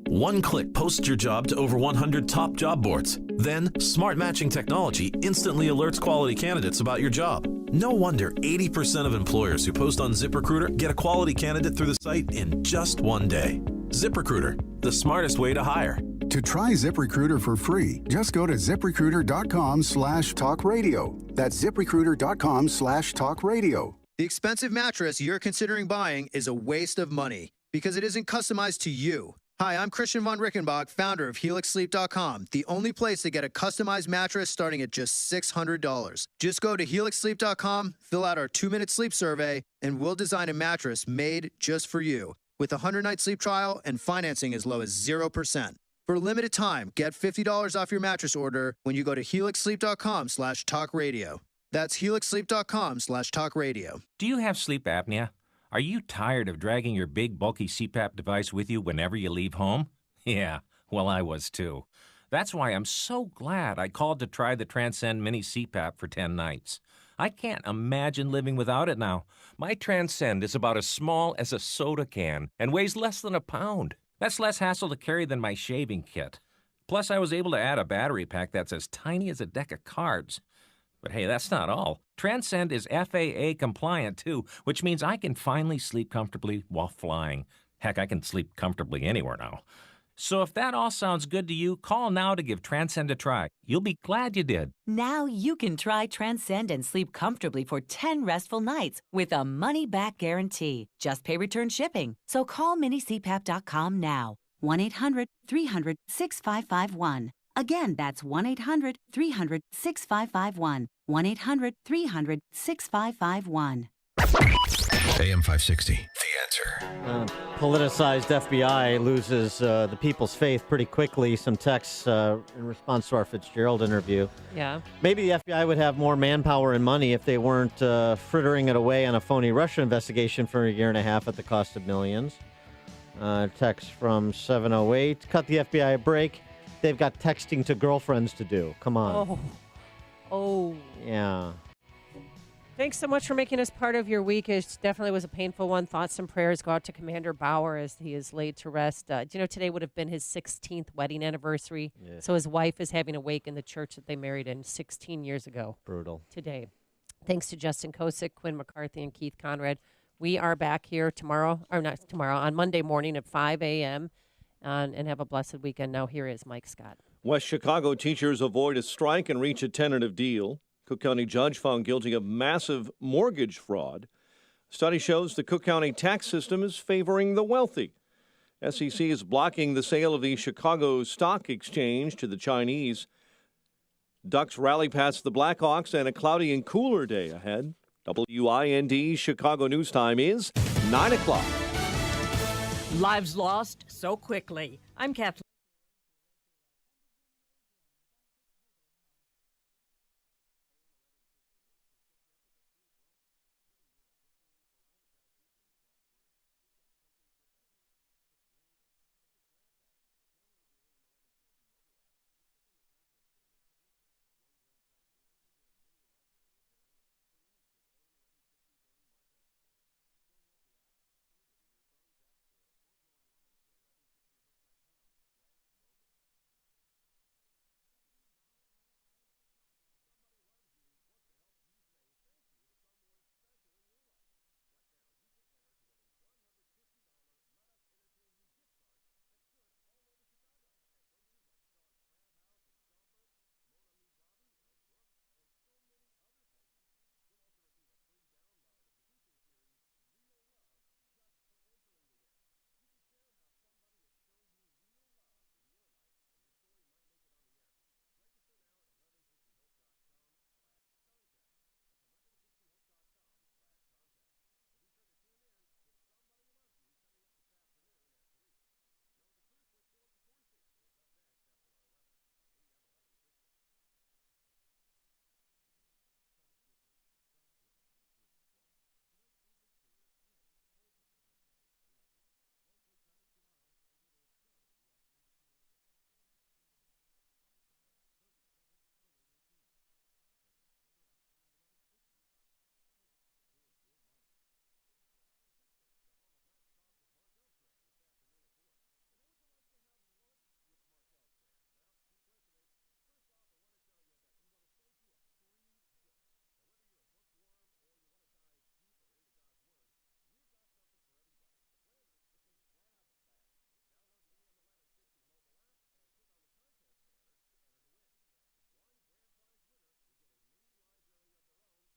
One click posts your job to over 100 top job boards. Then, smart matching technology instantly alerts quality candidates about your job. No wonder 80% of employers who post on ZipRecruiter get a quality candidate through the site in just one day. ZipRecruiter, the smartest way to hire. To try ZipRecruiter for free, just go to ZipRecruiter.com/talkradio. That's ZipRecruiter.com/talkradio. The expensive mattress you're considering buying is a waste of money because it isn't customized to you. Hi, I'm Christian von Rickenbach, founder of HelixSleep.com, the only place to get a customized mattress starting at just $600. Just go to HelixSleep.com, fill out our 2-minute sleep survey, and we'll design a mattress made just for you with a 100-night sleep trial and financing as low as 0%. For a limited time, get $50 off your mattress order when you go to HelixSleep.com/talkradio. That's HelixSleep.com/talkradio. Do you have sleep apnea? Are you tired of dragging your big, bulky CPAP device with you whenever you leave home? Yeah, well, I was too. That's why I'm so glad I called to try the Transcend Mini CPAP for 10 nights. I can't imagine living without it now. My Transcend is about as small as a soda can and weighs less than a pound. That's less hassle to carry than my shaving kit. Plus, I was able to add a battery pack that's as tiny as a deck of cards. But hey, that's not all. Transcend is FAA compliant too, which means I can finally sleep comfortably while flying. Heck, I can sleep comfortably anywhere now. So if that all sounds good to you, call now to give Transcend a try. You'll be glad you did. Now you can try Transcend and sleep comfortably for 10 restful nights with a money-back guarantee. Just pay return shipping. So call minicpap.com now. 1-800-300-6551. Again, that's 1-800-300-6551. 1-800-300-6551. AM 560, The Answer. Politicized FBI loses the people's faith pretty quickly. Some texts in response to our Fitzgerald interview. Yeah. Maybe the FBI would have more manpower and money if they weren't frittering it away on a phony Russia investigation for a year and a half at the cost of millions. Text from 708. Cut the FBI a break. They've got texting to girlfriends to do. Come on. Oh. Yeah. Thanks so much for making us part of your week. It definitely was a painful one. Thoughts and prayers go out to Commander Bauer as he is laid to rest. Do you know today would have been his 16th wedding anniversary? Yeah. So his wife is having a wake in the church that they married in 16 years ago. Brutal. Today. Thanks to Justin Kosick, Quinn McCarthy, and Keith Conrad. We are back here tomorrow, or not tomorrow, on Monday morning at 5 a.m. And have a blessed weekend. Now here is Mike Scott. West Chicago teachers avoid a strike and reach a tentative deal. Cook County judge found guilty of massive mortgage fraud. Study shows the Cook County tax system is favoring the wealthy. SEC is blocking the sale of the Chicago Stock Exchange to the Chinese. Ducks rally past the Blackhawks and a cloudy and cooler day ahead. WIND Chicago News Time is 9 o'clock. Lives lost so quickly. I'm Kathleen.